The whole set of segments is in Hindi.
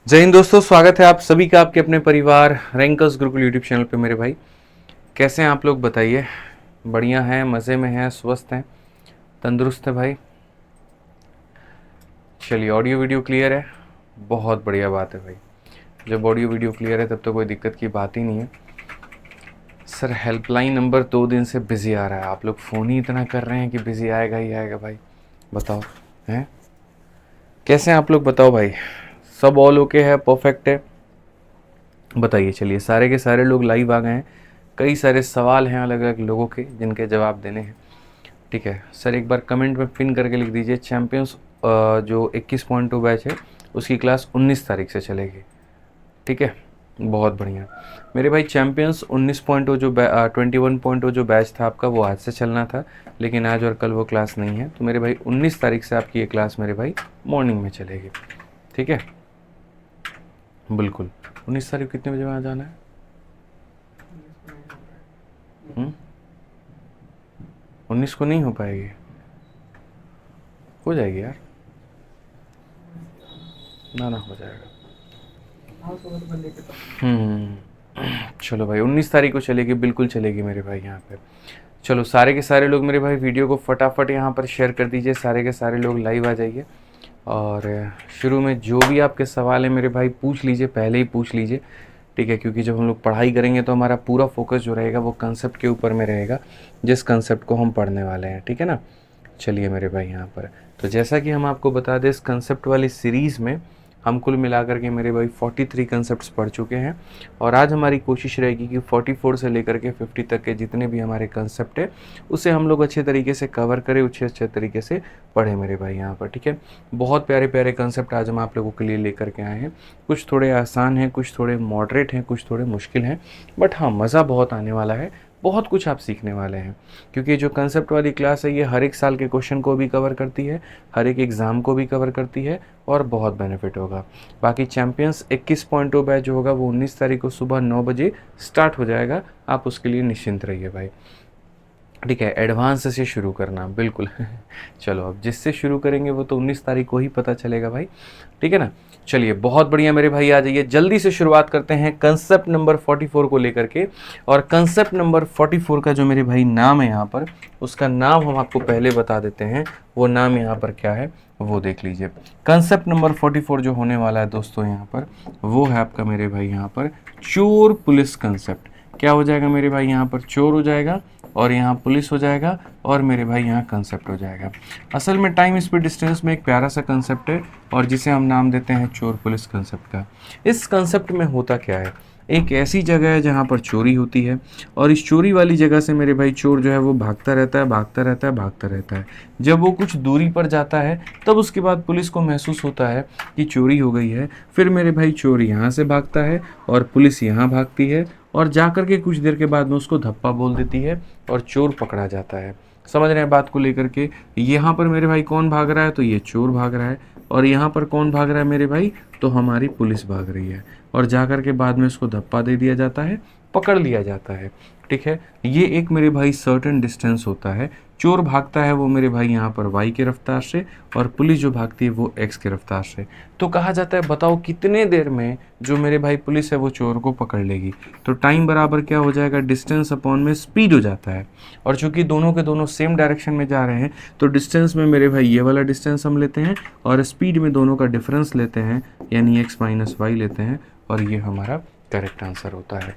जय हिंद दोस्तों, स्वागत है आप सभी का आपके अपने परिवार रैंकर्स गुरुकुल यूट्यूब चैनल पे। मेरे भाई कैसे हैं आप लोग, बताइए। बढ़िया हैं, मज़े में हैं, स्वस्थ हैं, तंदुरुस्त हैं भाई। चलिए, ऑडियो वीडियो क्लियर है, बहुत बढ़िया बात है भाई। जब ऑडियो वीडियो क्लियर है तब तो कोई दिक्कत की बात ही नहीं है। सर हेल्पलाइन नंबर 2 दिन से बिज़ी आ रहा है, आप लोग फ़ोन ही इतना कर रहे हैं कि बिज़ी आएगा ही आएगा भाई। बताओ हैं, कैसे हैं आप लोग, बताओ भाई। सब ऑल ओके है, परफेक्ट है, बताइए। चलिए, सारे के सारे लोग लाइव आ गए हैं। कई सारे सवाल हैं अलग अलग लोगों के जिनके जवाब देने हैं। ठीक है सर, एक बार कमेंट में पिन करके लिख दीजिए, चैम्पियंस जो 21.2 बैच है उसकी क्लास 19 तारीख से चलेगी। ठीक है, बहुत बढ़िया मेरे भाई। चैम्पियंस 19.0 जो 21.0 जो बैच था आपका, वो आज से चलना था, लेकिन आज और कल वो क्लास नहीं है। तो मेरे भाई 19 तारीख से आपकी ये क्लास मेरे भाई मॉर्निंग में चलेगी। ठीक है, बिल्कुल। 19 तारीख कितने बजे वहाँ जाना है? 19 को नहीं हो पाएगी, हो जाएगी यार, ना हो जाएगा। चलो भाई, 19 तारीख को चलेगी, बिल्कुल चलेगी मेरे भाई यहाँ पे। चलो, सारे के सारे लोग मेरे भाई वीडियो को फटाफट यहाँ पर शेयर कर दीजिए, सारे के सारे लोग लाइव आ जाइए। और शुरू में जो भी आपके सवाल है मेरे भाई पूछ लीजिए, पहले ही पूछ लीजिए। ठीक है, क्योंकि जब हम लोग पढ़ाई करेंगे तो हमारा पूरा फोकस जो रहेगा वो कंसेप्ट के ऊपर में रहेगा, जिस कंसेप्ट को हम पढ़ने वाले हैं। ठीक है ना। चलिए मेरे भाई यहाँ पर, तो जैसा कि हम आपको बता दें, इस कंसेप्ट वाली सीरीज़ में हम कुल मिलाकर के मेरे भाई 43 कंसेप्ट्स पढ़ चुके हैं। और आज हमारी कोशिश रहेगी कि 44 से लेकर के 50 तक के जितने भी हमारे कंसेप्ट है उसे हम लोग अच्छे तरीके से कवर करें, अच्छे तरीके से पढ़ें मेरे भाई यहाँ पर। ठीक है, बहुत प्यारे प्यारे कंसेप्ट आज हम आप लोगों के लिए लेकर के आए हैं। कुछ थोड़े आसान हैं, कुछ थोड़े मॉडरेट हैं, कुछ थोड़े मुश्किल हैं, बट हाँ, मज़ा बहुत आने वाला है, बहुत कुछ आप सीखने वाले हैं। क्योंकि जो कंसेप्ट वाली क्लास है ये हर एक साल के क्वेश्चन को भी कवर करती है, हर एक एग्ज़ाम को भी कवर करती है, और बहुत बेनिफिट होगा। बाकी चैम्पियंस 21.0 बैच जो होगा वो 19 तारीख को सुबह 9 बजे स्टार्ट हो जाएगा, आप उसके लिए निश्चिंत रहिए भाई। ठीक है, एडवांस से शुरू करना, बिल्कुल। चलो, अब जिससे शुरू करेंगे वो तो 19 तारीख को ही पता चलेगा भाई। ठीक है ना। चलिए, बहुत बढ़िया मेरे भाई, आ जाइए, जल्दी से शुरुआत करते हैं कंसेप्ट नंबर 44 को लेकर के। और कंसेप्ट नंबर 44 का जो मेरे भाई नाम है यहाँ पर, उसका नाम हम आपको पहले बता देते हैं। वो नाम यहाँ पर क्या है वो देख लीजिए। कंसेप्ट नंबर 44 जो होने वाला है दोस्तों यहाँ पर, वो है आपका मेरे भाई यहाँ पर चोर पुलिस कंसेप्ट। क्या हो जाएगा मेरे भाई यहाँ पर? चोर हो जाएगा, और यहाँ पुलिस हो जाएगा, और मेरे भाई यहाँ कंसेप्ट हो जाएगा। असल में टाइम स्पीड डिस्टेंस में एक प्यारा सा कंसेप्ट है, और जिसे हम नाम देते हैं चोर पुलिस कंसेप्ट का। इस कंसेप्ट में होता क्या है, एक ऐसी जगह है जहाँ पर चोरी होती है, और इस चोरी वाली जगह से मेरे भाई चोर जो है वो भागता रहता है, भागता रहता है, भागता रहता है। जब वो कुछ दूरी पर जाता है तब उसके बाद पुलिस को महसूस होता है कि चोरी हो गई है। फिर मेरे भाई चोर यहाँ से भागता है और पुलिस यहाँ भागती है, और जाकर के कुछ देर के बाद में उसको धप्पा बोल देती है और चोर पकड़ा जाता है। समझ रहे हैं बात को लेकर के? यहाँ पर मेरे भाई कौन भाग रहा है? तो ये चोर भाग रहा है। और यहाँ पर कौन भाग रहा है मेरे भाई? तो हमारी पुलिस भाग रही है, और जाकर के बाद में उसको धप्पा दे दिया जाता है, पकड़ लिया जाता है। ठीक है, ये एक मेरे भाई सर्टेन डिस्टेंस होता है। चोर भागता है वो मेरे भाई यहाँ पर y के रफ्तार से, और पुलिस जो भागती है वो x के रफ्तार से। तो कहा जाता है, बताओ कितने देर में जो मेरे भाई पुलिस है वो चोर को पकड़ लेगी? तो टाइम बराबर क्या हो जाएगा? डिस्टेंस अपॉन में स्पीड हो जाता है। और चूंकि दोनों के दोनों सेम डायरेक्शन में जा रहे हैं, तो डिस्टेंस में मेरे भाई ये वाला डिस्टेंस हम लेते हैं, और स्पीड में दोनों का डिफरेंस लेते हैं, यानी x माइनस वाई लेते हैं, और ये हमारा करेक्ट आंसर होता है।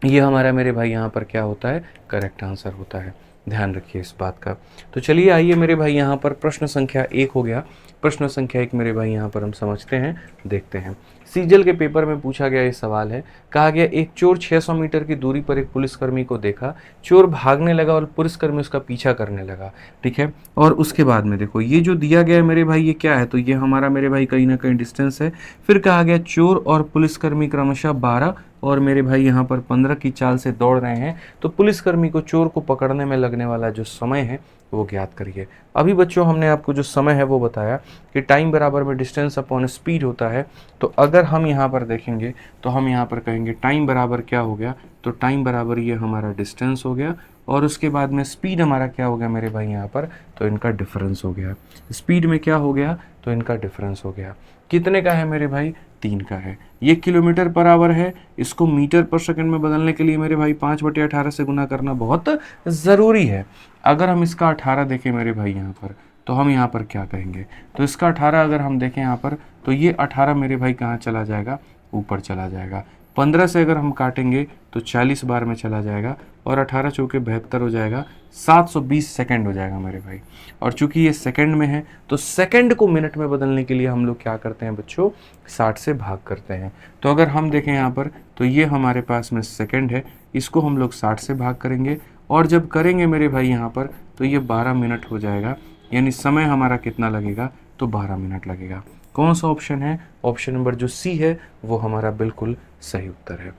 ये हमारा मेरे भाई यहाँ पर क्या होता है? करेक्ट आंसर होता है। ध्यान रखिए इस बात का। तो चलिए आइए मेरे भाई यहाँ पर प्रश्न संख्या 1 हो गया। प्रश्न संख्या 1 मेरे भाई यहाँ पर हम समझते हैं, देखते हैं। सीजल के पेपर में पूछा गया ये सवाल है। कहा गया, एक चोर 600 मीटर की दूरी पर एक पुलिसकर्मी को देखा। चोर भागने लगा और पुलिसकर्मी उसका पीछा करने लगा। ठीक है, और उसके बाद में देखो ये जो दिया गया है मेरे भाई, ये क्या है? तो ये हमारा मेरे भाई कहीं ना कहीं डिस्टेंस है। फिर कहा गया चोर और पुलिसकर्मी क्रमशः 12 और मेरे भाई यहाँ पर 15 की चाल से दौड़ रहे हैं। तो पुलिसकर्मी को चोर को पकड़ने में लगने वाला जो समय है वो ज्ञात करिए। अभी बच्चों हमने आपको जो समय है वो बताया कि टाइम बराबर में डिस्टेंस अपॉन स्पीड होता है। तो अगर हम यहाँ पर देखेंगे तो हम यहाँ पर कहेंगे टाइम बराबर क्या हो गया? तो टाइम बराबर ये हमारा डिस्टेंस हो गया, और उसके बाद में स्पीड हमारा क्या हो गया मेरे भाई यहाँ पर, तो इनका डिफरेंस हो गया। स्पीड में क्या हो गया, तो इनका डिफरेंस हो गया। कितने का है मेरे भाई, 3 का है। ये किलोमीटर पर आवर है, इसको मीटर पर सेकंड में बदलने के लिए मेरे भाई 5/18 से गुना करना बहुत ज़रूरी है। अगर हम इसका 18 देखें मेरे भाई यहाँ पर, तो हम यहाँ पर क्या कहेंगे, तो इसका 18 अगर हम देखें यहाँ पर, तो ये 18 मेरे भाई कहाँ चला जाएगा, ऊपर चला जाएगा। 15 से अगर हम काटेंगे तो 40 बार में चला जाएगा, और 18 चौके 72 हो जाएगा, 720 सेकंड हो जाएगा मेरे भाई। और चूंकि ये सेकंड में है, तो सेकंड को मिनट में बदलने के लिए हम लोग क्या करते हैं बच्चों, 60 से भाग करते हैं। तो अगर हम देखें यहाँ पर, तो ये हमारे पास में सेकंड है, इसको हम लोग 60 से भाग करेंगे, और जब करेंगे मेरे भाई यहाँ पर, तो ये 12 मिनट हो जाएगा। यानी समय हमारा कितना लगेगा, तो 12 मिनट लगेगा। कौन सा ऑप्शन है, ऑप्शन नंबर जो सी है वो हमारा बिल्कुल सही उत्तर है।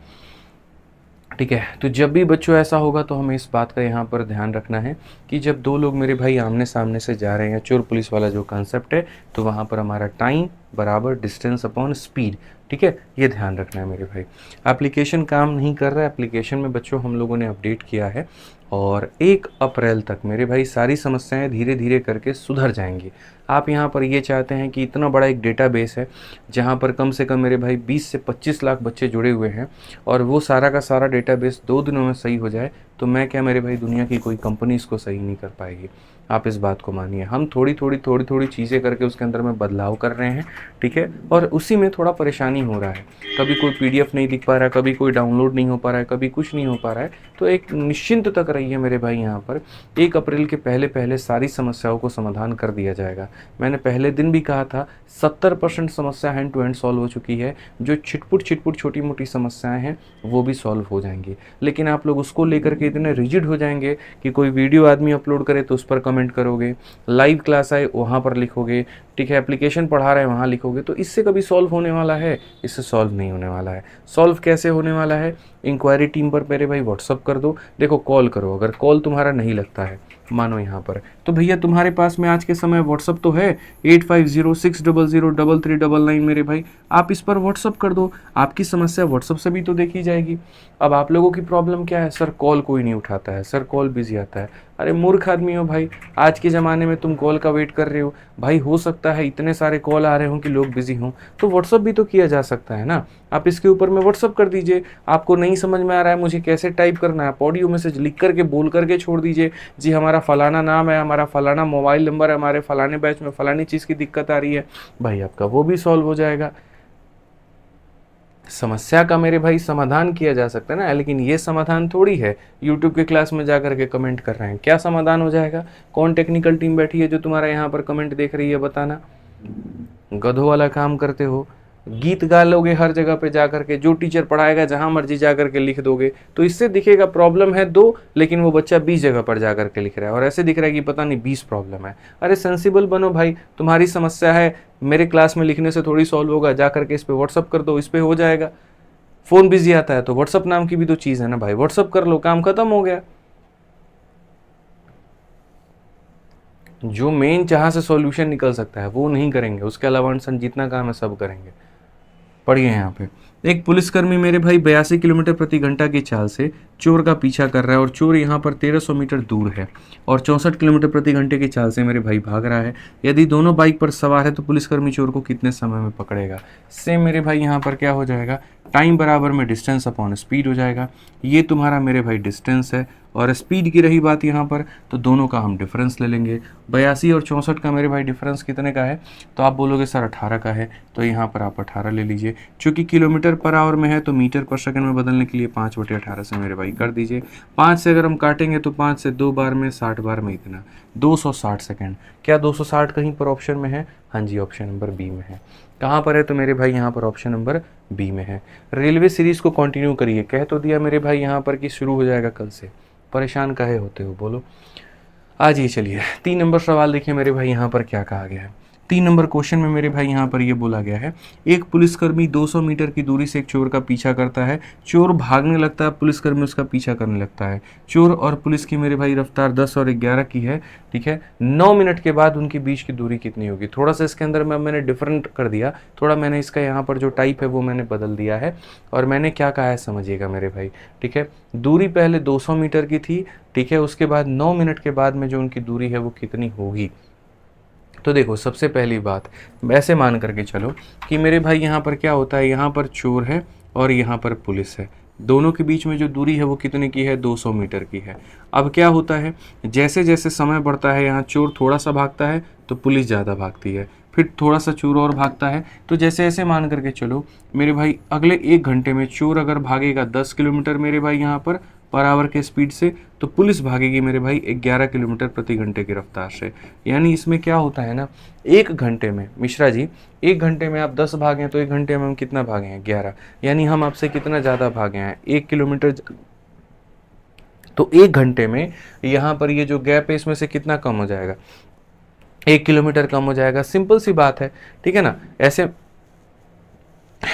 ठीक है, तो जब भी बच्चों ऐसा होगा तो हमें इस बात का यहाँ पर ध्यान रखना है कि जब दो लोग मेरे भाई आमने सामने से जा रहे हैं, चोर पुलिस वाला जो कंसेप्ट है, तो वहाँ पर हमारा टाइम बराबर डिस्टेंस अपॉन स्पीड। ठीक है, ये ध्यान रखना है मेरे भाई। एप्लीकेशन काम नहीं कर रहा है, एप्लीकेशन में बच्चों हम लोगों ने अपडेट किया है, और 1 अप्रैल तक मेरे भाई सारी समस्याएं धीरे धीरे करके सुधर जाएंगी। आप यहाँ पर ये चाहते हैं कि इतना बड़ा एक डेटाबेस है जहाँ पर कम से कम मेरे भाई 20 से 25 लाख बच्चे जुड़े हुए हैं, और वो सारा का सारा डेटाबेस 2 दिनों में सही हो जाए, तो मैं क्या मेरे भाई, दुनिया की कोई कंपनी इसको सही नहीं कर पाएगी। आप इस बात को मानिए। हम थोड़ी थोड़ी चीज़ें करके उसके अंदर में बदलाव कर रहे हैं। ठीक है, और उसी में थोड़ा परेशानी हो रहा है। कभी कोई PDF नहीं दिख पा रहा है, कभी कोई डाउनलोड नहीं हो पा रहा है, कभी कुछ नहीं हो पा रहा है। तो एक निश्चिंत तक रहिए मेरे भाई, यहाँ पर 1 अप्रैल के पहले पहले सारी समस्याओं को समाधान कर दिया जाएगा। मैंने पहले दिन भी कहा था 70% समस्या हैंड टू हैंड सॉल्व हो चुकी है। जो छिटपुट छोटी मोटी समस्याएं हैं वो भी सॉल्व हो जाएंगी। लेकिन आप लोग उसको लेकर के इतने रिजिड हो जाएंगे कि कोई वीडियो आदमी अपलोड करे तो उस पर कमेंट करोगे, लाइव क्लास आए वहाँ पर लिखोगे, ठीक है, एप्लीकेशन पढ़ा रहे हैं वहाँ लिखोगे, तो इससे कभी सॉल्व होने वाला है? इससे सॉल्व नहीं होने वाला है। सॉल्व कैसे होने वाला है? इंक्वायरी टीम पर मेरे भाई व्हाट्सअप कर दो, देखो कॉल करो। अगर कॉल तुम्हारा नहीं लगता है मानो यहाँ पर, तो भैया तुम्हारे पास में आज के समय व्हाट्सअप तो है 8506003399 मेरे भाई, आप इस पर व्हाट्सअप कर दो। आपकी समस्या व्हाट्सअप से भी तो देखी जाएगी। अब आप लोगों की प्रॉब्लम क्या है? सर कॉल कोई नहीं उठाता है, सर कॉल बिजी आता है। अरे मूर्ख आदमी हो भाई, आज के ज़माने में तुम कॉल का वेट कर रहे हो भाई। हो सकता है इतने सारे कॉल आ रहे हों कि लोग बिजी हों, तो व्हाट्सअप भी तो किया जा सकता है ना। आप इसके ऊपर में व्हाट्सअप कर दीजिए। आपको नहीं समझ में आ रहा है मुझे कैसे टाइप करना है, आप ऑडियो मैसेज लिख करके बोल करके छोड़ दीजिए, जी हमारा फलाना नाम है, हमारा फलाना मोबाइल नंबर है, हमारे फलाने बैच में फलानी चीज़ की दिक्कत आ रही है, भाई आपका वो भी सॉल्व हो जाएगा। समस्या का मेरे भाई समाधान किया जा सकता है ना, लेकिन ये समाधान थोड़ी है यूट्यूब के क्लास में जाकर के कमेंट कर रहे हैं। क्या समाधान हो जाएगा? कौन टेक्निकल टीम बैठी है जो तुम्हारा यहाँ पर कमेंट देख रही है, बताना। गधों वाला काम करते हो, गीत गा लोगे हर जगह पे जा करके, जो टीचर पढ़ाएगा जहां मर्जी जा करके लिख दोगे, तो इससे दिखेगा प्रॉब्लम है 2, लेकिन वो बच्चा 20 जगह पर जा करके लिख रहा है, और ऐसे दिख रहा है कि पता नहीं 20 प्रॉब्लम है। अरे सेंसिबल बनो भाई, तुम्हारी समस्या है मेरे क्लास में लिखने से थोड़ी सॉल्व होगा, जा करके इस पर व्हाट्सअप कर दो, इस पर हो जाएगा। फोन बिजी आता है तो व्हाट्सअप नाम की भी तो चीज़ है ना भाई, व्हाट्सअप कर लो, काम खत्म हो गया। जो मेन जहां से सॉल्यूशन निकल सकता है वो नहीं करेंगे, उसके अलावा जितना काम है सब करेंगे। पढ़िए यहाँ पे, एक पुलिसकर्मी मेरे भाई 82 किलोमीटर प्रति घंटा की चाल से चोर का पीछा कर रहा है, और चोर यहाँ पर 1300 मीटर दूर है, और 64 किलोमीटर प्रति घंटे की चाल से मेरे भाई भाग रहा है। यदि दोनों बाइक पर सवार है तो पुलिसकर्मी चोर को कितने समय में पकड़ेगा? सेम मेरे भाई यहाँ पर क्या हो जाएगा, टाइम बराबर में डिस्टेंस अपॉन स्पीड हो जाएगा। ये तुम्हारा मेरे भाई डिस्टेंस है, और स्पीड की रही बात यहाँ पर, तो दोनों का हम डिफरेंस ले लेंगे। 82 और 64 का मेरे भाई डिफरेंस कितने का है? तो आप बोलोगे सर 18 का है, तो यहाँ पर आप 18 ले लीजिए। चूँकि किलोमीटर पर आवर में है तो मीटर पर सेकंड में बदलने के लिए 5/18 से मेरे भाई कर दीजिए। 5 से अगर हम काटेंगे तो 5 से 2 बार में 60 बार में इतना 260 सेकंड। क्या 260 कहीं पर ऑप्शन में है? हाँ जी, ऑप्शन नंबर बी में है। कहाँ पर है? तो मेरे भाई यहाँ पर ऑप्शन नंबर बी में है। रेलवे सीरीज़ को कंटिन्यू करिए, कह तो दिया मेरे भाई यहाँ पर कि शुरू हो जाएगा कल से, परेशान काहे होते हो बोलो। आज ये चलिए 3 नंबर सवाल देखिए मेरे भाई, यहाँ पर क्या कहा गया है। 3 नंबर क्वेश्चन में मेरे भाई यहाँ पर ये बोला गया है, एक पुलिसकर्मी 200 मीटर की दूरी से एक चोर का पीछा करता है। चोर भागने लगता है, पुलिसकर्मी उसका पीछा करने लगता है। चोर और पुलिस की मेरे भाई रफ्तार 10 और 11 की है, ठीक है। 9 मिनट के बाद उनके बीच की दूरी कितनी होगी। थोड़ा सा इसके अंदर मैंने डिफरेंट कर दिया, थोड़ा मैंने इसका यहाँ पर जो टाइप है वो मैंने बदल दिया है। और मैंने क्या कहा है समझिएगा मेरे भाई, ठीक है। दूरी पहले 200 मीटर की थी, ठीक है। उसके बाद 9 मिनट के बाद में जो उनकी दूरी है वो कितनी होगी। तो देखो सबसे पहली बात ऐसे मान करके चलो कि मेरे भाई यहाँ पर क्या होता है, यहाँ पर चोर है और यहाँ पर पुलिस है। दोनों के बीच में जो दूरी है वो कितने की है, 200 मीटर की है। अब क्या होता है, जैसे जैसे समय बढ़ता है, यहाँ चोर थोड़ा सा भागता है तो पुलिस ज़्यादा भागती है, फिर थोड़ा सा चोर और भागता है। तो जैसे ऐसे मान करके चलो मेरे भाई, अगले 1 घंटे में चोर अगर भागेगा 10 किलोमीटर मेरे भाई यहाँ पर आवर के स्पीड से, तो पुलिस भागेगी मेरे भाई 11 किलोमीटर प्रति घंटे की रफ्तार से। यानी इसमें क्या होता है ना, 1 घंटे में मिश्रा जी, 1 घंटे में आप 10 भागे हैं तो 1 घंटे में हम कितना भागे हैं, 11। यानी हम आपसे कितना ज़्यादा भागे हैं, 1 किलोमीटर। तो 1 घंटे में यहाँ पर ये जो गैप है इसमें से कितना कम हो जाएगा, 1 किलोमीटर कम हो जाएगा। सिंपल सी बात है, ठीक है ना।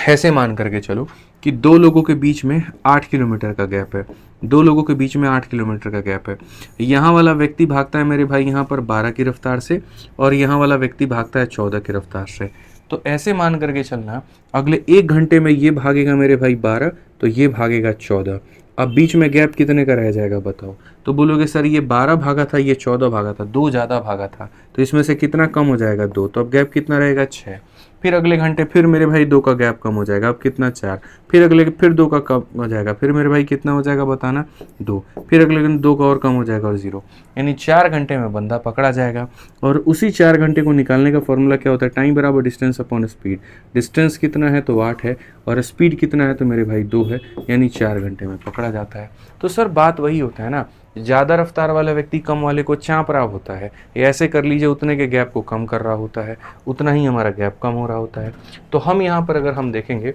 ऐसे मान करके चलो कि 2 लोगों के बीच में 8 किलोमीटर का गैप है, 2 लोगों के बीच में 8 किलोमीटर का गैप है। यहाँ वाला व्यक्ति भागता है मेरे भाई यहाँ पर 12 की रफ्तार से और यहाँ वाला व्यक्ति भागता है 14 की रफ्तार से। तो ऐसे मान करके चलना, अगले 1 घंटे में ये भागेगा मेरे भाई 12, तो ये भागेगा 14। अब बीच में गैप कितने का रह जाएगा बताओ। तो बोलोगे सर ये 12 भागा था, ये 14 भागा था, 2 ज़्यादा भागा था, तो इसमें से कितना कम हो जाएगा, 2। तो अब गैप कितना रहेगा, 6। फिर अगले घंटे फिर मेरे भाई 2 का गैप कम हो जाएगा, अब कितना, 4। फिर अगले फिर 2 का कम हो जाएगा, फिर मेरे भाई कितना हो जाएगा बताना, 2। फिर अगले दिन 2 का और कम हो जाएगा और 0। यानी 4 घंटे में बंदा पकड़ा जाएगा। और उसी 4 घंटे को निकालने का फॉर्मूला क्या होता है, टाइम बराबर डिस्टेंस अपॉन स्पीड। डिस्टेंस कितना है तो 8 है और स्पीड कितना है तो मेरे भाई 2 है, यानी 4 घंटे में पकड़ा जाता है। तो सर बात वही होता है ना, ज़्यादा रफ्तार वाला व्यक्ति कम वाले को चाँप रहा होता है, ऐसे कर लीजिए उतने के गैप को कम कर रहा होता है, उतना ही हमारा गैप कम हो रहा होता है। तो हम यहाँ पर अगर हम देखेंगे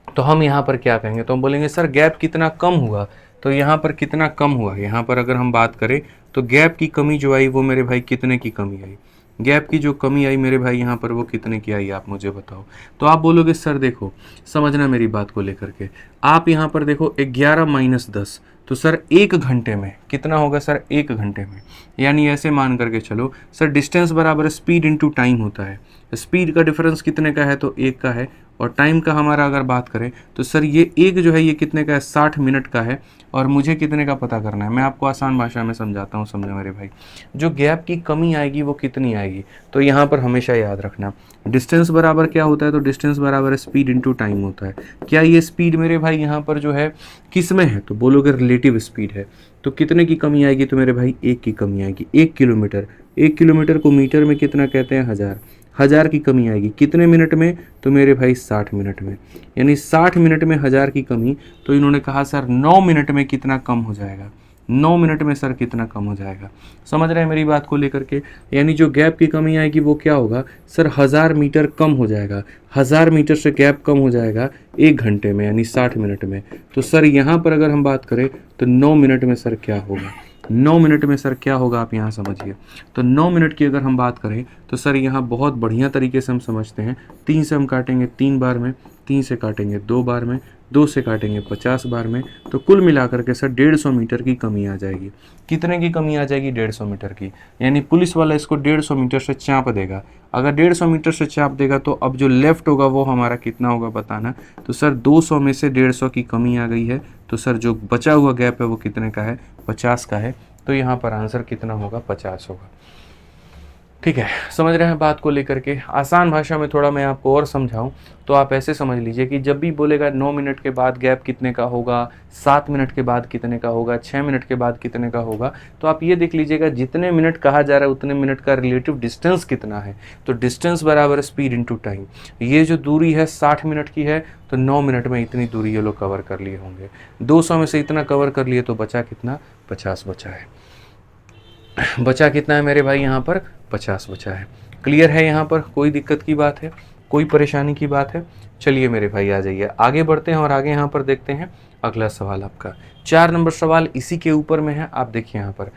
तो हम यहाँ पर क्या कहेंगे, तो हम बोलेंगे सर गैप कितना कम हुआ, तो यहाँ पर कितना कम हुआ। यहाँ पर अगर हम बात करें तो गैप की कमी जो आई वो मेरे भाई कितने की कमी आई, गैप की जो कमी आई मेरे भाई यहाँ पर वो कितने की आई, आप मुझे बताओ। तो आप बोलोगे सर देखो समझना मेरी बात को लेकर के, आप यहाँ पर देखो 11 - 10, तो सर 1 घंटे में कितना होगा सर, 1 घंटे में। यानी ऐसे मान करके चलो सर, डिस्टेंस बराबर स्पीड इनटू टाइम होता है। स्पीड का डिफरेंस कितने का है, तो 1 का है। और टाइम का हमारा अगर बात करें तो सर ये 1 जो है ये कितने का है, 60 मिनट का है। और मुझे कितने का पता करना है, मैं आपको आसान भाषा में समझाता हूँ, समझे मेरे भाई। जो गैप की कमी आएगी वो कितनी आएगी, तो यहाँ पर हमेशा याद रखना डिस्टेंस बराबर क्या होता है, तो डिस्टेंस बराबर स्पीड इनटू टाइम होता है। क्या ये स्पीड मेरे भाई यहाँ पर जो है किस में है, तो बोलोगे रिलेटिव स्पीड है। तो कितने की कमी आएगी, तो मेरे भाई 1 की कमी आएगी। 1 किलोमीटर, 1 किलोमीटर को मीटर में कितना कहते हैं, 1000। 1000 की कमी आएगी कितने मिनट में, तो मेरे भाई 60 मिनट में। यानी 60 मिनट में 1000 की कमी। तो इन्होंने कहा सर 9 मिनट में कितना कम हो जाएगा, 9 मिनट में सर कितना कम हो जाएगा। समझ रहे हैं मेरी बात को लेकर के। यानी जो गैप की कमी आएगी वो क्या होगा सर, 1000 मीटर कम हो जाएगा। 1000 मीटर से गैप कम हो जाएगा 1 घंटे में, यानी 60 मिनट में। तो सर यहाँ पर अगर हम बात करें तो 9 मिनट में सर क्या होगा, 9 मिनट में सर क्या होगा, आप यहाँ समझिए। तो 9 मिनट की अगर हम बात करें तो सर यहाँ बहुत बढ़िया तरीके से हम समझते हैं। 3 से हम काटेंगे 3 बार में, 3 से काटेंगे 2 बार में, 2 से काटेंगे 50 बार में। तो कुल मिलाकर के सर 150 मीटर की कमी आ जाएगी। कितने की कमी आ जाएगी, 150 मीटर की। यानी पुलिस वाला इसको 150 मीटर से चाँप देगा। अगर 150 मीटर से चाँप देगा तो अब जो लेफ्ट होगा वो हमारा कितना होगा बताना। तो सर 200 में से 150 की कमी आ गई है, तो सर जो बचा हुआ गैप है वो कितने का है, 50 का है। तो यहाँ पर आंसर कितना होगा, 50 होगा। ठीक है, समझ रहे हैं बात को लेकर के। आसान भाषा में थोड़ा मैं आपको और समझाऊं तो आप ऐसे समझ लीजिए कि जब भी बोलेगा 9 मिनट के बाद गैप कितने का होगा, 7 मिनट के बाद कितने का होगा, 6 मिनट के बाद कितने का होगा, तो आप ये देख लीजिएगा जितने मिनट कहा जा रहा है उतने मिनट का रिलेटिव डिस्टेंस कितना है। तो डिस्टेंस बराबर स्पीड इनटू टाइम। ये जो दूरी है 60 मिनट की है, तो 9 मिनट में इतनी दूरी ये लोग कवर कर लिए होंगे। 200 में से इतना कवर कर लिए तो बचा कितना, 50 बचा है। बचा कितना है मेरे भाई, यहाँ पर 50 बचा है। क्लियर है, यहाँ पर कोई दिक्कत की बात है, कोई परेशानी की बात है। चलिए मेरे भाई आ जाइए, आगे बढ़ते हैं और आगे यहाँ पर देखते हैं अगला सवाल आपका। 4 नंबर सवाल इसी के ऊपर में है। आप देखिए यहाँ पर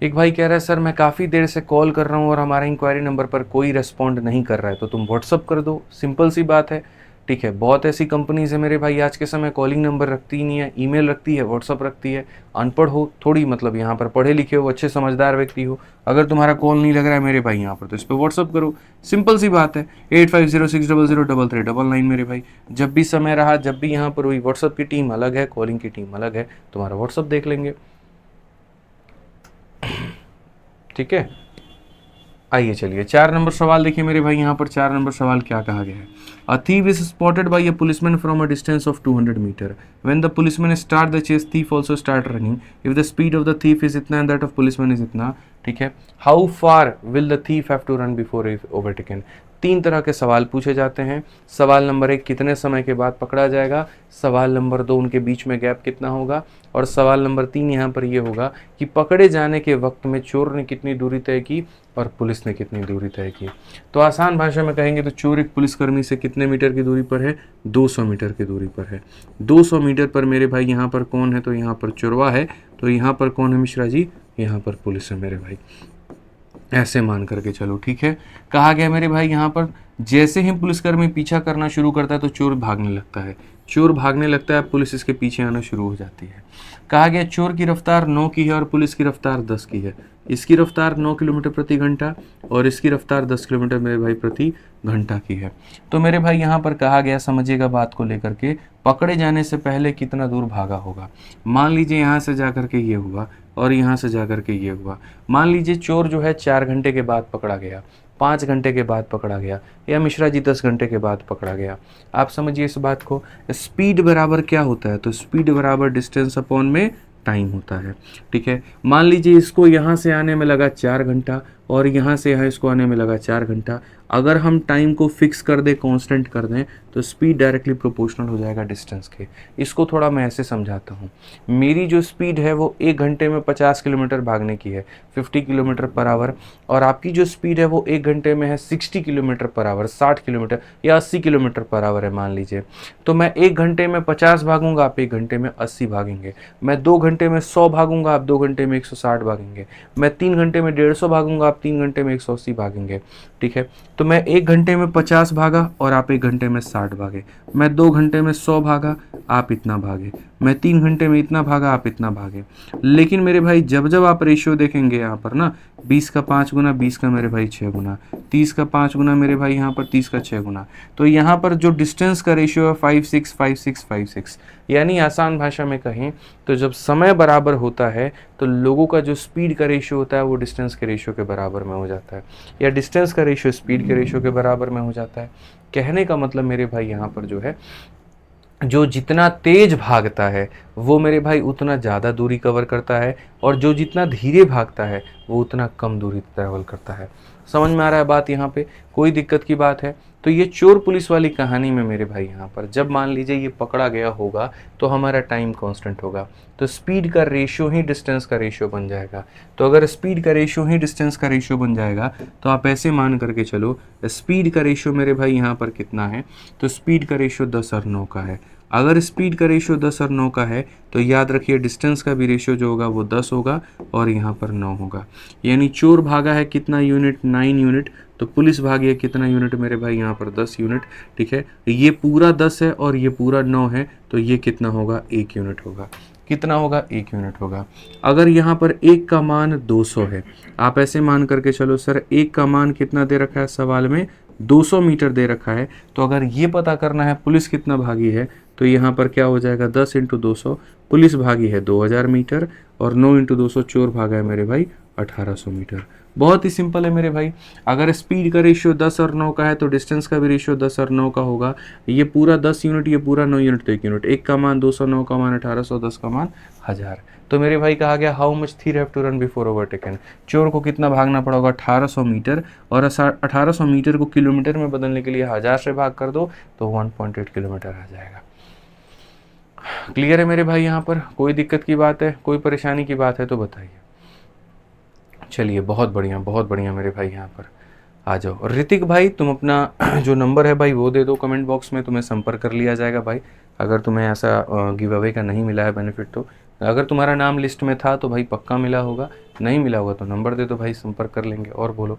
एक भाई कह रहा है सर मैं काफ़ी देर से कॉल कर रहा हूँ और हमारा इंक्वायरी नंबर पर कोई रेस्पॉन्ड नहीं कर रहा है, तो तुम व्हाट्सअप कर दो, सिंपल सी बात है। ठीक है, बहुत ऐसी कंपनीज है मेरे भाई आज के समय कॉलिंग नंबर रखती ही नहीं है, ईमेल रखती है, व्हाट्सअप रखती है। अनपढ़ हो थोड़ी, मतलब यहाँ पर पढ़े लिखे हो, अच्छे समझदार व्यक्ति हो, अगर तुम्हारा कॉल नहीं लग रहा है मेरे भाई यहाँ पर, तो इस पर व्हाट्सअप करो, सिंपल सी बात है। 8506003399 मेरे भाई, जब भी समय रहा, जब भी यहाँ पर हुई, व्हाट्सअप की टीम अलग है, कॉलिंग की टीम अलग है, तुम्हारा व्हाट्सअप देख लेंगे। ठीक है, आइए चलिए 4 नंबर सवाल देखिए मेरे भाई, यहाँ पर 4 नंबर सवाल क्या कहा गया है। A thief is spotted by a policeman from a distance of 200 metre. When the policeman start the chase, thief also start running. If the speed of the thief is इतना and that of policeman is इतना। ठीक है, how far will the thief have to run before overtaken. 3 तरह के सवाल पूछे जाते हैं। सवाल नंबर 1 कितने समय के बाद पकड़ा जाएगा, सवाल नंबर 2 उनके बीच में गैप कितना होगा, और सवाल नंबर 3 यहाँ पर ये होगा कि पकड़े जाने के वक्त में चोर ने कितनी दूरी तय की और पुलिस ने कितनी दूरी तय की। तो आसान भाषा में कहेंगे तो चोर एक पुलिसकर्मी से कितने मीटर की दूरी पर है, 200 मीटर की दूरी पर है। 200 मीटर पर मेरे भाई यहाँ पर कौन है, तो यहाँ पर चोरवा है, तो यहाँ पर कौन है मिश्रा जी, यहाँ पर पुलिस है मेरे भाई, ऐसे मान करके चलो। ठीक है, कहा गया मेरे भाई यहाँ पर जैसे ही पुलिसकर्मी पीछा करना शुरू करता है तो चोर भागने लगता है, चोर भागने लगता है, पुलिस इसके पीछे आना शुरू हो जाती है। कहा गया चोर की रफ्तार 9 की है और पुलिस की रफ्तार 10 की है। इसकी रफ्तार 9 किलोमीटर प्रति घंटा और इसकी रफ्तार 10 किलोमीटर मेरे भाई प्रति घंटा की है। तो मेरे भाई यहाँ पर कहा गया, समझिएगा बात को लेकर के, पकड़े जाने से पहले कितना दूर भागा होगा। मान लीजिए यहाँ से जा कर के ये हुआ और यहाँ से जा कर के ये हुआ। मान लीजिए चोर जो है 4 घंटे के बाद पकड़ा गया, 5 घंटे के बाद पकड़ा गया, या मिश्रा जी 10 घंटे के बाद पकड़ा गया। आप समझिए इस बात को, स्पीड बराबर क्या होता है, तो स्पीड बराबर डिस्टेंस अपॉन में टाइम होता है। ठीक है, मान लीजिए इसको यहाँ से आने में लगा 4 घंटा और यहाँ से यहाँ इसको आने में लगा 4 घंटा। अगर हम टाइम को फिक्स कर दें, कांस्टेंट कर दें, तो स्पीड डायरेक्टली प्रोपोर्शनल हो जाएगा डिस्टेंस के। इसको थोड़ा मैं ऐसे समझाता हूँ। मेरी जो स्पीड है वो 1 घंटे में 50 किलोमीटर भागने की है, 50 किलोमीटर पर आवर, और आपकी जो स्पीड है वो 1 घंटे में है 60 किलोमीटर पर आवर, 60 किलोमीटर या 80 किलोमीटर पर आवर है मान लीजिए। तो मैं 1 घंटे में 50 भागूंगा, आप 1 घंटे में 80 भागेंगे। मैं 2 घंटे में 100 भागूंगा, आप 2 घंटे में 160 भागेंगे। मैं 3 घंटे में 150 भागूंगा, आप 3 घंटे में 180 भागेंगे। ठीक है, तो मैं 1 घंटे में 50 भागा और आप 1 घंटे में 60 भागे। मैं 2 घंटे में 100 भागा, आप इतना भागे। मैं 3 घंटे में इतना भागा, आप इतना भागे। लेकिन मेरे भाई जब जब आप रेशियो देखेंगे यहाँ पर ना, 20 का 5 गुना, 20 का मेरे भाई 6 गुना, 30 का 5 गुना मेरे भाई यहाँ पर 30 का 6 गुना, तो यहाँ पर जो डिस्टेंस का रेशियो है 5 6 5 6 5 6। यानी आसान भाषा में कहें तो जब समय बराबर होता है तो लोगों का जो स्पीड का रेशियो होता है वो डिस्टेंस के रेशियो के बराबर में हो जाता है, या डिस्टेंस का रेशियो स्पीड के रेशियो के बराबर में हो जाता है। कहने का मतलब मेरे भाई यहाँ पर जो है, जो जितना तेज भागता है वो मेरे भाई उतना ज़्यादा दूरी कवर करता है, और जो जितना धीरे भागता है वो उतना कम दूरी ट्रैवल करता है। समझ में आ रहा है बात यहाँ पे, कोई दिक्कत की बात है? तो ये चोर पुलिस वाली कहानी में मेरे भाई यहाँ पर जब मान लीजिए ये पकड़ा गया होगा तो हमारा टाइम कांस्टेंट होगा, तो स्पीड का रेशियो ही डिस्टेंस का रेशियो बन जाएगा। तो अगर स्पीड का रेशियो ही डिस्टेंस का रेशियो बन जाएगा तो आप ऐसे मान करके चलो, स्पीड का रेशियो मेरे भाई यहाँ पर कितना है, तो स्पीड का रेशियो 10 और 9 का है। अगर स्पीड का रेशियो 10 और 9 का है तो याद रखिए डिस्टेंस का भी रेशियो जो होगा वो 10 होगा और यहाँ पर 9 होगा। यानी चोर भागा है कितना यूनिट, 9 यूनिट, तो पुलिस भागी है कितना यूनिट मेरे भाई यहाँ पर 10 यूनिट। ठीक है, ये पूरा 10 है और ये पूरा 9 है, तो ये कितना होगा, 1 यूनिट होगा। कितना होगा, 1 यूनिट होगा। अगर यहाँ पर 1 का मान 200 है, आप ऐसे मान करके चलो सर 1 का मान कितना दे रखा है सवाल में, 200 मीटर दे रखा है। तो अगर ये पता करना है पुलिस कितना भागी है, तो यहाँ पर क्या हो जाएगा, 10 × 200, पुलिस भागी है 2000 मीटर और 9 × 200 चोर भागा है मेरे भाई 1800 मीटर। बहुत ही सिंपल है मेरे भाई। अगर स्पीड का रेशियो 10 और 9 का है तो डिस्टेंस का भी रेशियो 10 और 9 का होगा। ये पूरा 10 यूनिट, ये पूरा 9 यूनिट, तो 1 यूनिट। 1 का मान 200, 9 का मान 1800, 10 का मान 1000। तो मेरे भाई कहा गया how much thief have to run before overtaken. चोर को कितना भागना पड़ा होगा, 1800 मीटर, और 1800 मीटर को किलोमीटर में बदलने के लिए 1000 से भाग कर दो तो 1.8 किलोमीटर आ जाएगा। क्लियर है मेरे भाई? यहाँ पर कोई दिक्कत की बात है, कोई परेशानी की बात है तो बताइए। चलिए बहुत बढ़िया मेरे भाई, यहाँ पर आ जाओ। ऋतिक भाई तुम अपना जो नंबर है भाई वो दे दो कमेंट बॉक्स में, तुम्हें संपर्क कर लिया जाएगा भाई। अगर तुम्हें ऐसा गिव अवे का नहीं मिला है बेनिफिट तो अगर तुम्हारा नाम लिस्ट में था तो भाई पक्का मिला होगा, नहीं मिला होगा तो नंबर दे दो भाई, संपर्क कर लेंगे। और बोलो,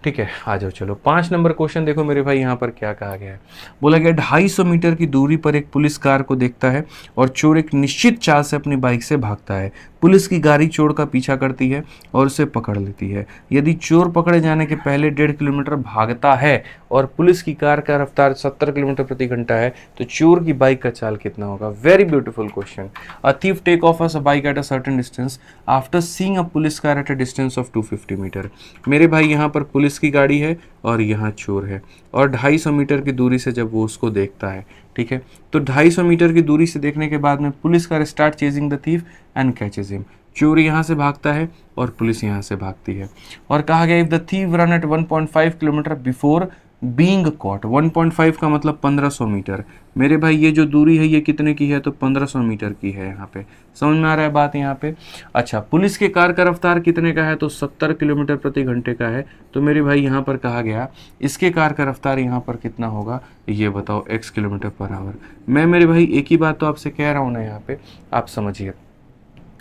ठीक है, आ जाओ। चलो 5 नंबर क्वेश्चन देखो मेरे भाई, यहाँ पर क्या कहा गया है। बोला गया 250 मीटर की दूरी पर एक पुलिस कार को देखता है और चोर एक निश्चित चाल से अपनी बाइक से भागता है। पुलिस की गाड़ी चोर का पीछा करती है और उसे पकड़ लेती है। यदि चोर पकड़े जाने के पहले 1.5 किलोमीटर भागता है और पुलिस की कार का रफ्तार 70 किलोमीटर प्रति घंटा है तो चोर की बाइक का चाल कितना होगा? Very beautiful question. A thief take off a bike at a certain distance after seeing a police car at a distance of 250 meter. मेरे भाई यहाँ पर पुलिस की गाड़ी है और यहाँ चोर है, और 250 मीटर की दूरी से जब वो उसको देखता है, ठीक है, तो 250 मीटर की दूरी से देखने के बाद में police car start chasing the thief and catches him. चोर यहाँ से भागता है और पुलिस यहाँ से भागती है। और कहा गया if the thief run at 1.5 kilometer before being caught. 1.5 का मतलब 1500 मीटर। मेरे भाई ये जो दूरी है ये कितने की है? तो 1500 मीटर की है। यहाँ पे समझ में आ रहा है बात यहाँ पे? अच्छा, पुलिस के कार का रफ्तार कितने का है? तो 70 किलोमीटर प्रति घंटे का है। तो मेरे भाई यहाँ पर कहा गया इसके कार का रफ्तार यहाँ पर कितना होगा, ये बताओ, x किलोमीटर पर आवर। मैं मेरे भाई एक ही बात तो आपसे कह रहा हूँ ना, यहाँ पे आप समझिए,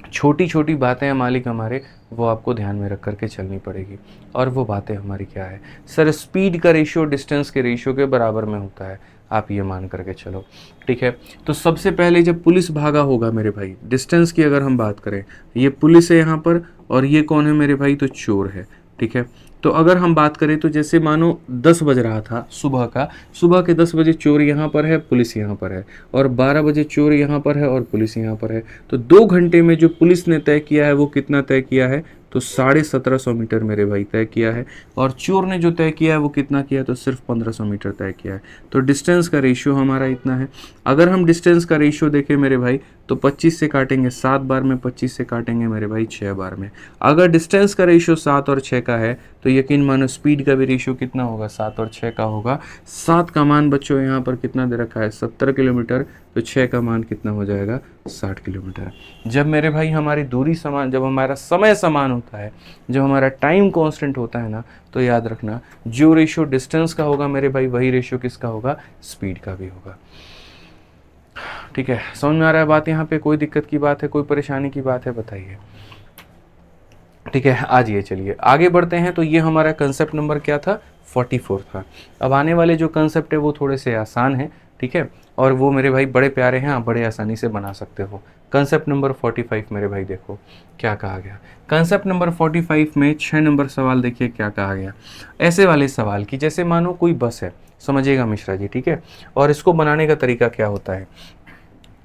छोटी छोटी बातें हैं मालिक हमारे, वो आपको ध्यान में रख करके चलनी पड़ेगी। और वो बातें हमारी क्या है? सर स्पीड का रेशियो डिस्टेंस के रेशियो के बराबर में होता है, आप ये मान करके चलो, ठीक है। तो सबसे पहले जब पुलिस भागा होगा मेरे भाई, डिस्टेंस की अगर हम बात करें, ये पुलिस है यहाँ पर और ये कौन है मेरे भाई? तो चोर है, ठीक है। तो अगर हम बात करें तो जैसे मानो 10 बज रहा था सुबह का, सुबह के 10 बजे चोर यहाँ पर है, पुलिस यहाँ पर है, और 12 बजे चोर यहाँ पर है और पुलिस यहाँ पर है। तो 2 घंटे में जो पुलिस ने तय किया है वो कितना तय किया है? तो 1750 मीटर मेरे भाई तय किया है। और चोर ने जो तय किया है वो कितना किया है? तो सिर्फ 1500 मीटर तय किया है। तो डिस्टेंस का रेशियो हमारा इतना है। अगर हम डिस्टेंस का रेशियो देखें मेरे भाई तो 25 से काटेंगे 7 बार में, 25 से काटेंगे मेरे भाई 6 बार में। अगर डिस्टेंस का रेशियो 7 और 6 का है तो यकीन मानो स्पीड का भी रेशियो कितना होगा? 7 और 6 का होगा। 7 का मान बच्चों यहाँ पर कितना दे रखा है? 70 किलोमीटर। तो 6 का मान कितना हो जाएगा? 60 किलोमीटर। जब मेरे भाई हमारी दूरी समान, जब हमारा समय समान होता है, जब हमारा टाइम कांस्टेंट होता है ना, तो याद रखना जो रेशियो डिस्टेंस का होगा मेरे भाई वही रेशियो किसका होगा? स्पीड का भी होगा। ठीक है, समझ में आ रहा है बात? यहाँ पे कोई दिक्कत की बात है, कोई परेशानी की बात है? बताइए। ठीक है, आज ये चलिए आगे बढ़ते हैं। तो ये हमारा कंसेप्ट नंबर क्या था? 44 था। अब आने वाले जो कंसेप्ट है वो थोड़े से आसान हैं, ठीक है, और वो मेरे भाई बड़े प्यारे हैं, आप बड़े आसानी से बना सकते हो। कंसेप्ट नंबर 45 मेरे भाई देखो क्या कहा गया। कंसेप्ट नंबर 45 में 6 नंबर सवाल देखिए क्या कहा गया। ऐसे वाले सवाल की जैसे मानो कोई बस है, समझिएगा मिश्रा जी, ठीक है, और इसको बनाने का तरीका क्या होता है।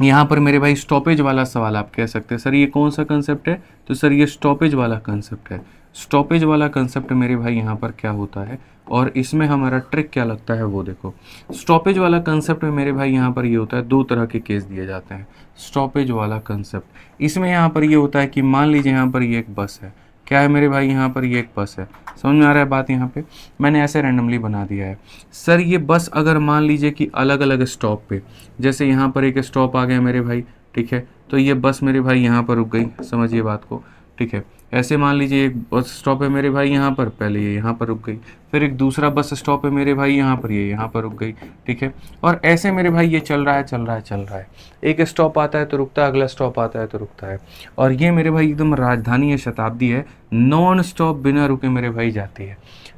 यहाँ पर मेरे भाई स्टॉपेज वाला सवाल आप कह सकते हैं। सर ये कौन सा कंसेप्ट है? तो सर ये स्टॉपेज वाला कंसेप्ट है। स्टॉपेज वाला कंसेप्ट मेरे भाई यहाँ पर क्या होता है और इसमें हमारा ट्रिक क्या लगता है वो देखो। स्टॉपेज वाला कंसेप्ट में मेरे भाई यहाँ पर ये होता है, 2 तरह के केस दिए जाते हैं। स्टॉपेज वाला कंसेप्ट इसमें यहाँ पर ये होता है कि मान लीजिए यहाँ पर ये एक बस है, क्या है मेरे भाई? यहाँ पर ये एक बस है। समझ में आ रहा है बात? यहाँ पे मैंने ऐसे रैंडमली बना दिया है। सर ये बस अगर मान लीजिए कि अलग अलग स्टॉप पे, जैसे यहाँ पर एक स्टॉप आ गया मेरे भाई, ठीक है, तो ये बस मेरे भाई यहाँ पर रुक गई, समझिए बात को, ठीक है। ऐसे मान लीजिए एक बस स्टॉप है मेरे भाई यहाँ पर, पहले ये यहाँ पर रुक गई, फिर एक दूसरा बस स्टॉप है मेरे भाई यहाँ पर, ये यहाँ पर रुक गई, ठीक है। और ऐसे मेरे भाई ये चल रहा है चल रहा है चल रहा है। एक स्टॉप आता है तो रुकता है, अगला स्टॉप आता है तो रुकता है। और ये मेरे भाई एकदम राजधानी है, शताब्दी है, नॉन स्टॉप बिना रुके मेरे भाई जाती है,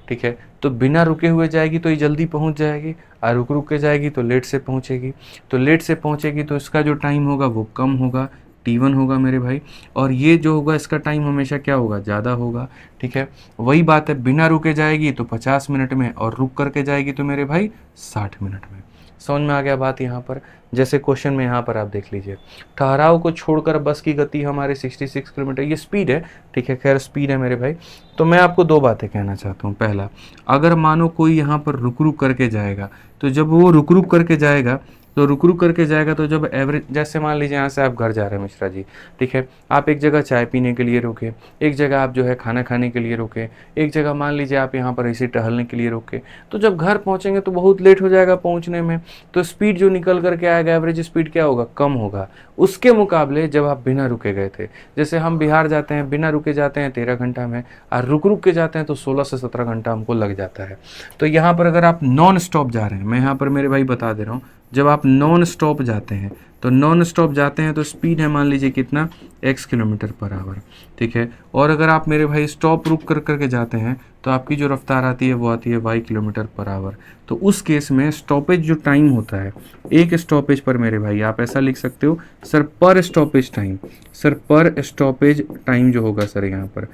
ठीक है। तो बिना रुके हुए जाएगी तो ये जल्दी पहुंच जाएगी, और रुक रुक के जाएगी तो लेट से पहुंचेगी। तो लेट से पहुंचेगी तो इसका जो टाइम होगा वो कम होगा, T1 होगा मेरे भाई, और ये जो होगा इसका टाइम हमेशा क्या होगा? ज़्यादा होगा, ठीक है। वही बात है, बिना रुके जाएगी तो 50 मिनट में, और रुक करके जाएगी तो मेरे भाई 60 मिनट में। समझ में आ गया बात यहाँ पर? जैसे क्वेश्चन में यहाँ पर आप देख लीजिए, ठहराव को छोड़कर बस की गति हमारे 66 किलोमीटर, ये स्पीड है, ठीक है, खैर स्पीड है मेरे भाई। तो मैं आपको 2 बातें कहना चाहता हूँ। पहला, अगर मानो कोई यहाँ पर रुक रुक करके जाएगा, तो जब वो रुक रुक करके जाएगा तो रुक रुक करके जाएगा तो जब एवरेज, जैसे मान लीजिए यहाँ से आप घर जा रहे हैं मिश्रा जी, ठीक है, आप एक जगह चाय पीने के लिए रुके, एक जगह आप जो है खाना खाने के लिए रुके, एक जगह मान लीजिए आप यहाँ पर ऐसे टहलने के लिए रुके, तो जब घर पहुँचेंगे तो बहुत लेट हो जाएगा पहुँचने में। तो स्पीड जो निकल करके आएगा, एवरेज स्पीड क्या होगा? कम होगा उसके मुकाबले जब आप बिना रुके गए थे। जैसे हम बिहार जाते हैं, बिना रुके जाते हैं 13 घंटा में, और रुक रुक के जाते हैं तो 16 से 17 घंटा हमको लग जाता है। तो यहाँ पर अगर आप नॉन स्टॉप जा रहे हैं, मैं यहाँ पर मेरे भाई बता दे रहा हूँ, जब आप नॉन स्टॉप जाते हैं, तो नॉन स्टॉप जाते हैं तो स्पीड है मान लीजिए कितना, x किलोमीटर पर आवर, ठीक है। और अगर आप मेरे भाई स्टॉप रुक कर करके जाते हैं तो आपकी जो रफ्तार आती है वो आती है y किलोमीटर पर आवर। तो उस केस में स्टॉपेज जो टाइम होता है एक स्टॉपेज पर मेरे भाई, आप ऐसा लिख सकते हो सर पर स्टॉपेज टाइम, सर पर स्टॉपेज टाइम जो होगा सर यहाँ पर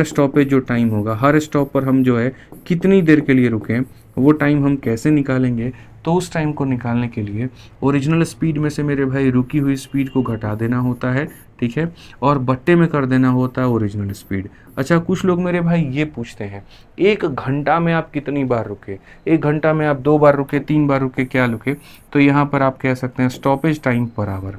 स्टॉपेज जो टाइम होगा, हर स्टॉप पर हम जो है कितनी देर के लिए रुकें, वो टाइम हम कैसे निकालेंगे। तो उस टाइम को निकालने के लिए ओरिजिनल स्पीड में से मेरे भाई रुकी हुई स्पीड को घटा देना होता है, ठीक है, और बट्टे में कर देना होता है ओरिजिनल स्पीड। अच्छा, कुछ लोग मेरे भाई ये पूछते हैं 1 घंटा में आप कितनी बार रुके, 1 घंटा में आप 2 बार रुके, 3 बार रुके, क्या रुके। तो यहाँ पर आप कह सकते हैं stoppage time per hour,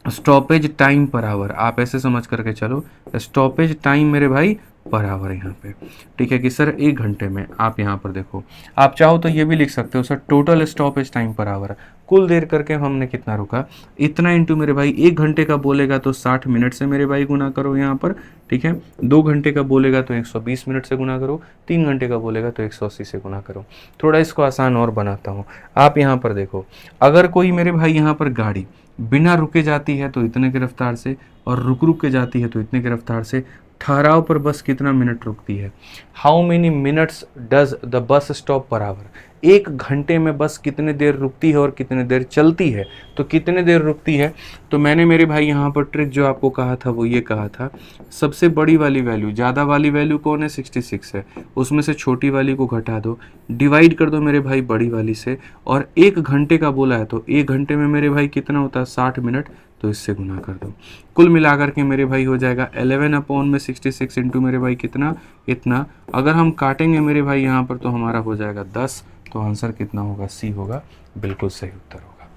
stoppage time per hour, आप ऐसे समझ करके चलो स्टॉपेज टाइम मेरे भाई पर आवर यहाँ पे, ठीक है, कि सर 1 घंटे में। आप यहाँ पर देखो, आप चाहो तो ये भी लिख सकते हो sir total stoppage time per hour, कुल देर करके हमने कितना रुका इतना, इंटू मेरे भाई 1 घंटे का बोलेगा तो 60 मिनट से मेरे भाई गुना करो यहाँ पर, ठीक है। 2 घंटे का बोलेगा तो 120 मिनट से गुना करो, 3 घंटे का बोलेगा तो 180 से गुना करो। थोड़ा इसको आसान और बनाता हूँ, आप यहाँ पर देखो, अगर कोई मेरे भाई यहाँ पर गाड़ी बिना रुके जाती है तो इतने की रफ्तार से, और रुक रुक के जाती है तो इतने की रफ्तार से, ठहराव पर बस कितना मिनट रुकती है, how many minutes does the bus stop per hour, 1 घंटे में बस कितने देर रुकती है और कितने देर चलती है, तो कितने देर रुकती है। तो मैंने मेरे भाई यहाँ पर ट्रिक जो आपको कहा था वो ये कहा था, सबसे बड़ी वाली वैल्यू, ज़्यादा वाली वैल्यू कौन है 66 है, उसमें से छोटी वाली को घटा दो, डिवाइड कर दो मेरे भाई बड़ी वाली से, और 1 घंटे का बोला है तो 1 घंटे में मेरे भाई कितना होता है 60 मिनट, तो इससे गुना कर दो। कुल मिलाकर के मेरे भाई हो जाएगा 11/66 इंटू मेरे भाई कितना, इतना। अगर हम काटेंगे मेरे भाई यहाँ पर तो हमारा हो जाएगा 10, तो आंसर कितना होगा, सी होगा, बिल्कुल सही उत्तर होगा,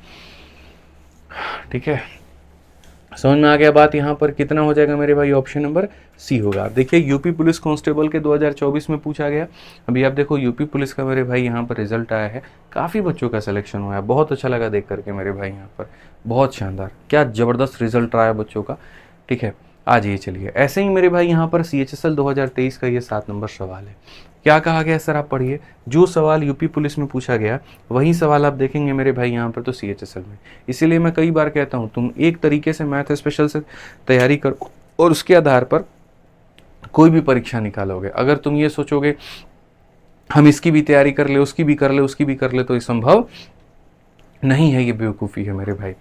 ठीक है। समझ में आ गया बात, यहाँ पर कितना हो जाएगा मेरे भाई, ऑप्शन नंबर सी होगा। देखिए यूपी पुलिस कांस्टेबल के 2024 में पूछा गया। अभी आप देखो यूपी पुलिस का मेरे भाई यहाँ पर रिजल्ट आया है, काफ़ी बच्चों का सिलेक्शन हुआ है, बहुत अच्छा लगा देख करके मेरे भाई, यहाँ पर बहुत शानदार, क्या ज़बरदस्त रिजल्ट रहा है बच्चों का, ठीक है। आज ये चलिए, ऐसे ही मेरे भाई यहाँ पर CHSL 2023 का ये 7 नंबर सवाल है। क्या कहा गया सर, आप पढ़िए, जो सवाल यूपी पुलिस में पूछा गया वही सवाल आप देखेंगे मेरे भाई यहाँ पर तो CHSL में। इसीलिए मैं कई बार कहता हूँ तुम एक तरीके से मैथ स्पेशल से तैयारी करो और उसके आधार पर कोई भी परीक्षा निकालोगे। अगर तुम ये सोचोगे हम इसकी भी तैयारी कर ले, उसकी भी कर ले, उसकी भी कर ले, तो ये संभव नहीं है, ये बेवकूफ़ी है मेरे भाई।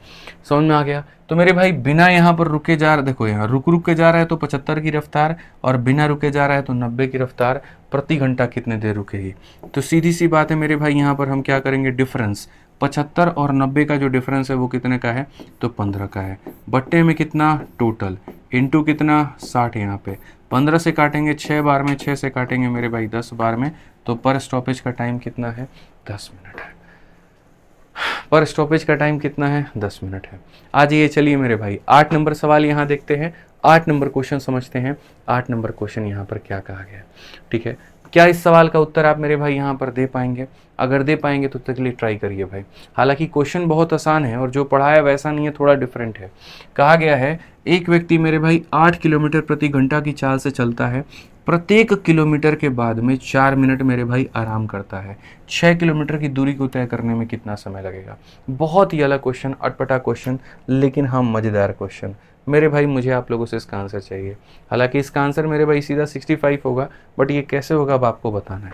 समझ में आ गया। तो मेरे भाई बिना यहाँ पर रुके जा रहा, देखो यहाँ रुक रुक के जा रहा है तो 75 की रफ्तार, और बिना रुके जा रहा है तो 90 की रफ्तार, प्रति घंटा कितने देर रुकेगी। तो सीधी सी बात है मेरे भाई, यहाँ पर हम क्या करेंगे, डिफरेंस 75 और 90 का जो डिफरेंस है वो कितने का है, तो 15 का है, बट्टे में कितना टोटल, इंटू कितना 60, यहाँ पे 15 से काटेंगे 6 बार में, 6 से काटेंगे मेरे भाई 10 बार में, तो पर स्टॉपेज का टाइम कितना है, 10 मिनट है। पर स्टॉपेज का टाइम कितना है, 10 मिनट है। आज ये चलिए मेरे भाई 8 नंबर सवाल यहाँ देखते हैं, 8 नंबर क्वेश्चन समझते हैं। 8 नंबर क्वेश्चन यहाँ पर क्या कहा गया है, ठीक है। क्या इस सवाल का उत्तर आप मेरे भाई यहाँ पर दे पाएंगे, अगर दे पाएंगे तो तक लिए ट्राई करिए भाई। हालांकि क्वेश्चन बहुत आसान है और जो पढ़ा है वैसा नहीं है, थोड़ा डिफरेंट है। कहा गया है एक व्यक्ति मेरे भाई 8 किलोमीटर प्रति घंटा की चाल से चलता है, प्रत्येक किलोमीटर के बाद में 4 मिनट मेरे भाई आराम करता है, 6 किलोमीटर की दूरी को तय करने में कितना समय लगेगा। बहुत ही अलग क्वेश्चन, अटपटा क्वेश्चन, लेकिन हाँ मज़ेदार क्वेश्चन मेरे भाई। मुझे आप लोगों से इसका आंसर चाहिए। हालांकि इसका आंसर मेरे भाई सीधा 65 होगा, बट ये कैसे होगा अब आपको बताना है।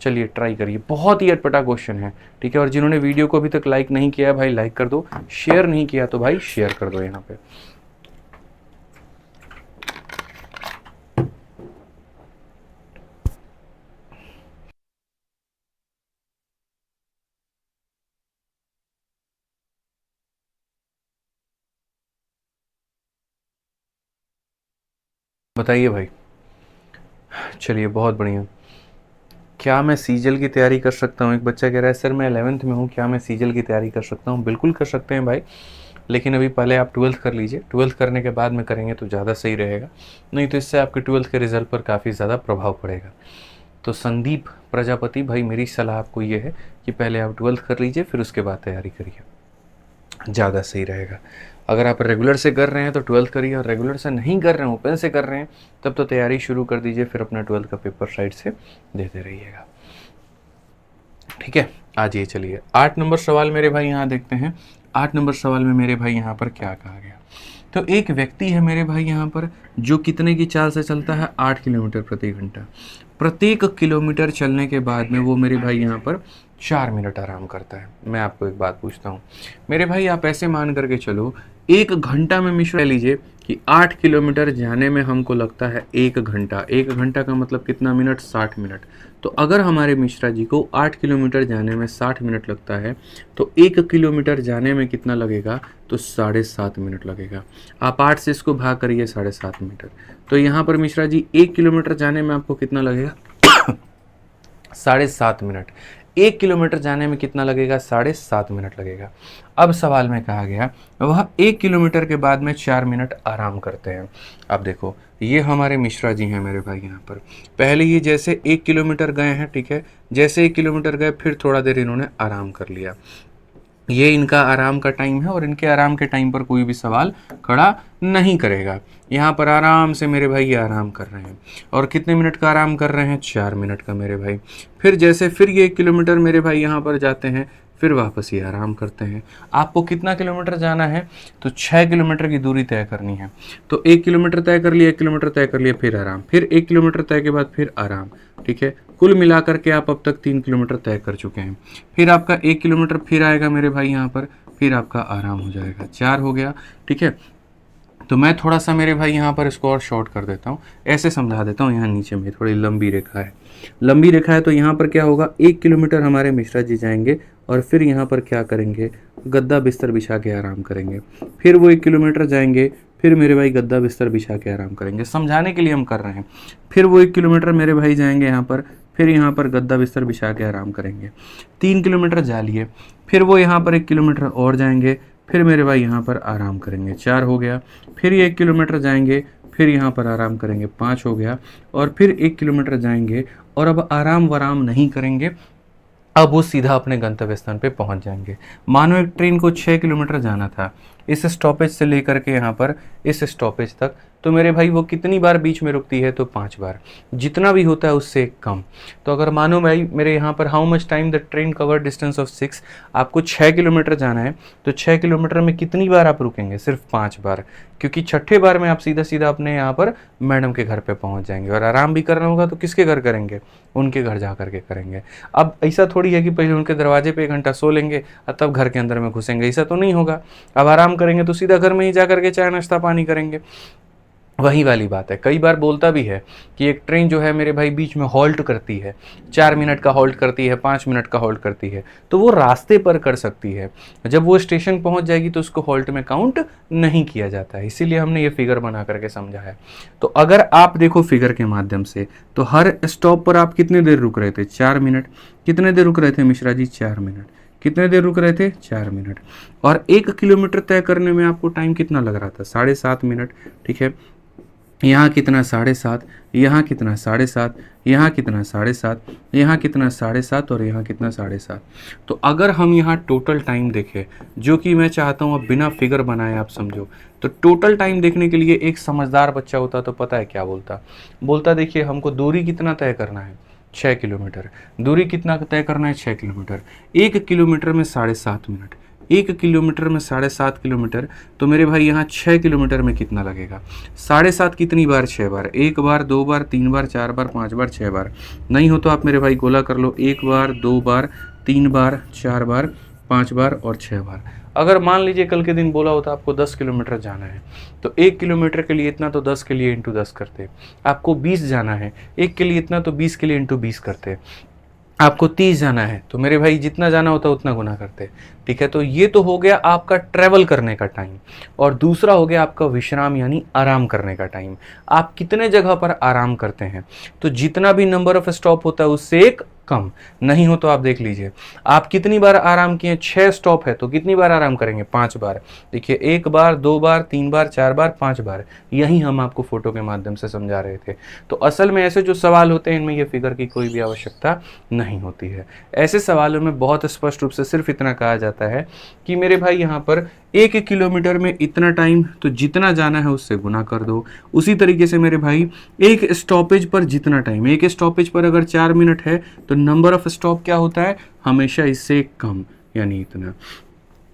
चलिए ट्राई करिए, बहुत ही अटपटा क्वेश्चन है, ठीक है। और जिन्होंने वीडियो को अभी तक लाइक नहीं किया है भाई लाइक कर दो, शेयर नहीं किया तो भाई शेयर कर दो। यहाँ पे बताइए भाई। चलिए बहुत बढ़िया। क्या मैं सीजल की तैयारी कर सकता हूँ, एक बच्चा कह रहा है सर मैं 11th में हूँ, क्या मैं सीजल की तैयारी कर सकता हूँ। बिल्कुल कर सकते हैं भाई, लेकिन अभी पहले आप 12th कर लीजिए, 12th करने के बाद में करेंगे तो ज़्यादा सही रहेगा, नहीं तो इससे आपके 12th के रिजल्ट पर काफ़ी ज़्यादा प्रभाव पड़ेगा। तो संदीप प्रजापति भाई, मेरी सलाह आपको ये है कि पहले आप 12th कर लीजिए, फिर उसके बाद तैयारी करिए, ज़्यादा सही रहेगा। अगर आप रेगुलर से कर रहे हैं तो 12th करिए, और रेगुलर से नहीं कर रहे हैं, ओपन से कर रहे हैं, तब तो तैयारी शुरू कर दीजिए, फिर अपना 12th का पेपर साइड से देते रहिएगा। ठीक है, आज ये चलिए 8 नंबर सवाल मेरे भाई यहाँ देखते हैं। 8 नंबर सवाल में मेरे भाई यहाँ पर क्या कहा गया। तो एक व्यक्ति है मेरे भाई यहाँ पर जो कितने की चाल से चलता है, 8 किलोमीटर प्रति घंटा। प्रत्येक किलोमीटर चलने के बाद में वो मेरे भाई यहाँ पर 4 मिनट आराम करता है। मैं आपको एक बात पूछता हूँ मेरे भाई, आप ऐसे मान करके चलो 1 घंटा में मिश्रा लीजिए कि 8 किलोमीटर जाने में हमको लगता है 1 घंटा। 1 घंटा का मतलब कितना मिनट, 60 मिनट। तो अगर हमारे मिश्रा जी को 8 किलोमीटर जाने में 60 मिनट लगता है तो 1 किलोमीटर जाने में कितना लगेगा, तो 7.5 मिनट लगेगा। आप 8 से इसको भाग करिए 7.5 मीटर, तो यहाँ पर मिश्रा जी 1 किलोमीटर जाने में आपको कितना लगेगा 7.5 मिनट। 1 किलोमीटर जाने में कितना लगेगा, 7.5 मिनट लगेगा। अब सवाल में कहा गया वह 1 किलोमीटर के बाद में 4 मिनट आराम करते हैं। अब देखो ये हमारे मिश्रा जी हैं मेरे भाई यहाँ पर। पहले ये जैसे 1 किलोमीटर गए हैं, ठीक है, जैसे 1 किलोमीटर गए फिर थोड़ा देर इन्होंने आराम कर लिया। ये इनका आराम का टाइम है और इनके आराम के टाइम पर कोई भी सवाल खड़ा नहीं करेगा। यहाँ पर आराम से मेरे भाई ये आराम कर रहे हैं और कितने मिनट का आराम कर रहे हैं, 4 मिनट का मेरे भाई। फिर जैसे फिर ये 1 किलोमीटर मेरे भाई यहाँ पर जाते हैं, फिर वापस ये आराम करते हैं। आपको कितना किलोमीटर जाना है, तो 6 किलोमीटर की दूरी तय करनी है। तो 1 किलोमीटर तय कर लिया, 1 किलोमीटर तय कर लिया, फिर आराम, फिर 1 किलोमीटर तय के बाद फिर आराम, ठीक है। कुल मिलाकर के आप अब तक 3 किलोमीटर तय कर चुके हैं। फिर आपका 1 किलोमीटर फिर आएगा मेरे भाई यहाँ पर, फिर आपका आराम हो जाएगा, 4 हो गया, ठीक है। तो मैं थोड़ा सा मेरे भाई यहाँ पर इसको और शॉर्ट कर देता हूँ, ऐसे समझा देता हूँ। यहाँ नीचे में थोड़ी लंबी रेखा है, लंबी रेखा है, तो यहाँ पर क्या होगा, 1 किलोमीटर हमारे मिश्रा जी जाएंगे और फिर यहाँ पर क्या करेंगे, गद्दा बिस्तर बिछा के आराम करेंगे। फिर वो 1 किलोमीटर जाएंगे, फिर मेरे भाई गद्दा बिस्तर बिछा के आराम करेंगे। समझाने के लिए हम कर रहे हैं। फिर वो 1 किलोमीटर मेरे भाई जाएंगे यहाँ पर, फिर यहाँ पर गद्दा बिस्तर बिछा के आराम करेंगे। 3 किलोमीटर जा लिए, फिर वो यहाँ पर 1 किलोमीटर और जाएंगे, फिर मेरे भाई यहाँ पर आराम करेंगे, 4 हो गया। फिर ये 1 किलोमीटर जाएंगे, फिर यहाँ पर आराम करेंगे, 5 हो गया। और फिर 1 किलोमीटर जाएंगे और अब आराम वराम नहीं करेंगे, अब वो सीधा अपने गंतव्य स्थान पे पहुंच जाएंगे। मानो एक ट्रेन को 6 किलोमीटर जाना था इस स्टॉपेज से लेकर के यहाँ पर इस स्टॉपेज तक, तो मेरे भाई वो कितनी बार बीच में रुकती है, तो 5 बार, जितना भी होता है उससे कम। तो अगर मानो भाई मेरे यहाँ पर how much time the train cover distance of 6, आपको 6 किलोमीटर जाना है, तो 6 किलोमीटर में कितनी बार आप रुकेंगे, सिर्फ 5 बार, क्योंकि 6ठे बार में आप सीधा सीधा अपने यहाँ पर मैडम के घर पे पहुँच जाएंगे। और आराम भी करना होगा तो किसके घर करेंगे, उनके घर जा करके करेंगे। अब ऐसा थोड़ी है कि पहले उनके दरवाजे पे 1 घंटा सो लेंगे और तब घर के अंदर में घुसेंगे, ऐसा तो नहीं होगा। अब आराम करेंगे तो सीधा घर में ही जा करके चाय नाश्ता पानी करेंगे। वही वाली बात है। कई बार बोलता भी है कि एक ट्रेन जो है मेरे भाई बीच में हॉल्ट करती है, 4 मिनट का हॉल्ट करती है, 5 मिनट का हॉल्ट करती है, तो वो रास्ते पर कर सकती है। जब वो स्टेशन पहुंच जाएगी तो उसको हॉल्ट में काउंट नहीं किया जाता है। इसीलिए हमने ये फिगर बना करके समझा है। तो अगर आप देखो फिगर के माध्यम से, तो हर स्टॉप पर आप कितने देर रुक रहे थे, 4 मिनट। कितने देर रुक रहे थे मिश्रा जी, 4 मिनट। कितने देर रुक रहे थे, 4 मिनट। और 1 किलोमीटर तय करने में आपको टाइम कितना लग रहा था, 7.5 मिनट, ठीक है। यहाँ कितना, 7.5, यहाँ कितना, 7.5, यहाँ कितना, 7.5, यहाँ कितना, 7.5 और यहाँ कितना, 7.5। तो अगर हम यहाँ टोटल टाइम देखें, जो कि मैं चाहता हूँ अब बिना फिगर बनाए आप समझो, तो टोटल टाइम देखने के लिए एक समझदार बच्चा होता तो पता है क्या बोलता, देखिए हमको दूरी कितना तय करना है, 6 किलोमीटर। दूरी कितना तय करना है, 6 किलोमीटर। 1 किलोमीटर में 7.5 मिनट, 1 किलोमीटर में 7.5 किलोमीटर, तो मेरे भाई यहाँ 6 किलोमीटर में कितना लगेगा, 7.5 कितनी बार, 6 बार। 1 बार, 2 बार, 3 बार, 4 बार, 5 बार, 6 बार। नहीं हो तो आप मेरे भाई गोला कर लो, 1 बार, 2 बार, 3 बार, 4 बार, 5 बार और 6 बार। अगर मान लीजिए कल के दिन बोला होता आपको 10 किलोमीटर जाना है, तो 1 किलोमीटर के लिए इतना, तो 10 के लिए इंटू 10 करते। आपको 20 जाना है, 1 के लिए इतना, तो 20 के लिए इंटू 20 करते। आपको 30 जाना है तो मेरे भाई जितना जाना होता है उतना गुना करते, ठीक है। तो ये तो हो गया आपका ट्रैवल करने का टाइम, और दूसरा हो गया आपका विश्राम यानी आराम करने का टाइम। आप कितने जगह पर आराम करते हैं, तो जितना भी नंबर ऑफ स्टॉप होता है उससे एक कम। नहीं हो तो आप देख लीजिए आप कितनी बार आराम किए, 6 स्टॉप है तो कितनी बार आराम करेंगे, 5 बार। देखिए 1 बार, 2 बार, 3 बार, 4 बार, 5 बार। यही हम आपको फोटो के माध्यम से समझा रहे थे। तो असल में ऐसे जो सवाल होते हैं इनमें ये फिगर की कोई भी आवश्यकता नहीं होती है। ऐसे सवालों में बहुत स्पष्ट रूप से सिर्फ इतना कहा जाता है कि मेरे भाई यहाँ पर 1 किलोमीटर में इतना टाइम, तो जितना जाना है उससे गुना कर दो। उसी तरीके से मेरे भाई एक स्टॉपेज पर जितना टाइम, एक स्टॉपेज पर अगर 4 मिनट है तो नंबर ऑफ स्टॉप क्या होता है, हमेशा इससे कम, यानी इतना।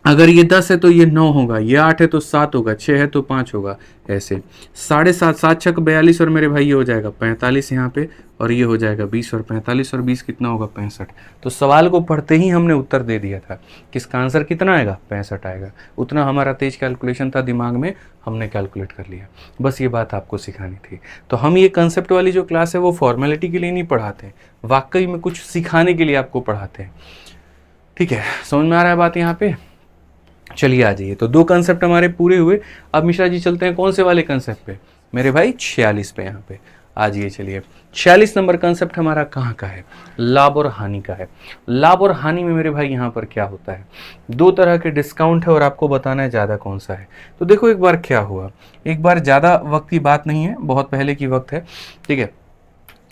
अगर ये 10 है तो ये 9 होगा, ये 8 है तो 7 होगा, 6 है तो 5 होगा, ऐसे 7.5, 7 छक 42 और मेरे भाई ये हो जाएगा 45 यहाँ पे, और ये हो जाएगा 20 और 45 और 20 कितना होगा 65। तो सवाल को पढ़ते ही हमने उत्तर दे दिया था कि इसका आंसर कितना आएगा, 65 आएगा। उतना हमारा तेज कैलकुलेशन था, दिमाग में हमने कैलकुलेट कर लिया। बस ये बात आपको सिखानी थी। तो हम ये कंसेप्ट वाली जो क्लास है वो फॉर्मेलिटी के लिए नहीं पढ़ाते, वाकई में कुछ सिखाने के लिए आपको पढ़ाते हैं। ठीक है, समझ में आ रहा है बात यहाँ पे? चलिए आ जाइए। तो 2 कंसेप्ट हमारे पूरे हुए। अब मिश्रा जी चलते हैं कौन से वाले कंसेप्ट पे, मेरे भाई 46 पे। यहाँ पे आ जाइए। चलिए 46 नंबर कंसेप्ट हमारा कहाँ का है, लाभ और हानि का है। लाभ और हानि में मेरे भाई यहाँ पर क्या होता है, 2 तरह के डिस्काउंट है और आपको बताना है ज़्यादा कौन सा है। तो देखो एक बार क्या हुआ, एक बार ज़्यादा वक्त की बात नहीं है, बहुत पहले की वक्त है, ठीक है,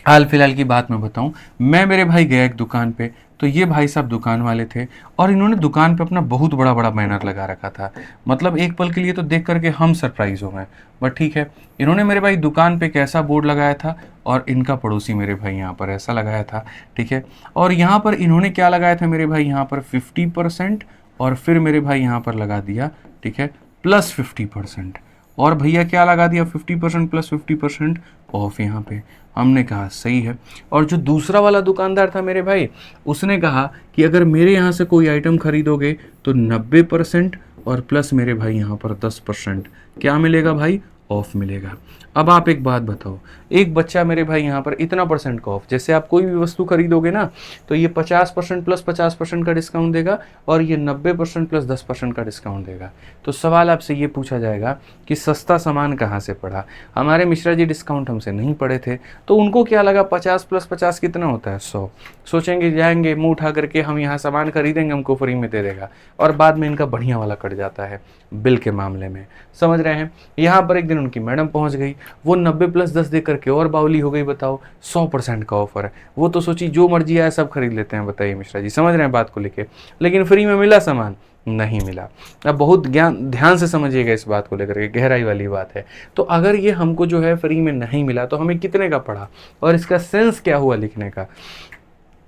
हाल फिलहाल की बात मैं बताऊं। मैं मेरे भाई गया एक दुकान पे, तो ये भाई साहब दुकान वाले थे और इन्होंने दुकान पे अपना बहुत बड़ा बड़ा बैनर लगा रखा था। मतलब एक पल के लिए तो देख करके हम सरप्राइज हो गए, बट ठीक है। इन्होंने मेरे भाई दुकान पे कैसा बोर्ड लगाया था, और इनका पड़ोसी मेरे भाई यहाँ पर ऐसा लगाया था, ठीक है। और यहाँ पर इन्होंने क्या लगाया था मेरे भाई, यहाँ पर 50%, और फिर मेरे भाई यहाँ पर लगा दिया, ठीक है, प्लस 50%। और भैया क्या लगा दिया, 50% प्लस 50% ऑफ यहाँ पे। हमने कहा सही है। और जो दूसरा वाला दुकानदार था मेरे भाई, उसने कहा कि अगर मेरे यहाँ से कोई आइटम खरीदोगे तो 90% और प्लस मेरे भाई यहाँ पर 10% क्या मिलेगा भाई, ऑफ मिलेगा। अब आप एक बात बताओ, एक बच्चा मेरे भाई यहाँ पर इतना परसेंट का ऑफ, जैसे आप कोई भी वस्तु खरीदोगे ना तो ये 50% प्लस 50% का डिस्काउंट देगा, और ये 90% प्लस 10% का डिस्काउंट देगा। तो सवाल आपसे ये पूछा जाएगा कि सस्ता सामान कहाँ से पड़ा। हमारे मिश्रा जी डिस्काउंट हमसे नहीं पड़े थे, तो उनको क्या लगा 50 प्लस 50 कितना होता है, 100। सोचेंगे जाएंगे मुँह उठा करके हम यहाँ सामान खरीदेंगे, हमको फ्री में दे देगा, और बाद में इनका बढ़िया वाला कट जाता है बिल के मामले में। समझ रहे हैं? यहाँ पर एक दिन उनकी मैडम पहुँच गई, वो 90 प्लस 10 दे करके और बाउली हो गई। बताओ 100% का ऑफर है, वो तो सोची जो मर्जी आया सब खरीद लेते हैं। बताइए मिश्रा जी, समझ रहे हैं बात को लेके? लेकिन फ्री में मिला सामान? नहीं मिला। अब बहुत ध्यान से समझिएगा इस बात को लेकर के, गहराई वाली बात है। तो अगर ये हमको जो है फ्री में नहीं मिला तो हमें कितने का पड़ा, और इसका सेंस क्या हुआ लिखने का,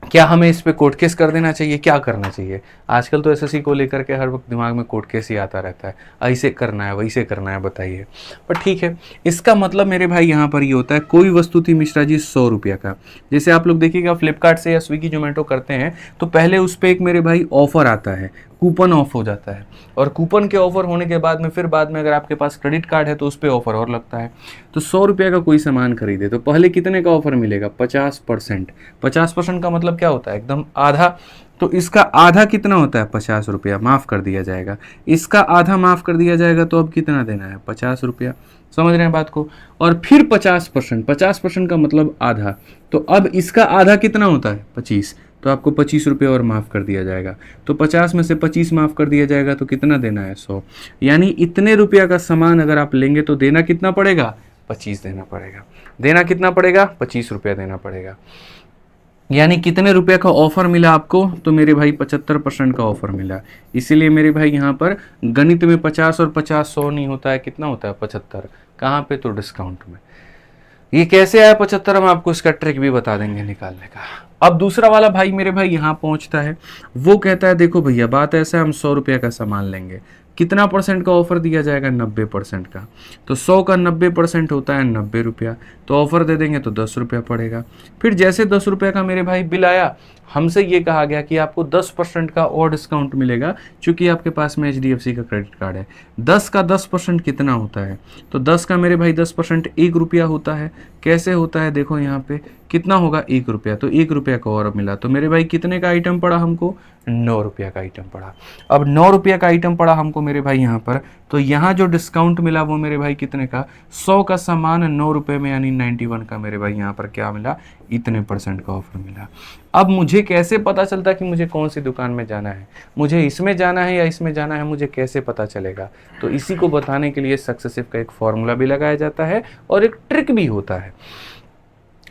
क्या हमें इस पे कोर्ट केस कर देना चाहिए, क्या करना चाहिए? आजकल तो एसएससी को लेकर के हर वक्त दिमाग में कोर्ट केस ही आता रहता है, ऐसे करना है वैसे करना है, बताइए। पर ठीक है, इसका मतलब मेरे भाई यहाँ पर ये होता है, कोई वस्तु थी मिश्रा जी 100 रुपये का, जैसे आप लोग देखिएगा फ्लिपकार्ट से या स्विगी जोमेटो करते हैं तो पहले उस पर एक मेरे भाई ऑफर आता है, कूपन ऑफ हो जाता है, और कूपन के ऑफर होने के बाद में फिर बाद में अगर आपके पास क्रेडिट कार्ड है तो उस पर ऑफर और लगता है। तो 100 रुपये का कोई सामान खरीदे तो पहले कितने का ऑफर मिलेगा, 50%। 50% का मतलब क्या होता है, एकदम आधा। तो इसका आधा कितना होता है, 50 रुपया माफ़ कर दिया जाएगा। इसका आधा माफ़ कर दिया जाएगा, तो अब कितना देना है, 50 रुपया। समझ रहे हैं बात को? और फिर 50%, 50% का मतलब आधा, तो अब इसका आधा कितना होता है, 25, तो आपको 25 रुपये और माफ़ कर दिया जाएगा। तो 50 में से 25 माफ़ कर दिया जाएगा, तो कितना देना है, 100। यानी इतने रुपया का सामान अगर आप लेंगे तो देना कितना पड़ेगा, 25 देना पड़ेगा। देना कितना पड़ेगा, 25 रुपया देना पड़ेगा। यानी कितने रुपए का ऑफर मिला आपको, तो मेरे भाई 75% का ऑफर मिला। इसीलिए मेरे भाई यहाँ पर गणित में 50 और 50 100 नहीं होता है, कितना होता है, 75। कहाँ पे, तो डिस्काउंट में। ये कैसे आया 75, हम आपको इसका ट्रिक भी बता देंगे निकालने का। अब दूसरा वाला भाई मेरे भाई यहाँ पहुँचता है, वो कहता है देखो भैया बात ऐसा है, हम 100 रुपये का सामान लेंगे, कितना परसेंट का ऑफर दिया जाएगा, 90% का। तो 100 का 90% होता है 90 रुपया, तो ऑफर दे देंगे तो 10 रुपया पड़ेगा। फिर जैसे 10 रुपये का मेरे भाई बिल आया, हमसे ये कहा गया कि आपको 10% का और डिस्काउंट मिलेगा, क्योंकि आपके पास में HDFC का क्रेडिट कार्ड है। 10 का 10% कितना होता है, तो 10 का मेरे भाई 10% 1 रुपया होता है। कैसे होता है, देखो यहाँ पे कितना होगा, 1 रुपया, तो 1 रुपया का और मिला, तो मेरे भाई कितने का आइटम पड़ा हमको, 9 रुपया का आइटम पड़ा। अब 9 रुपया का आइटम पड़ा हमको मेरे भाई यहाँ पर, तो यहाँ जो डिस्काउंट मिला वो मेरे भाई कितने का, 100 का सामान 9 रुपये में, यानी 91 का मेरे भाई यहाँ पर क्या मिला, इतने % का ऑफर मिला। अब मुझे कैसे पता चलता कि मुझे कौन सी दुकान में जाना है, मुझे इसमें जाना है या इसमें जाना है, मुझे कैसे पता चलेगा? तो इसी को बताने के लिए सक्सेसिव का एक फॉर्मूला भी लगाया जाता है और एक ट्रिक भी होता है।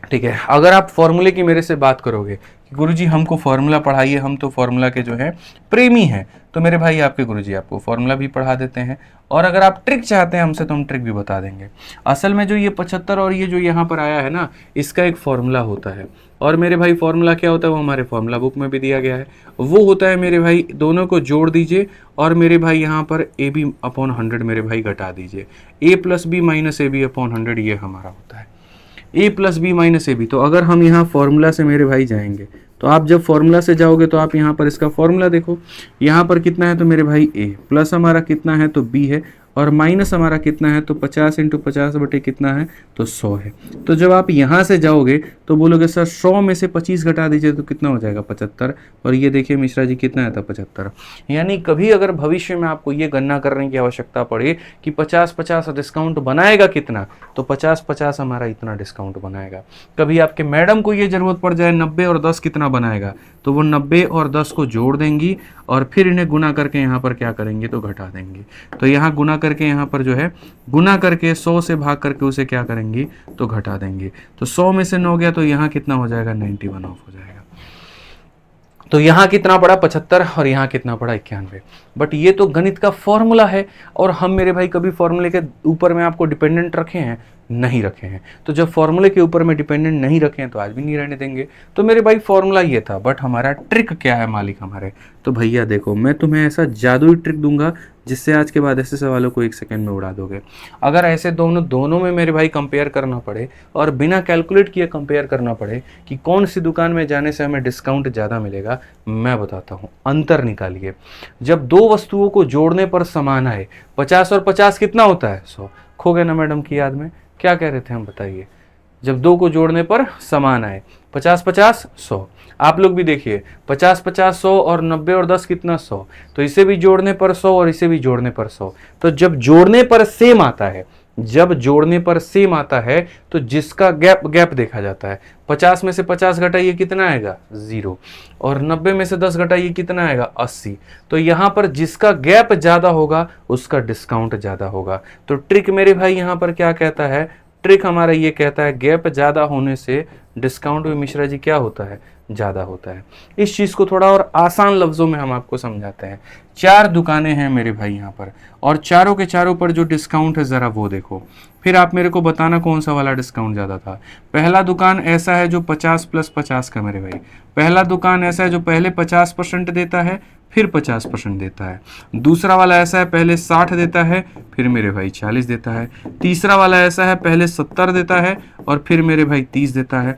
ठीक है, अगर आप फॉर्मूले की मेरे से बात करोगे कि गुरुजी हमको फॉर्मूला पढ़ाइए, हम तो फॉर्मूला के जो है प्रेमी हैं, तो मेरे भाई आपके गुरुजी आपको फॉर्मूला भी पढ़ा देते हैं, और अगर आप ट्रिक चाहते हैं हमसे तो हम ट्रिक भी बता देंगे। असल में जो ये 75 और ये जो यहाँ पर आया है ना, इसका एक फॉर्मूला होता है, और मेरे भाई फॉर्मूला क्या होता है वो हमारे फॉर्मूला बुक में भी दिया गया है। वो होता है मेरे भाई, दोनों को जोड़ दीजिए और मेरे भाई यहाँ पर ए बी अपॉन 100 मेरे भाई घटा दीजिए, a plus b minus a b upon 100 ये हमारा होता है a plus b minus a b. तो अगर हम यहाँ फॉर्मूला से मेरे भाई जाएंगे, तो आप जब फॉर्मूला से जाओगे तो आप यहाँ पर इसका फॉर्मूला देखो, यहाँ पर कितना है तो मेरे भाई ए, प्लस हमारा कितना है तो बी है, और माइनस हमारा कितना है तो 50 × 50 बटे कितना है तो 100 है। तो जब आप यहाँ से जाओगे तो बोलोगे सर 100 में से 25 घटा दीजिए तो कितना हो जाएगा 75, और ये देखिए मिश्रा जी कितना है था 75। यानी कभी अगर भविष्य में आपको ये गणना करने की आवश्यकता पड़े कि 50-50 डिस्काउंट बनाएगा कितना, तो 50-50 हमारा इतना डिस्काउंट बनाएगा। कभी आपके मैडम को ये जरूरत पड़ जाए 90 और 10 कितना बनाएगा, तो वो 90 और 10 को जोड़ देंगी और फिर इन्हें गुना करके यहाँ पर क्या करेंगे तो घटा देंगे। तो यहाँ गुना करके यहाँ पर जो है गुना करके 100 से भाग करके उसे क्या करेंगे तो घटा देंगे। तो 100 में से 9 गया तो यहाँ कितना हो जाएगा 91 ऑफ हो जाएगा। तो यहाँ कितना पड़ा 75 और यहाँ कितना पड़ा 91। बट ये तो गणित का फॉर्मूला है, और हम मेरे भाई कभी फॉर्मूले के ऊपर में आपको डिपेंडेंट रखे हैं नहीं रखे हैं। तो जब फॉर्मूले के ऊपर में डिपेंडेंट नहीं रखे हैं तो आज भी नहीं रहने देंगे। तो मेरे भाई फॉर्मूला ये था, बट हमारा ट्रिक क्या है मालिक हमारे, तो भैया देखो मैं तुम्हें ऐसा जादुई ट्रिक दूंगा जिससे आज के बाद ऐसे सवालों को 1 सेकंड में उड़ा दोगे। अगर ऐसे दोनों में मेरे भाई कंपेयर करना पड़े और बिना कैलकुलेट किए कंपेयर करना पड़े कि कौन सी दुकान में जाने से हमें डिस्काउंट ज़्यादा मिलेगा, मैं बताता हूँ। अंतर निकालिए। जब दो वस्तुओं को जोड़ने पर समान आए, 50 और 50 कितना होता है 100। खो गए ना मैडम की याद में, क्या कह रहे थे हम बताइए। जब दो को जोड़ने पर समान आए, 50-50 100। आप लोग भी देखिए 50-50 100 और 90 और 10 कितना 100। तो इसे भी जोड़ने पर 100 और इसे भी जोड़ने पर 100। तो जब जोड़ने पर सेम आता है, जब जोड़ने पर सेम आता है तो जिसका गैप देखा जाता है। 50 में से 50 घटाइए कितना आएगा 0, और 90 में से 10 घटाइए कितना आएगा 80। तो यहाँ पर जिसका गैप ज्यादा होगा उसका डिस्काउंट ज्यादा होगा। तो ट्रिक मेरे भाई यहाँ पर क्या कहता है, ट्रिक हमारा ये कहता है गैप ज्यादा होने से डिस्काउंट भी मिश्रा जी क्या होता है ज़्यादा होता है। इस चीज़ को थोड़ा और आसान लफ्ज़ों में हम आपको समझाते हैं। 4 दुकानें हैं मेरे भाई यहाँ पर, और चारों के चारों पर जो डिस्काउंट है ज़रा वो देखो, फिर आप मेरे को बताना कौन सा वाला डिस्काउंट ज़्यादा था। पहला दुकान ऐसा है जो 50 + 50 का मेरे भाई, पहला दुकान ऐसा है जो पहले 50% देता है फिर 50% देता है। दूसरा वाला ऐसा है पहले 60 देता है फिर मेरे भाई 40 देता है। तीसरा वाला ऐसा है पहले 70 देता है और फिर मेरे भाई 30 देता है।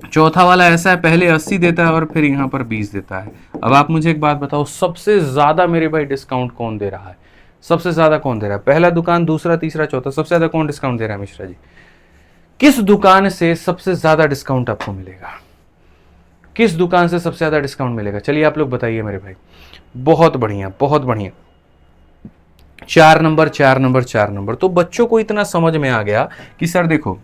चौथा वाला ऐसा है पहले 80 देता है और फिर यहाँ पर 20 देता है। अब आप मुझे एक बात बताओ, सबसे ज्यादा मेरे भाई डिस्काउंट कौन दे रहा है? सबसे ज्यादा कौन दे रहा है? पहला दुकान, दूसरा, तीसरा, चौथा, सबसे ज्यादा कौन डिस्काउंट दे रहा है मिश्रा जी? किस दुकान से सबसे ज्यादा डिस्काउंट आपको मिलेगा? किस दुकान से सबसे ज्यादा डिस्काउंट मिलेगा? चलिए आप लोग बताइए मेरे भाई। बहुत बढ़िया, बहुत बढ़िया। 4 नंबर, 4 नंबर, 4 नंबर। तो बच्चों को इतना समझ में आ गया कि सर देखो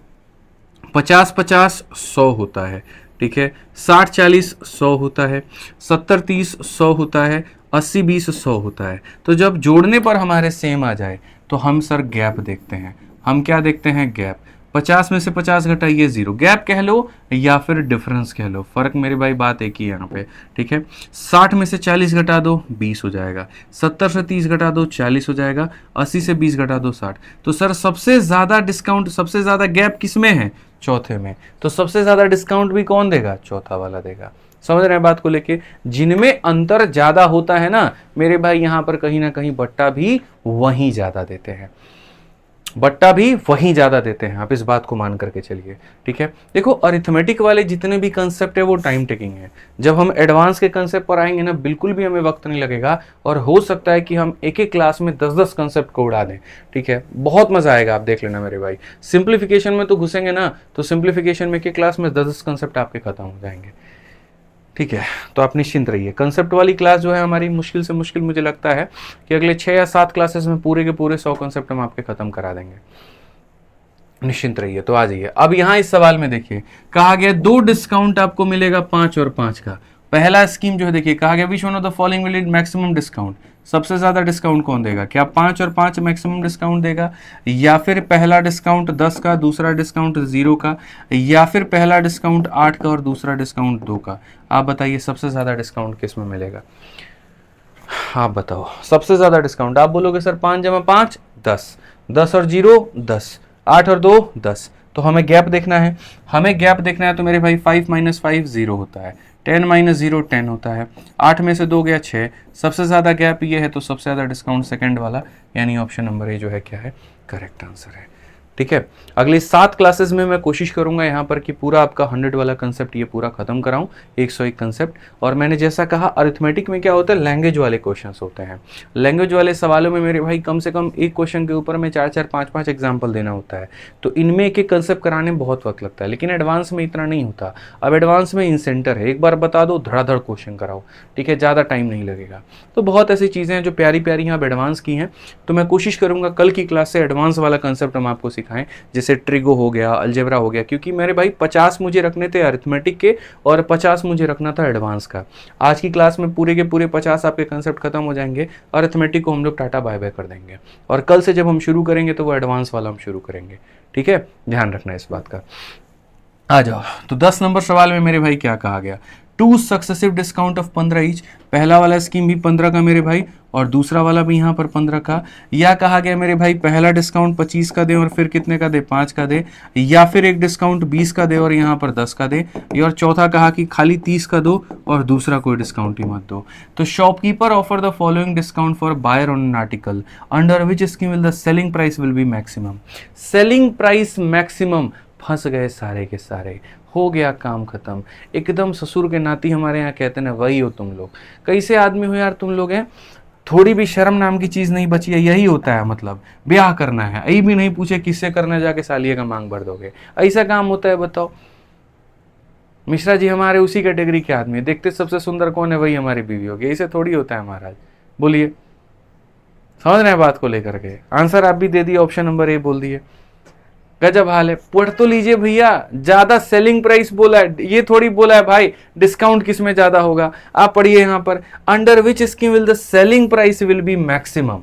50-50 100 होता है, ठीक है, 60-40 100 होता है, 70-30 100 होता है, 80-20 100 होता है। तो जब जोड़ने पर हमारे सेम आ जाए तो हम सर गैप देखते हैं। हम क्या देखते हैं? गैप। 50 में से 50 घटाइए 0, गैप कह लो या फिर डिफरेंस कह लो, फर्क मेरे भाई बात एक ही है यहाँ पे, ठीक है। 60 में से 40 घटा दो 20 हो जाएगा, 70 से 30 घटा दो 40 हो जाएगा, 80 से 20 घटा दो 60। तो सर सबसे ज्यादा डिस्काउंट, सबसे ज्यादा गैप किस में है? चौथे में। तो सबसे ज्यादा डिस्काउंट भी कौन देगा? चौथा वाला देगा। समझ रहे हैं बात को लेके? जिनमें अंतर ज्यादा होता है ना मेरे भाई, यहाँ पर कहीं ना कहीं बट्टा भी वहीं ज्यादा देते हैं, बट्टा भी वहीं ज्यादा देते हैं। आप इस बात को मान करके चलिए, ठीक है। देखो अरिथमेटिक वाले जितने भी कंसेप्ट है वो टाइम टेकिंग है। जब हम एडवांस के कंसेप्ट पर आएंगे ना, बिल्कुल भी हमें वक्त नहीं लगेगा, और हो सकता है कि हम एक एक क्लास में 10-10 कंसेप्ट को उड़ा दें, ठीक है। बहुत मजा आएगा, आप देख लेना मेरे भाई। सिंप्लीफिकेशन में तो घुसेंगे ना, तो सिंप्लीफिकेशन में एक क्लास में 10-10 कंसेप्ट आपके खत्म हो जाएंगे, ठीक है। तो आप निश्चिंत रहिए। कंसेप्ट वाली क्लास जो है हमारी मुश्किल से मुश्किल मुझे लगता है कि अगले 6 या 7 क्लासेस में पूरे के पूरे 100 कंसेप्ट हम आपके खत्म करा देंगे। निश्चिंत रहिए। तो आ जाइए अब यहाँ इस सवाल में देखिए, कहा गया 2 डिस्काउंट आपको मिलेगा 5 और 5 का। पहला स्कीम जो है देखिए, कहा गया which one of the following will lead maximum discount. सबसे ज़्यादा डिस्काउंट कौन देगा? क्या 5 और 5 मैक्सिमम डिस्काउंट देगा, या फिर पहला डिस्काउंट 10 का, दूसरा डिस्काउंट 0 का, या फिर पहला डिस्काउंट 8 का और दूसरा डिस्काउंट 2 का? आप बताइए सबसे ज़्यादा डिस्काउंट किस में मिलेगा? आप बताओ सबसे ज़्यादा डिस्काउंट। आप बोलोगे सर 5 जमा 5 10, 10 और 0 10, 8 और 2 10। तो हमें गैप देखना है, हमें गैप देखना है। तो मेरे भाई 5 - 5 0 होता है, 10 - 0 10 होता है, 8 में से 2 गया 6। सबसे ज़्यादा गैप ये है, तो सबसे ज़्यादा डिस्काउंट सेकंड वाला, यानी ऑप्शन नंबर ए जो है क्या है, करेक्ट आंसर है। ठीक है, अगली 7 क्लासेस में मैं कोशिश करूंगा यहाँ पर कि पूरा आपका 100 वाला कंसेप्ट ये पूरा खत्म कराऊं, 101 कंसेप्ट। और मैंने जैसा कहा अरिथमेटिक में क्या होता है, लैंग्वेज वाले क्वेश्चंस होते हैं। लैंग्वेज वाले सवालों में मेरे भाई कम से कम एक क्वेश्चन के ऊपर में 4-4 5-5 एग्जाम्पल देना होता है, तो इनमें एक एक कंसेप्ट कराने में बहुत वक्त लगता है। लेकिन एडवांस में इतना नहीं होता। अब एडवांस में इन सेंटर है, एक बार बता दो, धड़ाधड़ क्वेश्चन कराओ, ठीक है, ज़्यादा टाइम नहीं लगेगा। तो बहुत ऐसी चीज़ें हैं जो प्यारी प्यारी यहाँ एडवांस की हैं। तो मैं कोशिश करूँगा कल की क्लास से एडवांस वाला कंसेप्ट हम आपको सिखाएं, जैसे ट्रिगो हो गया, अलजेब्रा हो गया, क्योंकि मेरे भाई 50 मुझे रखने थे अरिथमेटिक के और 50 मुझे रखना था एडवांस का। आज की क्लास में पूरे के पूरे 50 आपके कंसेप्ट खत्म हो जाएंगे, अरिथमेटिक को हम लोग टाटा बाय बाय कर देंगे, और कल से जब हम शुरू करेंगे तो वो एडवांस वाला हम शुरू करेंगे। ठीक है, ध्यान रखना इस बात का। आ जाओ, तो 10 नंबर सवाल में मेरे भाई क्या कहा गया, 2 सक्सेसिव डिस्काउंट ऑफ 15 ईच। पहला वाला स्कीम भी 15 का मेरे भाई, और दूसरा वाला भी यहाँ पर 15 का। या कहा गया मेरे भाई पहला डिस्काउंट 25 का दे और फिर कितने का दे, 5 का दे, या फिर एक डिस्काउंट 20 का दे और यहाँ पर 10 का दे, और चौथा कहा कि खाली 30 का दो और दूसरा कोई डिस्काउंट ही मत दो। तो shopkeeper offer the following discount for buyer on an article under which scheme will the selling price will be maximum. Selling price maximum, फंस गए सारे के सारे, हो गया काम खत्म। एकदम ससुर के नाती हमारे यहाँ कहते हैं ना, वही हो तुम लोग। कैसे आदमी हो यार तुम लोग हैं, थोड़ी भी शर्म नाम की चीज़ नहीं बची है। यही होता है, मतलब ब्याह करना है, यही भी नहीं पूछे किससे करना है, जाके सालिए का मांग भर दोगे, ऐसा काम होता है। बताओ मिश्रा जी हमारे उसी कैटेगरी के आदमी, देखते सबसे सुंदर कौन है वही हमारी बीवी होगी, ऐसे थोड़ी होता है महाराज। बोलिए, समझ रहे हैं बात को लेकर के? आंसर आप भी दे दिए, ऑप्शन नंबर ए बोल दिए, गजब हाल है। पढ़ तो लीजिए भैया, ज्यादा सेलिंग प्राइस बोला है, ये थोड़ी बोला है भाई डिस्काउंट किस में ज्यादा होगा। आप पढ़िए यहाँ पर, under which scheme will the selling price will be maximum.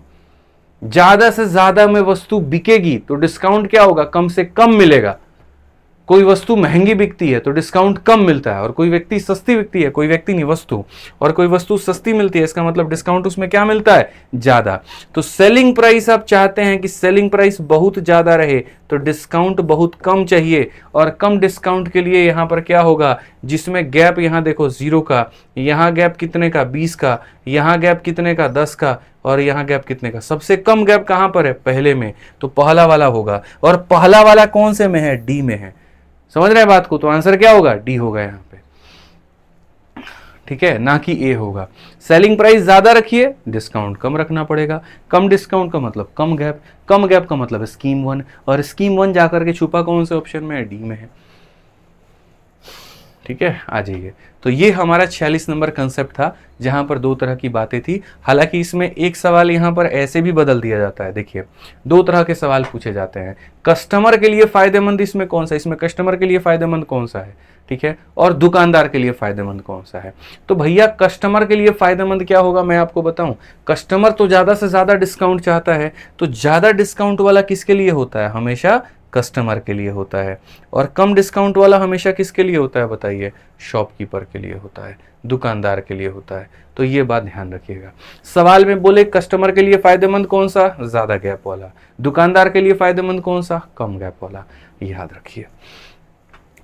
ज्यादा से ज्यादा में वस्तु बिकेगी तो डिस्काउंट क्या होगा, कम से कम मिलेगा। कोई वस्तु महंगी बिकती है तो डिस्काउंट कम मिलता है, और कोई व्यक्ति सस्ती बिकती है, कोई व्यक्ति नहीं वस्तु, और कोई वस्तु सस्ती मिलती है, इसका मतलब डिस्काउंट उसमें क्या मिलता है, ज्यादा। तो सेलिंग प्राइस आप चाहते हैं कि सेलिंग प्राइस बहुत ज्यादा रहे तो डिस्काउंट बहुत कम चाहिए, और कम डिस्काउंट के लिए यहां पर क्या होगा, जिसमें गैप यहां देखो 0 का, यहां गैप कितने का 20 का, यहां गैप कितने का 10 का, और यहां गैप कितने का, सबसे कम गैप कहां पर है, पहले में, तो पहला वाला होगा। और पहला वाला कौन से में है, डी में है। समझ रहे हैं बात को? तो आंसर क्या होगा, डी होगा यहाँ पे, ठीक है, ना कि ए होगा। सेलिंग प्राइस ज्यादा रखिए, डिस्काउंट कम रखना पड़ेगा। कम डिस्काउंट का मतलब कम गैप, कम गैप का मतलब स्कीम 1, और स्कीम 1 जाकर के छुपा कौन से ऑप्शन में है, डी में है। ठीक है, आ जाइए। तो ये हमारा 46 नंबर कंसेप्ट था, जहां पर 2 तरह की बातें थी। हालांकि इसमें एक सवाल यहां पर ऐसे भी बदल दिया जाता है। देखिए 2 तरह के सवाल पूछे जाते हैं। कस्टमर के लिए फायदेमंद इसमें कौन सा, इसमें कस्टमर के लिए फायदेमंद कौन सा है, ठीक है, और दुकानदार के लिए फायदेमंद कौन सा है। तो भैया कस्टमर के लिए फायदेमंद क्या होगा, मैं आपको बताऊं। कस्टमर तो ज्यादा से ज्यादा डिस्काउंट चाहता है, तो ज्यादा डिस्काउंट वाला किसके लिए होता है, हमेशा कस्टमर के लिए होता है। और कम डिस्काउंट वाला हमेशा किसके लिए होता है, बताइए, शॉपकीपर के लिए होता है, दुकानदार के लिए होता है। तो ये बात ध्यान रखिएगा। सवाल में बोले कस्टमर के लिए फायदेमंद कौन सा, ज्यादा गैप वाला, दुकानदार के लिए फायदेमंद कौन सा, कम गैप वाला, याद रखिए।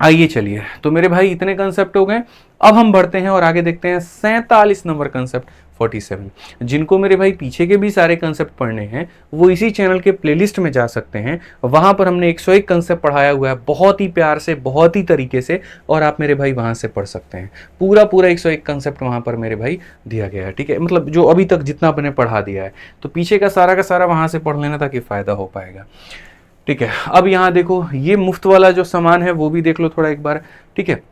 आइए चलिए, तो मेरे भाई इतने कंसेप्ट हो गए। अब हम बढ़ते हैं और आगे देखते हैं 47 नंबर कंसेप्ट 47। जिनको मेरे भाई पीछे के भी सारे कंसेप्ट पढ़ने हैं वो इसी चैनल के प्लेलिस्ट में जा सकते हैं, वहां पर हमने 101 कंसेप्ट पढ़ाया हुआ है, बहुत ही प्यार से, बहुत ही तरीके से, और आप मेरे भाई वहां से पढ़ सकते हैं। पूरा 101 कंसेप्ट वहां पर मेरे भाई दिया गया है, ठीक है, मतलब जो अभी तक जितना आपने पढ़ा दिया है, तो पीछे का सारा वहां से पढ़ लेना ताकि फायदा हो पाएगा। ठीक है, अब यहाँ देखो, ये मुफ्त वाला जो सामान है वो भी देख लो थोड़ा एक बार। ठीक है,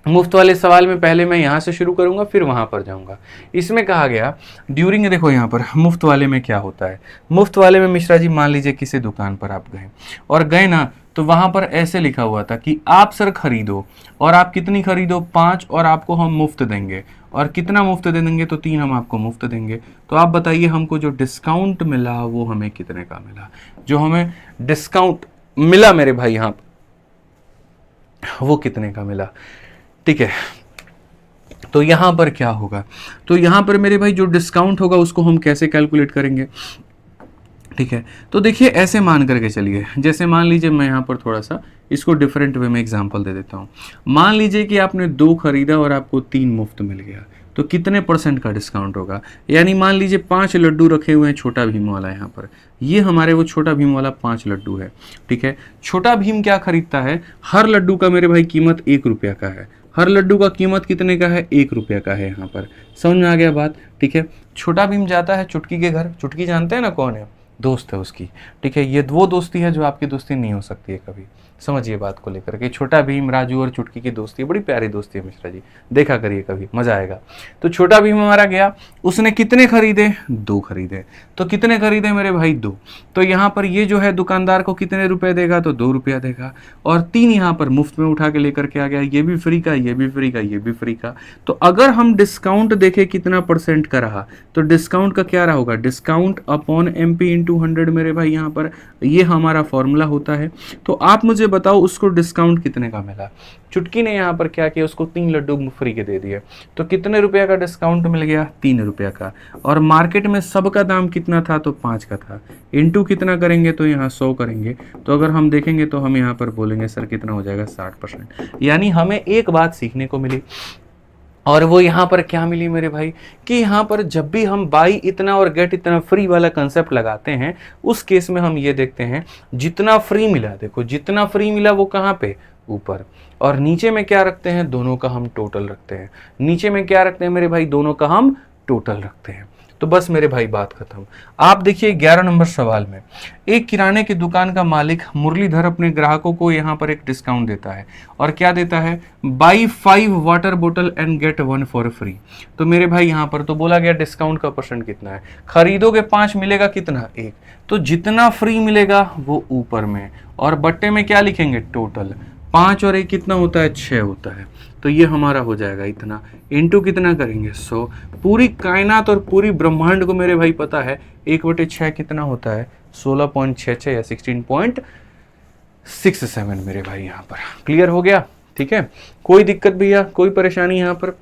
मुफ्त वाले सवाल में पहले मैं यहाँ से शुरू करूंगा, फिर वहां पर जाऊंगा। इसमें कहा गया ड्यूरिंग, देखो यहाँ पर मुफ्त वाले में क्या होता है। मुफ्त वाले में मिश्रा जी मान लीजिए किसी दुकान पर आप गए, और गए ना, तो वहां पर ऐसे लिखा हुआ था कि आप सर खरीदो, और आप कितनी खरीदो, 5, और आपको हम मुफ्त देंगे। और कितना मुफ्त दे देंगे, तो 3 हम आपको मुफ्त देंगे। तो आप बताइए हमको जो डिस्काउंट मिला वो हमें कितने का मिला, जो हमें डिस्काउंट मिला मेरे भाई यहाँ वो कितने का मिला। ठीक है, तो यहां पर क्या होगा, तो यहां पर मेरे भाई जो डिस्काउंट होगा उसको हम कैसे कैलकुलेट करेंगे। ठीक है, तो देखिए ऐसे मान करके चलिए, जैसे मान लीजिए मैं यहाँ पर थोड़ा सा इसको डिफरेंट वे में एग्जांपल दे देता हूँ। मान लीजिए कि आपने 2 खरीदा और आपको 3 मुफ्त मिल गया, तो कितने % का डिस्काउंट होगा। यानी मान लीजिए 5 लड्डू रखे हुए हैं छोटा भीम वाला यहाँ पर, ये हमारे वो छोटा भीम वाला 5 लड्डू है। ठीक है, छोटा भीम क्या खरीदता है, हर लड्डू का मेरे भाई कीमत 1 रुपया का है। हर लड्डू का कीमत कितने का है, 1 रुपया का है यहाँ पर। समझ में आ गया बात। ठीक है, छोटा भीम जाता है चुटकी के घर, चुटकी जानते हैं ना कौन है, दोस्त है उसकी। ठीक है, ये वो दोस्ती है जो आपकी दोस्ती नहीं हो सकती है कभी। समझिए बात को लेकर के, छोटा भीम, राजू और चुटकी की दोस्ती बड़ी प्यारी दोस्ती है मिश्रा जी, देखा करिए कभी, मजा आएगा। तो छोटा भीम हमारा गया, उसने कितने खरीदे, 2 खरीदे। तो कितने खरीदे मेरे भाई, 2। तो यहाँ पर ये जो है दुकानदार को कितने रुपए देगा, तो 2 रुपया देगा। और 3 यहाँ पर मुफ्त में उठा के लेकर के आ गया, ये भी फ्री का, ये भी फ्री का, ये भी फ्री का। तो अगर हम डिस्काउंट देखें कितना % का रहा, तो डिस्काउंट का क्या रहा होगा, डिस्काउंट अपॉन MP × 100 मेरे भाई यहाँ पर ये हमारा फॉर्मूला होता है। तो आप मुझे बताओ उसको डिस्काउंट कितने का मिला। चुटकी ने यहाँ पर क्या किया, उसको 3 लड्डू फ्री के दे दिए, तो कितने रुपया का डिस्काउंट मिल गया, 3 रुपया का। और मार्केट में सबका दाम कितना था, तो 5 का था। इंटू कितना करेंगे, तो यहाँ 100 करेंगे। तो अगर हम देखेंगे तो हम यहाँ पर बोलेंगे सर कितना हो जाएगा, 60%। यानी हमें एक बात सीखने को मिली, और वो यहाँ पर क्या मिली मेरे भाई, कि यहाँ पर जब भी हम बाई इतना और गेट इतना फ्री वाला कंसेप्ट लगाते हैं, उस केस में हम ये देखते हैं जितना फ्री मिला, देखो जितना फ्री मिला वो कहाँ पे, ऊपर, और नीचे में क्या रखते हैं, दोनों का हम टोटल रखते हैं। नीचे में क्या रखते हैं मेरे भाई, दोनों का हम टोटल रखते हैं। तो बस मेरे भाई बात खत्म। आप देखिए 11 नंबर सवाल में, एक किराने की दुकान का मालिक मुरलीधर अपने ग्राहकों को यहाँ पर एक डिस्काउंट देता है, और क्या देता है, बाई 5 वाटर बोतल एंड गेट 1 फॉर फ्री। तो मेरे भाई यहाँ पर तो बोला गया डिस्काउंट का % कितना है, खरीदोगे 5 मिलेगा कितना, 1। तो जितना फ्री मिलेगा वो ऊपर में, और बट्टे में क्या लिखेंगे, टोटल। 5 और 1 कितना होता है, 6 होता है। तो ये हमारा हो जाएगा इतना, इंटू कितना करेंगे, 100। पूरी कायनात और पूरी ब्रह्मांड को मेरे भाई पता है 1/6 कितना होता है, 16.66 या 16.67 मेरे भाई यहाँ पर। क्लियर हो गया। ठीक है, कोई दिक्कत भैया, कोई परेशानी यहाँ पर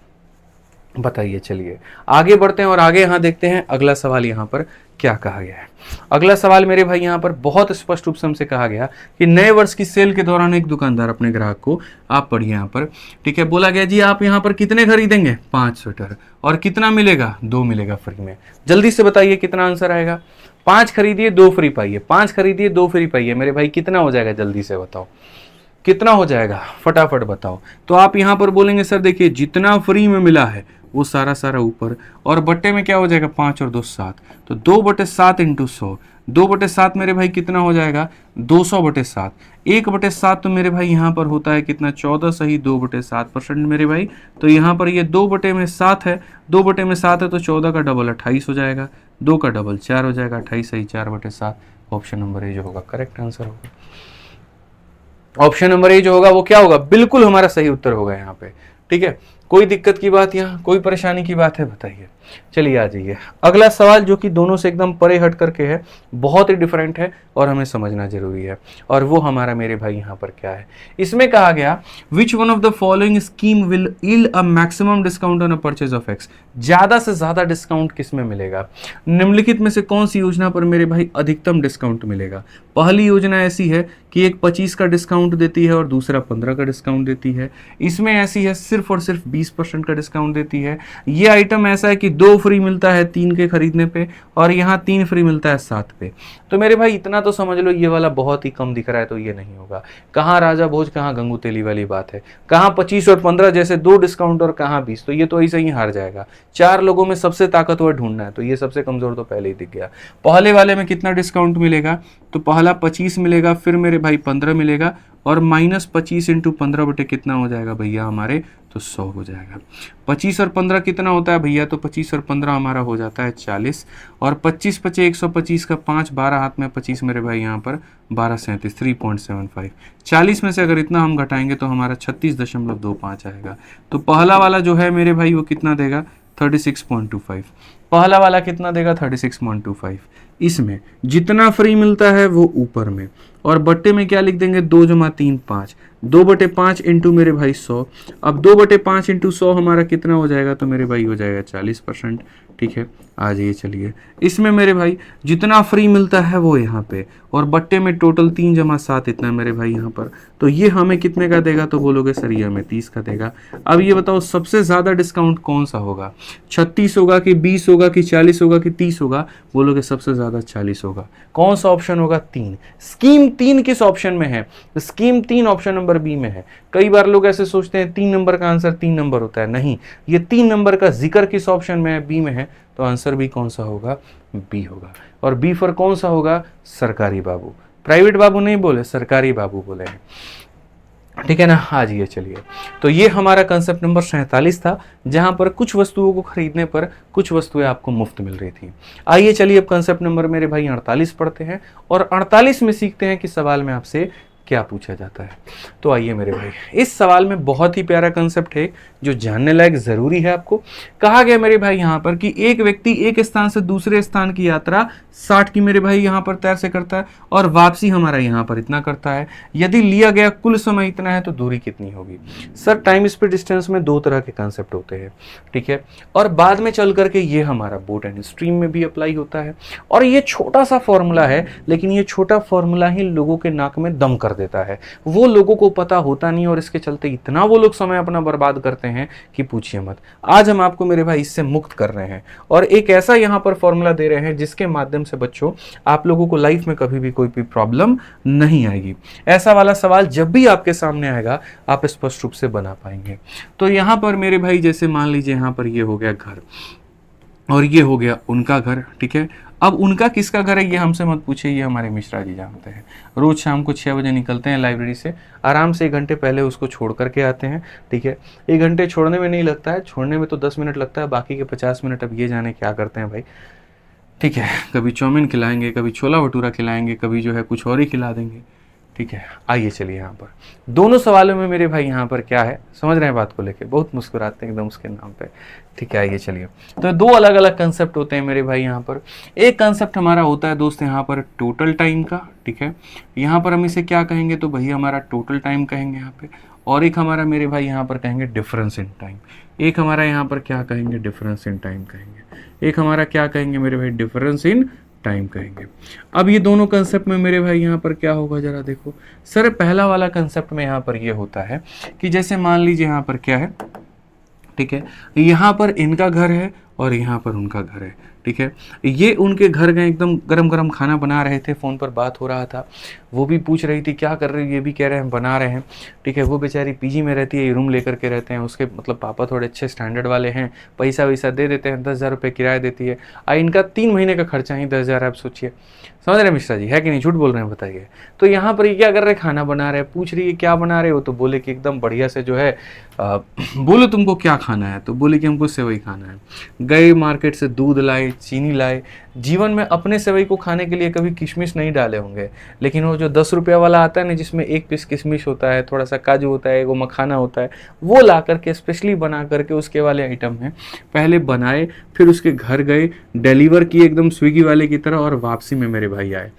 बताइए। चलिए आगे बढ़ते हैं और आगे यहाँ देखते हैं अगला सवाल यहाँ पर क्या कहा गया है। अगला सवाल मेरे भाई यहाँ पर बहुत स्पष्ट रूप से हमसे कहा गया कि नए वर्ष की सेल के दौरान एक दुकानदार अपने ग्राहक को, आप पढ़िए यहाँ पर, ठीक है, बोला गया जी आप यहाँ पर कितने खरीदेंगे, 5 स्वेटर, और कितना मिलेगा, 2 मिलेगा फ्री में। जल्दी से बताइए कितना आंसर आएगा। 5 खरीदिए 2 फ्री पाइए, 5 खरीदिए 2 फ्री पाइए, मेरे भाई कितना हो जाएगा, जल्दी से बताओ कितना हो जाएगा, फटाफट बताओ। तो आप यहाँ पर बोलेंगे सर देखिए जितना फ्री में मिला है वो सारा सारा ऊपर, और बट्टे में क्या हो जाएगा, 5 और 2 7, तो 2/7 इंटू 100। 2/7 मेरे भाई कितना हो जाएगा, 200/7। 1/7 तो मेरे भाई यहाँ पर होता है कितना, 14 सही 2/7% मेरे भाई। तो यहाँ पर ये 2/7 है, 2/7 है तो 14 का डबल 28 हो जाएगा, 2 का डबल 4 हो जाएगा, 28 सही 4/7। ऑप्शन नंबर ए जो होगा करेक्ट आंसर होगा। ऑप्शन नंबर ए जो होगा वो क्या होगा, बिल्कुल हमारा सही उत्तर होगा यहाँ पे। ठीक है, कोई दिक्कत की बात, यहाँ कोई परेशानी की बात है, बताइए। चलिए आ जाइए अगला सवाल जो कि दोनों से एकदम परे हट करके है, बहुत ही डिफरेंट है और हमें समझना जरूरी है, और वो हमारा मेरे भाई यहाँ पर क्या है। इसमें कहा गया which one of the following scheme will yield a maximum discount on a purchase of x. ज्यादा से ज्यादा डिस्काउंट किस में मिलेगा, निम्नलिखित में से कौन सी योजना पर मेरे भाई अधिकतम डिस्काउंट मिलेगा। पहली योजना ऐसी है कि एक 25 का डिस्काउंट देती है और दूसरा 15 का डिस्काउंट देती है। इसमें ऐसी है सिर्फ और सिर्फ 20% का डिस्काउंट देती है। ये आइटम ऐसा है कि 2 फ्री मिलता है 3 के खरीदने पे, और यहाँ 3 फ्री मिलता है 7 पे। तो मेरे भाई इतना तो समझ लो ये वाला बहुत ही कम दिख रहा है, तो ये नहीं होगा। कहाँ राजा भोज कहाँ गंगू तेली वाली बात है, कहाँ 25 और 15 जैसे 2 डिस्काउंट और कहाँ 20, तो ये तो ऐसे ही हार जाएगा। 4 लोगों में सबसे ताकतवर ढूंढना है, तो ये सबसे कमजोर तो पहले ही दिख गया। पहले वाले में कितना डिस्काउंट मिलेगा, तो पहला 25 मिलेगा, फिर मेरे भाई 15 मिलेगा, और -25 × 15 बटे कितना हो जाएगा भैया हमारे, तो तो 100 हो जाएगा। 25 और 15 कितना होता है भैया, तो 25 और 15 हमारा हो जाता है 40, और 25 पचे 125 का 5, 12 हाथ में 25 मेरे भाई यहाँ पर 12 37 3.75। 40 में से अगर इतना हम घटाएंगे तो हमारा 36.25 आएगा। तो पहला वाला जो है मेरे भाई वो कितना देगा, 36.25। पहला वाला कितना देगा, 36.25। इसमें जितना फ्री मिलता है वो ऊपर में, और बट्टे में क्या लिख देंगे, 2 जमा 3 5, 2/5 इंटू मेरे भाई 100। अब 2/5 इंटू 100 हमारा कितना हो जाएगा, तो मेरे भाई हो जाएगा 40%। ठीक है, आ जाइए चलिए। इसमें मेरे भाई जितना फ्री मिलता है वो यहाँ पे, और बट्टे में टोटल 3 जमा 7 इतना मेरे भाई यहाँ पर, तो ये हमें कितने का देगा, तो बोलोगे सर ये हमें 30 का देगा। अब ये बताओ सबसे ज़्यादा डिस्काउंट कौन सा होगा, 36 होगा कि 20 होगा कि 40 होगा कि 30 होगा, बोलोगे सबसे ज़्यादा 40 होगा। कौन सा ऑप्शन होगा, 3। स्कीम 3 किस ऑप्शन में है, स्कीम 3 ऑप्शन नंबर बी में है। कई बार लोग ऐसे सोचते हैं 3 नंबर का आंसर 3 नंबर होता है, नहीं, ये 3 नंबर का जिक्र किस ऑप्शन में है, बी में है, तो आंसर भी कौन सा होगा, बी होगा। और बी फॉर कौन सा होगा, सरकारी बाबू, प्राइवेट बाबू नहीं बोले, सरकारी बाबू बोले हैं। ठीक है ना, आ जाइए चलिए। तो ये हमारा कंसेप्ट नंबर 47 था, जहां पर कुछ वस्तुओं को खरीदने पर कुछ वस्तुएं आपको मुफ्त मिल रही थी। आइए चलिए अब कंसेप्ट नंबर मेरे भाई 48 पढ़ते हैं, और 48 में सीखते हैं कि सवाल में आपसे क्या पूछा जाता है। तो आइए मेरे भाई, इस सवाल में बहुत ही प्यारा कंसेप्ट है जो जानने लायक जरूरी है आपको। कहा गया मेरे भाई यहाँ पर कि एक व्यक्ति एक स्थान से दूसरे स्थान की यात्रा 60 की मेरे भाई यहाँ पर तैर से करता है, और वापसी हमारा यहाँ पर इतना करता है। यदि लिया गया कुल समय इतना है तो दूरी कितनी होगी। सर टाइम स्पीड डिस्टेंस में 2 तरह के कंसेप्ट होते हैं, ठीक है, और बाद में चल करके ये हमारा बोट एंड स्ट्रीम में भी अप्लाई होता है। और ये छोटा सा फॉर्मूला है, लेकिन ये छोटा फॉर्मूला ही लोगों के नाक में दम कर देता है। वो लोगों को पता होता नहीं, और इसके चलते इतना वो लोग समय अपना बर्बाद करते हैं कि पूछिए मत। आज हम आपको मेरे भाई इससे मुक्त कर रहे हैं, और एक ऐसा यहाँ पर फॉर्मूला दे रहे हैं जिसके माध्यम से बच्चों आप लोगों को लाइफ में कभी भी कोई भी प्रॉब्लम नहीं आएगी। ऐसा वाला सवाल जब भी आपके सामने आएगा आप स्पष्ट रूप से बना पाएंगे। तो यहाँ पर मेरे भाई जैसे मान लीजिए यहाँ पर ये हो गया घर, और ये हो गया उनका घर, ठीक है। अब उनका किसका घर है ये हमसे मत पूछिए, ये हमारे मिश्रा जी जानते हैं। रोज शाम को 6 बजे निकलते हैं लाइब्रेरी से, आराम से 1 घंटे पहले उसको छोड़ करके आते हैं, ठीक है। 1 घंटे छोड़ने में नहीं लगता है, छोड़ने में तो 10 मिनट लगता है, बाकी के 50 मिनट अब ये जाने क्या करते हैं भाई, ठीक है। कभी चाउमीन खिलाएंगे, कभी छोला भटूरा खिलाएंगे, कभी जो है कुछ और ही खिला देंगे, ठीक है। आइए चलिए यहाँ पर दोनों सवालों में मेरे भाई यहाँ पर क्या है, समझ रहे हैं बात को लेके, बहुत मुस्कुराते हैं एकदम उसके नाम पे, ठीक है। आइए चलिए, तो 2 अलग अलग कंसेप्ट होते हैं मेरे भाई यहाँ पर। एक कंसेप्ट हमारा होता है दोस्त यहाँ पर टोटल टाइम का, ठीक है। यहाँ पर हम इसे क्या कहेंगे, तो भैया हमारा टोटल टाइम कहेंगे यहाँ पे। और एक हमारा मेरे भाई यहाँ पर कहेंगे डिफरेंस इन टाइम। एक हमारा यहाँ पर क्या कहेंगे, डिफरेंस इन टाइम कहेंगे। एक हमारा क्या कहेंगे मेरे भाई, डिफरेंस इन टाइम कहेंगे। अब ये दोनों कंसेप्ट में मेरे भाई यहाँ पर क्या होगा जरा देखो। सर पहला वाला कंसेप्ट में यहाँ पर ये होता है कि जैसे मान लीजिए यहाँ पर क्या है, ठीक है, यहाँ पर इनका घर है और यहाँ पर उनका घर है, ठीक है। ये उनके घर गए, एकदम गरम गरम खाना बना रहे थे, फ़ोन पर बात हो रहा था, वो भी पूछ रही थी क्या कर रही है, ये भी कह रहे हैं बना रहे हैं, ठीक है। वो बेचारी पीजी में रहती है, रूम लेकर के रहते हैं, उसके मतलब पापा थोड़े अच्छे स्टैंडर्ड वाले हैं, पैसा वैसा दे देते हैं, 10,000 रुपये किराया देती है। इनका 3 महीने का खर्चा ही 10,000, आप सोचिए, समझ रहे हैं मिश्रा जी, है कि नहीं, झूठ बोल रहे हैं बताइए। तो यहाँ पर ये क्या कर रहे हैं, खाना बना रहे हैं, पूछ रही है क्या बना रहे हो, तो बोले कि एकदम बढ़िया से जो है बोलो तुमको क्या खाना है, तो बोले कि हमको सेवई खाना है। गए मार्केट से दूध लाए, चीनी लाए। जीवन में अपने सेवई को खाने के लिए कभी किशमिश नहीं डाले होंगे, लेकिन वो जो 10 रुपये वाला आता है ना, जिसमें 1 पीस किशमिश होता है, थोड़ा सा काजू होता है, वो मखाना होता है, वो ला करके स्पेशली बना करके उसके वाले आइटम हैं, पहले बनाए, फिर उसके घर गए, डिलीवर किए एकदम स्विगी वाले की तरह, और वापसी में मेरे भाई आए।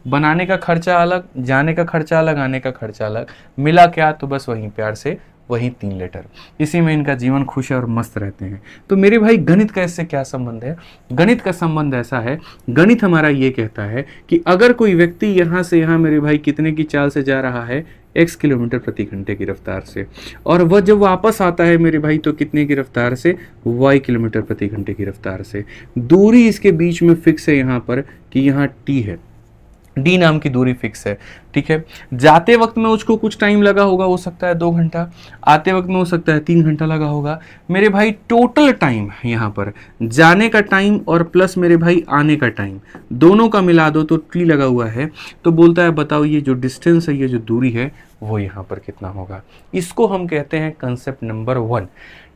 बनाने का खर्चा अलग, जाने का खर्चा अलग, आने का खर्चा अलग, मिला क्या, तो बस वहीं प्यार से वही 3 लीटर। इसी में इनका जीवन खुश है और मस्त रहते हैं। तो मेरे भाई गणित का इससे क्या संबंध है, गणित का संबंध ऐसा है, गणित हमारा ये कहता है कि अगर कोई व्यक्ति यहाँ से यहाँ मेरे भाई कितने की चाल से जा रहा है, x किलोमीटर प्रति घंटे की रफ्तार से, और वह जब वापस आता है मेरे भाई तो कितने की रफ्तार से, y किलोमीटर प्रति घंटे की रफ्तार से। दूरी इसके बीच में फिक्स है यहाँ पर कि यहाँ t है, d नाम की दूरी फिक्स है, ठीक है। जाते वक्त में उसको कुछ टाइम लगा होगा, हो सकता है 2 घंटा, आते वक्त में हो सकता है 3 घंटा लगा होगा। मेरे भाई टोटल टाइम यहाँ पर जाने का टाइम और प्लस मेरे भाई आने का टाइम, दोनों का मिला दो तो t लगा हुआ है, तो बोलता है बताओ ये जो डिस्टेंस है, ये जो दूरी है, वो यहाँ पर कितना होगा। इसको हम कहते हैं कंसेप्ट नंबर 1,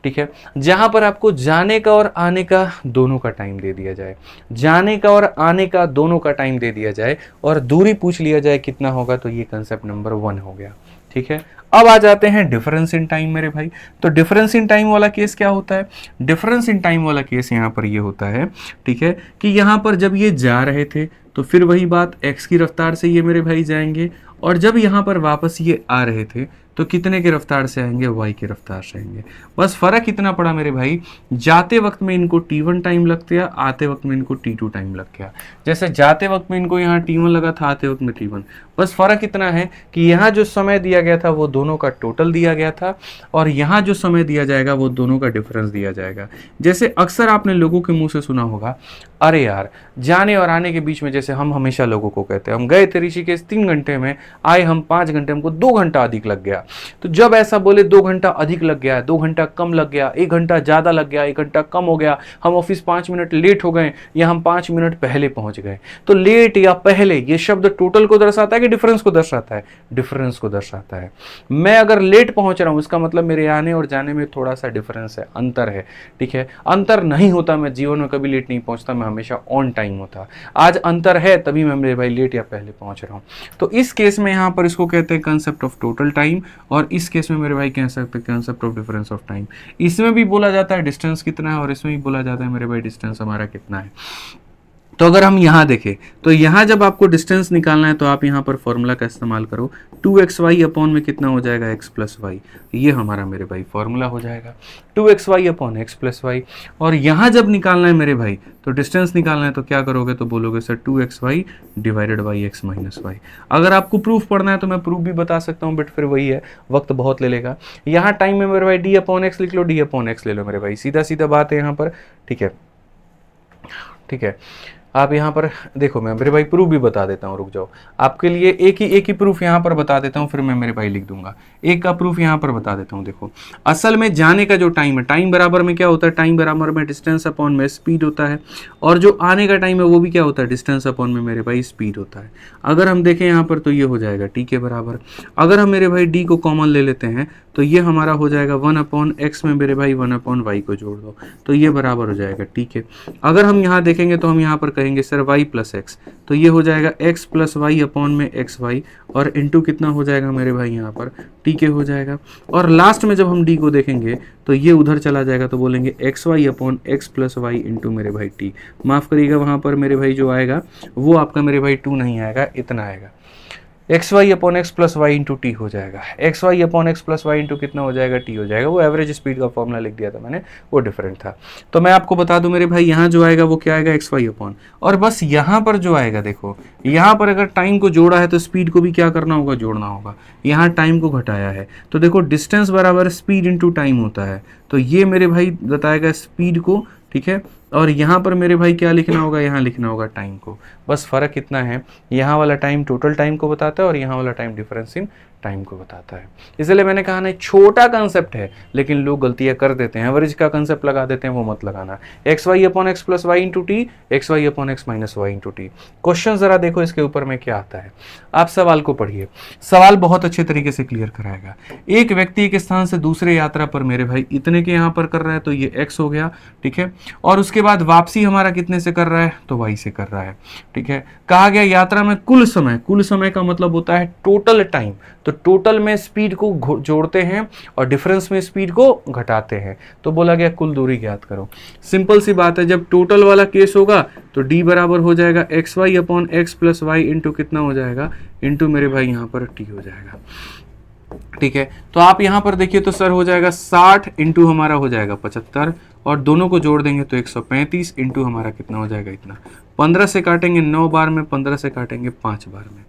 ठीक है, जहां पर आपको जाने का और आने का दोनों का टाइम दे दिया जाए, जाने का और आने का दोनों का टाइम दे दिया जाए और दूरी पूछ लिया जाए कितना होगा, तो ये कंसेप्ट नंबर 1 हो गया, ठीक है। अब आ जाते हैं डिफरेंस इन टाइम मेरे भाई। तो डिफरेंस इन टाइम वाला केस क्या होता है, डिफरेंस इन टाइम वाला केस यहाँ पर ये होता है, ठीक है, कि यहाँ पर जब ये जा रहे थे तो फिर वही बात x की रफ्तार से ये मेरे भाई जाएंगे, और जब यहाँ पर वापस ये आ रहे थे तो कितने की रफ्तार से आएंगे, y की रफ्तार से आएंगे। बस फर्क इतना पड़ा मेरे भाई, जाते वक्त में इनको t1 टाइम लग गया, आते वक्त में इनको t2 टाइम लग गया। जैसे जाते वक्त में इनको यहाँ t1 लगा था, आते वक्त में t1। बस फर्क इतना है कि यहाँ जो समय दिया गया था वो दोनों का टोटल दिया गया था, और यहाँ जो समय दिया जाएगा वो दोनों का डिफरेंस दिया जाएगा। जैसे अक्सर आपने लोगों के मुंह से सुना होगा, अरे यार जाने और आने के बीच में, जैसे हम हमेशा लोगों को कहते हैं हम गए थे ऋषिकेश 3 घंटे में, आए हम 5 घंटे, हमको 2 घंटा अधिक लग गया। तो जब ऐसा बोले 2 घंटा अधिक लग गया, 2 घंटा कम लग गया, 1 घंटा ज़्यादा लग गया, 1 घंटा कम हो गया, हम ऑफिस 5 मिनट लेट हो गए या हम 5 मिनट पहले पहुंच गए, तो लेट या पहले ये शब्द टोटल को दर्शाता है कि डिफरेंस को दर्शाता है, डिफरेंस को दर्शाता है। मैं अगर लेट पहुंच रहा हूं इसका मतलब मेरे आने और जाने में थोड़ा सा डिफरेंस है, अंतर है, ठीक है। अंतर नहीं होता मैं जीवन में कभी लेट नहीं पहुंचता, मैं हमेशा ऑन टाइम होता। आज अंतर है तभी मैं मेरे भाई लेट या पहले पहुंच रहा हूं। तो इस केस में यहां पर इसको कहते हैं कंसेप्ट ऑफ टोटल टाइम, और इस केस में मेरे भाई कह सकते हैं concept of difference of time. इसमें भी बोला जाता है डिस्टेंस कितना है, और इसमें भी बोला जाता है मेरे भाई डिस्टेंस हमारा कितना है। तो अगर हम यहाँ देखें तो यहाँ जब आपको डिस्टेंस निकालना है तो आप यहाँ पर फॉर्मूला का इस्तेमाल करो, 2xy अपॉन में कितना हो जाएगा, x प्लस वाई। ये हमारा मेरे भाई फॉर्मूला हो जाएगा 2xy upon x plus Y. और यहाँ जब निकालना है मेरे भाई तो डिस्टेंस निकालना है तो क्या करोगे, तो बोलोगे sir 2xy divided by x minus y. अगर आपको प्रूफ पढ़ना है तो मैं प्रूफ भी बता सकता हूँ, बट फिर वही है, वक्त बहुत ले लेगा। यहाँ टाइम में मेरे भाई d अपॉन एक्स लिख लो, d अपॉन एक्स ले लो मेरे भाई, सीधा सीधा बात है यहाँ पर, ठीक है, ठीक है। आप यहाँ पर देखो, मैं मेरे भाई प्रूफ भी बता देता हूँ, रुक जाओ, आपके लिए एक ही प्रूफ यहाँ पर बता देता हूँ, फिर मैं मेरे भाई लिख दूंगा। एक का प्रूफ यहाँ पर बता देता हूँ। देखो असल में जाने का जो टाइम है, टाइम बराबर में क्या होता है, टाइम बराबर में डिस्टेंस अपॉन में स्पीड होता है, और जो आने का टाइम है वो भी क्या होता है, डिस्टेंस अपॉन में मेरे भाई स्पीड होता है। अगर हम देखें यहाँ पर तो ये हो जाएगा टी के बराबर। अगर हम मेरे भाई डी को कॉमन ले लेते हैं तो ये हमारा हो जाएगा 1 अपॉन एक्स में मेरे भाई 1 अपॉन वाई को जोड़ दो तो ये बराबर हो जाएगा टी के। अगर हम यहाँ देखेंगे तो हम यहाँ पर कहेंगे सर वाई प्लस एक्स, तो ये हो जाएगा एक्स प्लस वाई अपॉन में एक्स वाई, और इंटू कितना हो जाएगा मेरे भाई यहाँ पर टी के हो जाएगा। और लास्ट में जब हम डी को देखेंगे तो ये उधर चला जाएगा तो बोलेंगे x y upon x plus y into मेरे भाई टी। माफ़ करिएगा वहाँ पर मेरे भाई जो आएगा वो आपका मेरे भाई 2 नहीं आएगा, इतना आएगा, x y upon x plus y into t हो जाएगा। X y upon x plus y into कितना हो जाएगा, टी हो जाएगा। वो एवरेज स्पीड का फॉर्मूला लिख दिया था मैंने, वो डिफरेंट था। तो मैं आपको बता दूं मेरे भाई यहाँ जो आएगा वो क्या आएगा, एक्स वाई अपॉन, और बस यहाँ पर जो आएगा देखो, यहाँ पर अगर टाइम को जोड़ा है तो स्पीड को भी क्या करना होगा, जोड़ना होगा। यहाँ टाइम को घटाया है तो देखो डिस्टेंस बराबर स्पीड इंटू टाइम होता है, तो ये मेरे भाई बताएगा स्पीड को, ठीक है। और यहाँ पर मेरे भाई क्या लिखना होगा, यहाँ लिखना होगा टाइम को। बस फर्क इतना है, यहाँ वाला टाइम टोटल टाइम को बताता है और यहाँ वाला टाइम डिफरेंस इन टाइम को बताता है। इसलिए मैंने कहा ना छोटा कंसेप्ट है लेकिन लोग गलतियां कर देते हैं, एवरेज का कंसेप्ट लगा देते हैं, वो मत लगाना। X y upon x plus y into t, x y upon x minus y into t. Question जरा देखो इसके ऊपर में क्या आता है, आप सवाल को पढ़िए, सवाल बहुत अच्छे तरीके से क्लियर कराएगा। एक व्यक्ति एक स्थान से दूसरे यात्रा पर मेरे भाई इतने के यहाँ पर कर रहा है तो ये एक्स हो गया, ठीक है। और उसके बाद वापसी हमारा कितने से कर रहा है, तो वाई से कर रहा है, ठीक है। कहा गया यात्रा में कुल समय का मतलब होता है टोटल टाइम, तो टोटल में स्पीड को जोड़ते हैं और डिफरेंस में स्पीड को घटाते हैं, तो बोला गया कुल दूरी ज्ञात करो। सिंपल सी बात है, जब टोटल वाला केस होगा तो d बराबर हो जाएगा x y upon x plus y into कितना हो जाएगा, इंटू मेरे भाई यहाँ पर t हो जाएगा, ठीक है। तो आप यहाँ पर देखिए तो सर हो जाएगा 60 इंटू हमारा हो जाएगा 75, और दोनों को जोड़ देंगे तो 135 इंटू हमारा कितना हो जाएगा, इतना। 15 से काटेंगे 9 बार में, 15 से काटेंगे 5 बार में,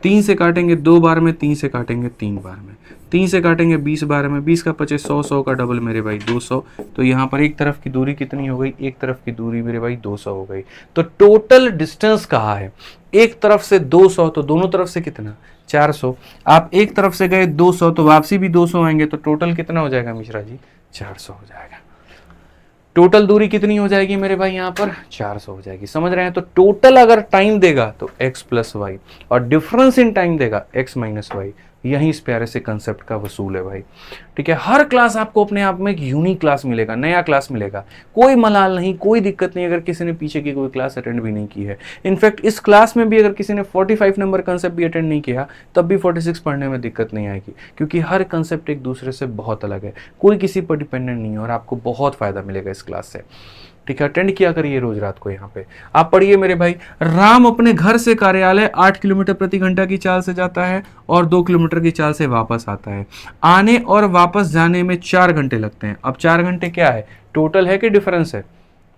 3 से काटेंगे 2 बार में, 3 से काटेंगे 3 बार में, 3 से काटेंगे 20 बार में, 20 का 25 100, 100 का डबल मेरे भाई 200। तो यहाँ पर एक तरफ की दूरी कितनी हो गई, एक तरफ की दूरी मेरे भाई 200 हो गई। तो टोटल डिस्टेंस कहा है, एक तरफ से 200 तो दोनों तरफ से कितना, 400। आप एक तरफ से गए 200 तो वापसी भी 200 आएंगे, तो टोटल कितना हो जाएगा मिश्रा जी, 400 हो जाएगा। टोटल दूरी कितनी हो जाएगी मेरे भाई यहाँ पर, 400 हो जाएगी। समझ रहे हैं? तो टोटल अगर टाइम देगा तो x प्लस वाई और डिफरेंस इन टाइम देगा x माइनस वाई, यही इस प्यारे से कंसेप्ट का वसूल है भाई। ठीक है, हर क्लास आपको अपने आप में एक यूनिक क्लास मिलेगा, नया क्लास मिलेगा, कोई मलाल नहीं, कोई दिक्कत नहीं अगर किसी ने पीछे की कोई क्लास अटेंड भी नहीं की है। इनफैक्ट इस क्लास में भी अगर किसी ने 45 नंबर कंसेप्ट भी अटेंड नहीं किया तब भी 46 पढ़ने में दिक्कत नहीं आएगी, क्योंकि हर कंसेप्ट एक दूसरे से बहुत अलग है, कोई किसी पर डिपेंडेंट नहीं है और आपको बहुत फायदा मिलेगा इस क्लास से। ठीक है, अटेंड किया करिए रोज रात को यहाँ पे। आप पढ़िए मेरे भाई, राम अपने घर से कार्यालय 8 किलोमीटर प्रति घंटा की चाल से जाता है और 2 किलोमीटर की चाल से वापस आता है। आने और वापस जाने में 4 घंटे लगते हैं। अब 4 घंटे क्या है, टोटल है कि डिफरेंस है?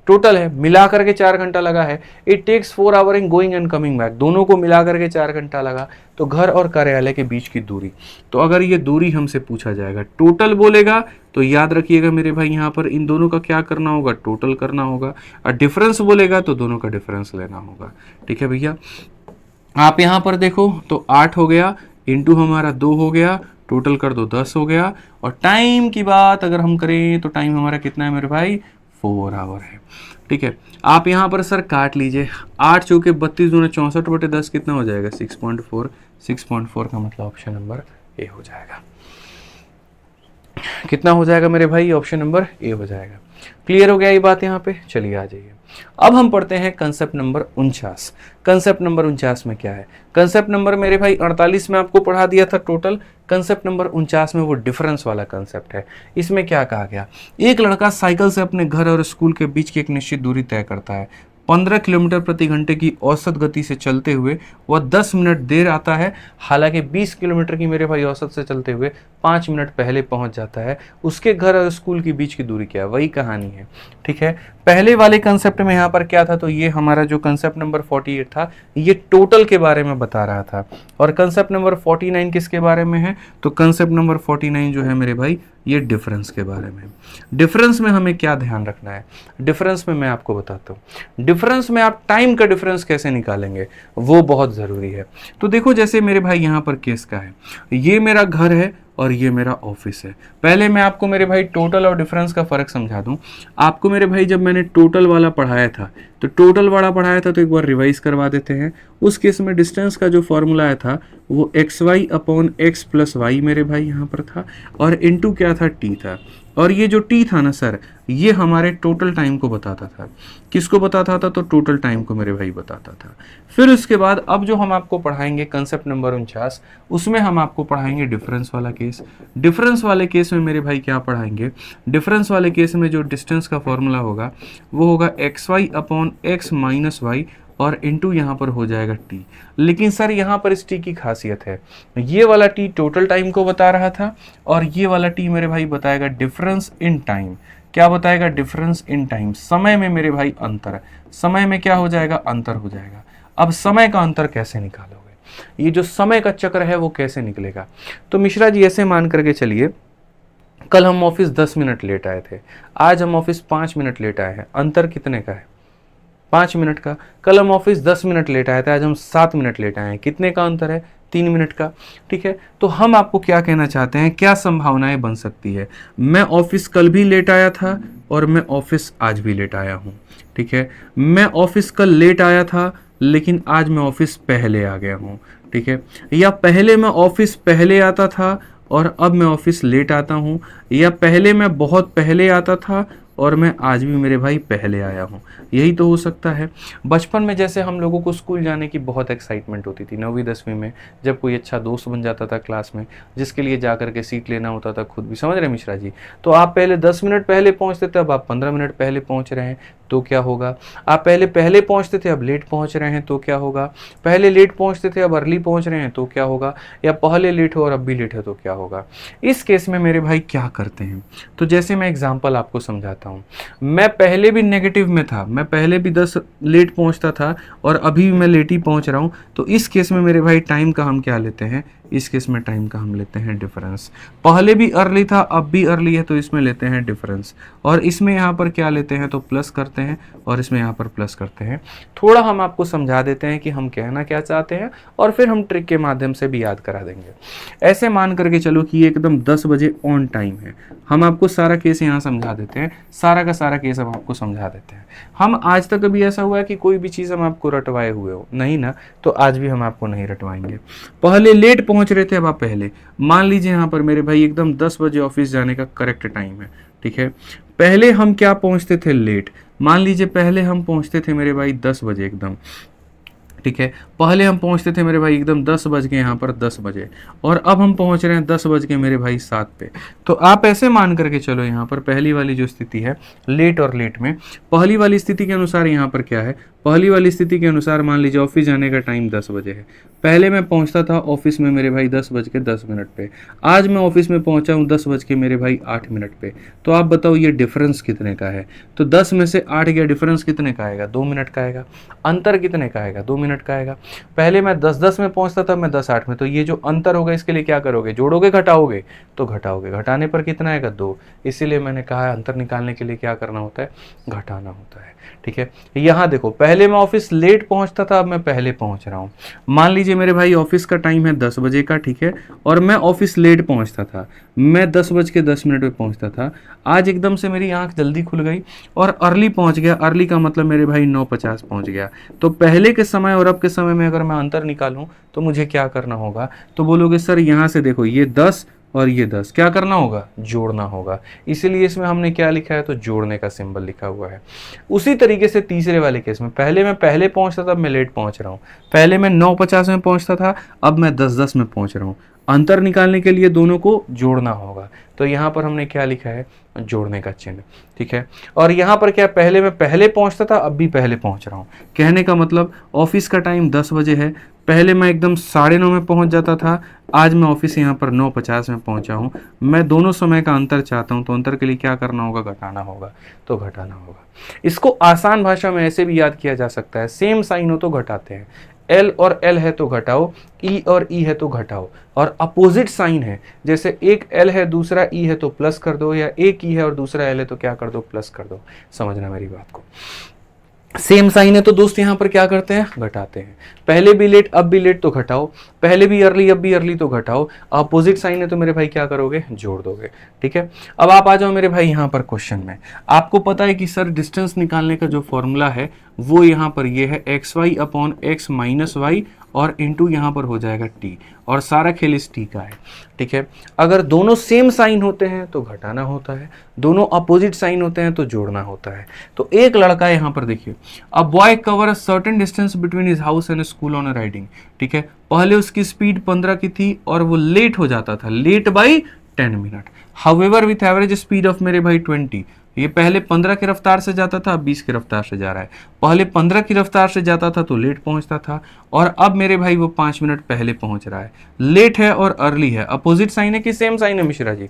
टोटल है, मिला करके 4 घंटा लगा है। It takes 4 hour in going and coming back, दोनों को मिला करके 4 घंटा लगा। तो घर और कार्यालय के बीच की दूरी, तो अगर ये दूरी हमसे पूछा जाएगा, टोटल बोलेगा तो याद रखिएगा मेरे भाई यहाँ पर इन दोनों का क्या करना होगा, टोटल करना होगा। और डिफरेंस बोलेगा तो दोनों का डिफरेंस लेना होगा। ठीक है भैया, आप यहाँ पर देखो तो 8 हो गया, इंटू हमारा 2 हो गया, टोटल कर दो 10 हो गया। और टाइम की बात अगर हम करें तो टाइम हमारा कितना है मेरे भाई, 4 आवर है। ठीक है, आप यहाँ पर सर काट लीजिए, 8 चौके 32 दूना 64/10 कितना हो जाएगा, 6.4। 6.4 का मतलब ऑप्शन नंबर ए हो जाएगा। कितना हो जाएगा मेरे भाई, ऑप्शन नंबर ए हो जाएगा। क्लियर हो गया ये बात यहाँ पे? चलिए आ जाइए, अब हम पढ़ते हैं कंसेप्ट नंबर 49। कंसेप्ट नंबर 49 में क्या है? कंसेप्ट नंबर मेरे भाई 48 में आपको पढ़ा दिया था टोटल, कंसेप्ट नंबर 49 में वो डिफरेंस वाला कंसेप्ट है। इसमें क्या कहा गया, एक लड़का साइकिल से अपने घर और स्कूल के बीच की एक निश्चित दूरी तय करता है। 15 किलोमीटर प्रति घंटे की औसत गति से चलते हुए वह 10 मिनट देर आता है, हालांकि 20 किलोमीटर की मेरे भाई औसत से चलते हुए 5 मिनट पहले पहुंच जाता है। उसके घर और स्कूल की बीच की दूरी क्या है, वही कहानी है। ठीक है, पहले वाले कंसेप्ट में यहाँ पर क्या था, तो ये हमारा जो कंसेप्ट नंबर 48 था ये टोटल के बारे में बता रहा था, और कंसेप्ट नंबर 49 किसके बारे में है, तो कंसेप्ट नंबर 49 जो है मेरे भाई ये डिफरेंस के बारे में। डिफरेंस में हमें क्या ध्यान रखना है, डिफरेंस में मैं आपको बताता हूँ। डिफरेंस में आप टाइम का डिफरेंस कैसे निकालेंगे वो बहुत ज़रूरी है। तो देखो जैसे मेरे भाई यहाँ पर केस का है, ये मेरा घर है और ये मेरा ऑफिस है। पहले मैं आपको मेरे भाई टोटल और डिफरेंस का फ़र्क समझा दूं। आपको मेरे भाई जब मैंने टोटल वाला पढ़ाया था तो टोटल वाला पढ़ाया था तो एक बार रिवाइज करवा देते हैं। उस केस में डिस्टेंस का जो फॉर्मूला आया था वो xy/x + y मेरे भाई यहाँ पर था, और इनटू क्या था, t था। और ये जो t था ना सर, ये हमारे टोटल टाइम को बताता था। किसको बताता था, तो टोटल टाइम को मेरे भाई बताता था। फिर उसके बाद अब जो हम आपको पढ़ाएंगे कंसेप्ट नंबर 49, उसमें हम आपको पढ़ाएंगे डिफरेंस वाला केस। डिफरेंस वाले केस में मेरे भाई क्या पढ़ाएंगे, डिफरेंस वाले केस में जो डिस्टेंस का फॉर्मूला होगा वो होगा xy/x - y, और इनटू यहाँ पर हो जाएगा t। लेकिन सर यहाँ पर इस t की खासियत है, ये वाला t टोटल टाइम को बता रहा था और ये वाला t मेरे भाई बताएगा डिफरेंस इन टाइम। क्या बताएगा, डिफरेंस इन टाइम, समय में मेरे भाई अंतर। समय में क्या हो जाएगा, अंतर हो जाएगा। अब समय का अंतर कैसे निकालोगे, ये जो समय का चक्र है वो कैसे निकलेगा, तो मिश्रा जी ऐसे मान करके चलिए, कल हम ऑफिस 10 मिनट लेट आए थे, आज हम ऑफिस 5 मिनट लेट आए हैं, अंतर कितने का है, 5 मिनट का। कल हम ऑफिस 10 मिनट लेट आए थे, आज हम 7 मिनट लेट आए हैं, कितने का अंतर है, 3 मिनट का। ठीक है, तो हम आपको क्या कहना चाहते हैं, क्या संभावनाएं बन सकती है, मैं ऑफिस कल भी लेट आया था और मैं ऑफिस आज भी लेट आया हूँ। ठीक है, मैं ऑफिस कल लेट आया था लेकिन आज मैं ऑफिस पहले आ गया हूँ। ठीक है, या पहले मैं ऑफिस पहले आता था और अब मैं ऑफिस लेट आता हूँ, या पहले मैं बहुत पहले आता था और मैं आज भी मेरे भाई पहले आया हूँ। यही तो हो सकता है। बचपन में जैसे हम लोगों को स्कूल जाने की बहुत एक्साइटमेंट होती थी, 9वीं 10वीं में जब कोई अच्छा दोस्त बन जाता था क्लास में, जिसके लिए जा कर के सीट लेना होता था खुद भी, समझ रहे मिश्रा जी, तो आप पहले 10 मिनट पहले पहुँचते थे, अब आप 15 मिनट पहले पहुँच रहे हैं तो क्या होगा, आप पहले पहुँचते थे अब लेट पहुँच रहे हैं तो क्या होगा, पहले लेट पहुँचते थे अब अर्ली पहुँच रहे हैं तो क्या होगा, या पहले लेट हो और अब भी लेट है तो क्या होगा। इस केस में मेरे भाई क्या करते हैं, तो जैसे मैं एग्जाम्पल आपको समझाता हूँ। मैं पहले भी नेगेटिव में था, मैं पहले भी 10 लेट पहुंचता था और अभी भी मैं लेट ही पहुंच रहा हूं, तो इस केस में मेरे भाई टाइम का हम क्या लेते हैं, इस केस में टाइम का हम लेते हैं डिफरेंस। पहले भी अर्ली था अब भी अर्ली है तो इसमें लेते हैं डिफरेंस, और इसमें यहाँ पर क्या लेते हैं, तो प्लस करते हैं, और इसमें यहाँ पर प्लस करते हैं। थोड़ा हम आपको समझा देते हैं कि हम कहना क्या चाहते हैं और फिर हम ट्रिक के माध्यम से भी याद करा देंगे। ऐसे मान करके चलो कि ये एकदम 10 बजे ऑन टाइम है, हम आपको सारा केस यहाँ समझा देते हैं, सारा का सारा केस हम आपको समझा देते हैं। हम आज तक कभी ऐसा हुआ है कि कोई भी चीज़ हम आपको रटवाए हुए हो, नहीं ना, तो आज भी हम आपको नहीं रटवाएंगे। पहले लेट पहुंच रहे थे, अब आप पहले। मान लीजिए यहाँ पर मेरे भाई एकदम 10 बजे ऑफिस जाने का करेक्ट टाइम है, ठीक है। पहले हम क्या पहुंचते थे, लेट। मान लीजिए पहले हम पहुंचते थे मेरे भाई 10 बजे एकदम, ठीक है। पहले हम पहुंचते थे मेरे भाई एकदम 10 बज के यहाँ पर 10 बजे, और अब हम पहुंच रहे हैं 10 बज के मेरे भाई 7 पे। तो आप ऐसे मान करके चलो, यहाँ पर पहली वाली जो स्थिति है लेट और लेट में, पहली वाली स्थिति के अनुसार यहाँ पर क्या है, पहली वाली स्थिति के अनुसार मान लीजिए ऑफिस जाने का टाइम 10 बजे है। पहले मैं पहुंचता था ऑफिस में मेरे भाई 10 बज के 10 मिनट पे, आज मैं ऑफिस में पहुंचा हूँ 10 बज के मेरे भाई 8 मिनट पे। तो आप बताओ ये डिफरेंस कितने का है। तो 10 में से 8 गया, डिफरेंस कितने का आएगा, 2 मिनट का आएगा। अंतर कितने का आएगा, 2 मिनट का आएगा। पहले मैं 10-10 में पहुंचता था, मैं 10-8 में। तो ये जो अंतर होगा इसके लिए क्या करोगे, जोड़ोगे घटाओगे, तो घटाओगे, घटाने पर कितना आएगा, 2। इसीलिए मैंने कहा अंतर निकालने के लिए क्या करना होता है, घटाना होता है, ठीक है। यहाँ देखो, पहले मैं ऑफिस लेट पहुंचता था, अब मैं पहले पहुंच रहा हूँ। मान लीजिए मेरे भाई ऑफिस का टाइम है 10 बजे का, ठीक है, और मैं ऑफिस लेट पहुंचता था, मैं 10 बज के 10 मिनट पे पहुंचता था। आज एकदम से मेरी आंख जल्दी खुल गई और अर्ली पहुंच गया। अर्ली का मतलब मेरे भाई 9:50 पहुंच गया। तो पहले के समय और अब के समय में अगर मैं अंतर निकालूं तो मुझे क्या करना होगा, तो बोलोगे सर यहाँ से देखो ये 10 और ये 10 क्या करना होगा, जोड़ना होगा। इसीलिए इसमें हमने क्या लिखा है, तो जोड़ने का सिंबल लिखा हुआ है। उसी तरीके से तीसरे वाले केस में, पहले मैं पहले पहुंचता था, अब मैं लेट पहुंच रहा हूँ। पहले मैं 9:50 में पहुंचता था, अब मैं 10:10 में पहुंच रहा हूँ। अंतर निकालने के लिए दोनों को जोड़ना होगा। तो यहाँ पर हमने क्या लिखा है, जोड़ने का चिन्ह, ठीक है। और यहाँ पर क्या, पहले मैं पहले पहुंचता था, अब भी पहले पहुंच रहा हूँ। कहने का मतलब ऑफिस का टाइम 10 बजे है, पहले मैं एकदम 9:30 में पहुंच जाता था, आज मैं ऑफिस यहाँ पर 9:50 में पहुंचा हूँ। मैं दोनों समय का अंतर चाहता हूँ, तो अंतर के लिए क्या करना होगा, घटाना होगा। तो घटाना होगा। इसको आसान भाषा में ऐसे भी याद किया जा सकता है, सेम साइन हो तो घटाते हैं, L और L है तो घटाओ, E और E है तो घटाओ। और अपोजिट साइन है, जैसे एक L है दूसरा E है तो प्लस कर दो, या एक E है और दूसरा L है तो क्या कर दो, प्लस कर दो। समझना मेरी बात को। सेम साइन है तो दोस्त यहाँ पर क्या करते हैं, घटाते हैं। पहले भी लेट अब भी लेट तो घटाओ, पहले भी अर्ली अब भी अर्ली तो घटाओ। अपोजिट साइन है तो मेरे भाई क्या करोगे, जोड़ दोगे, ठीक है। अब आप आ जाओ मेरे भाई यहाँ पर क्वेश्चन में। आपको पता है कि सर डिस्टेंस निकालने का जो फॉर्मूला है वो यहाँ पर ये है xy upon x minus y और इंटू यहाँ पर हो जाएगा t, और सारा खेल इस t का है, ठीक है। अगर दोनों सेम साइन होते हैं तो घटाना होता है, दोनों अपोजिट साइन होते हैं तो जोड़ना होता है। तो एक लड़का है यहाँ पर देखिए, a boy cover a certain distance between his house and school on a riding, ठीक है। पहले उसकी स्पीड 15 की थी और वो लेट हो जाता था, late by 10 minute. However with average speed of मेरे भाई 20, ये पहले 15 की रफ्तार से जाता था, अब 20 की रफ्तार से जा रहा है। पहले 15 की रफ्तार से जाता था तो लेट पहुंचता था, और अब मेरे भाई वो 5 मिनट पहले पहुंच रहा है। लेट है और अर्ली है, अपोजिट साइन है कि सेम साइन है Mishra ji,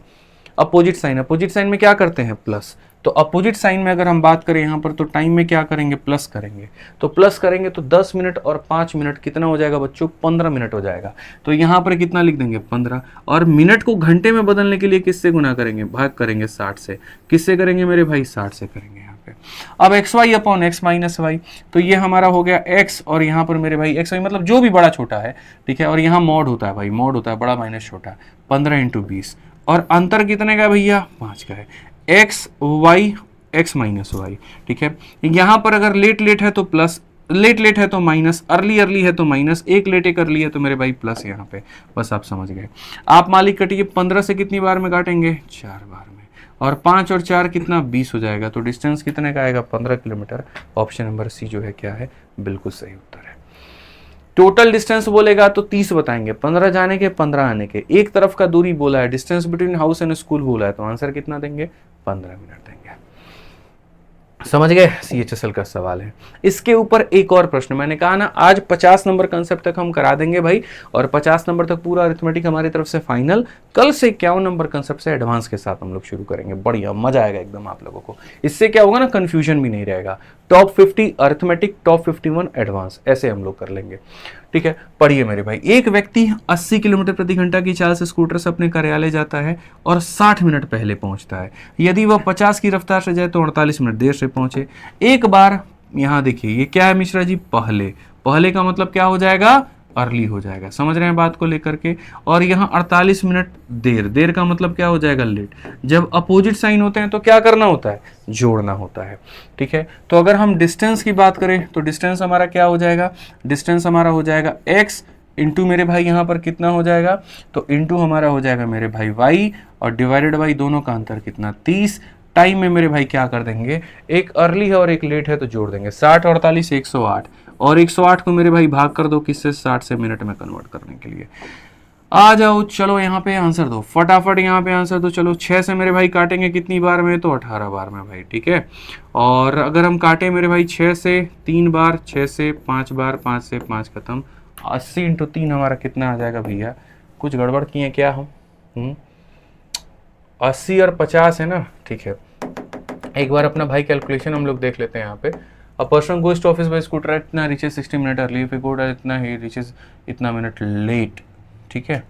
opposite sign. Opposite sign में क्या करते हैं, प्लस। तो अपोजिट साइन में अगर हम बात करें यहाँ पर, तो टाइम में क्या करेंगे, प्लस करेंगे। तो प्लस करेंगे तो 10 मिनट और 5 मिनट कितना हो जाएगा बच्चों, 15 मिनट हो जाएगा। तो यहाँ पर कितना लिख देंगे, 15। और मिनट को घंटे में बदलने के लिए किससे गुना करेंगे, भाग करेंगे 60 से। किससे करेंगे मेरे भाई, 60 से करेंगे यहाँ पे। अब x y upon x minus y, तो ये हमारा हो गया एक्स, और यहाँ पर मेरे भाई एक्स वाई मतलब जो भी बड़ा छोटा है, ठीक है। और यहाँ मॉड होता है भाई, मॉड होता है बड़ा माइनस छोटा, 15 × 20। और अंतर कितने का है भैया, 5 का है। X y x minus y, ठीक है। यहाँ पर अगर लेट लेट है तो प्लस, लेट लेट है तो माइनस, अर्ली अर्ली है तो माइनस, एक लेट एक अर्ली है तो मेरे भाई प्लस यहाँ पे। बस आप समझ गए। आप मालिक कटिए, 15 से कितनी बार में काटेंगे, 4 बार में, और 5 और 4 कितना, 20 हो जाएगा। तो डिस्टेंस कितने का आएगा, 15 किलोमीटर। ऑप्शन नंबर सी जो है क्या है, बिल्कुल सही उत्तर है। टोटल डिस्टेंस बोलेगा तो 30 बताएंगे, 15 जाने के 15 आने के। एक तरफ का दूरी बोला है, distance between house and school बोला है, तो आंसर कितना देंगे, 15 मिनट देंगे। समझ गए, CHSL का सवाल है। इसके ऊपर एक और प्रश्न, मैंने कहा ना आज 50 नंबर कंसेप्ट तक हम करा देंगे भाई, और 50 नंबर तक पूरा अरिथमेटिक हमारी तरफ से फाइनल। कल से 51 नंबर कंसेप्ट से एडवांस के साथ हम लोग शुरू करेंगे। बढ़िया मजा आएगा एकदम आप लोगों को। इससे क्या होगा ना, कंफ्यूजन भी नहीं रहेगा। टॉप 50 अरिथमेटिक, टॉप 51 एडवांस, ऐसे हम लोग कर लेंगे, ठीक है। पढ़िए मेरे भाई, एक व्यक्ति 80 किलोमीटर प्रति घंटा की चाल से स्कूटर से अपने कार्यालय जाता है और 60 मिनट पहले पहुंचता है। यदि वह 50 की रफ्तार से जाए तो 48 मिनट देर से पहुंचे। एक बार यहाँ देखिए, ये क्या है मिश्रा जी, पहले। पहले का मतलब क्या हो जाएगा, अर्ली हो जाएगा। समझ रहे हैं बात को लेकर के। और यहाँ 48 मिनट देर, देर का मतलब क्या हो जाएगा, लेट। जब अपोजिट साइन होते हैं तो क्या करना होता है, जोड़ना होता है, ठीक है। तो अगर हम डिस्टेंस की बात करें तो डिस्टेंस हमारा क्या हो जाएगा, डिस्टेंस हमारा हो जाएगा x इंटू मेरे भाई यहाँ पर कितना हो जाएगा, तो इंटू हमारा हो जाएगा मेरे भाई y, और डिवाइडेड बाई दोनों का अंतर कितना 30। टाइम में मेरे भाई क्या कर देंगे, एक अर्ली है और एक लेट है तो जोड़ देंगे, 60 48 108, और 108 को मेरे भाई भाग कर दो किससे, 60 से मिनट में कन्वर्ट करने के लिए। आ जाओ चलो यहाँ पे आंसर दो फटाफट, यहाँ पे आंसर दो। चलो 6 से मेरे भाई काटेंगे कितनी बार में, तो 18 बार में भाई, ठीक है। और अगर हम काटें मेरे भाई 6 से 3 बार, 6 से 5 बार, 5 से 5 खत्म, 80 इंटू 3 हमारा कितना आ जाएगा भैया, कुछ गड़बड़ किए क्या हम, 80 और 50 है ना, ठीक है। एक बार अपना भाई कैलकुलेशन हम लोग देख लेते हैं यहाँ पे। A person goes to office by scooter इतना reaches 60 minute early, if go इतना ही रीचेज इतना मिनट लेट, ठीक है।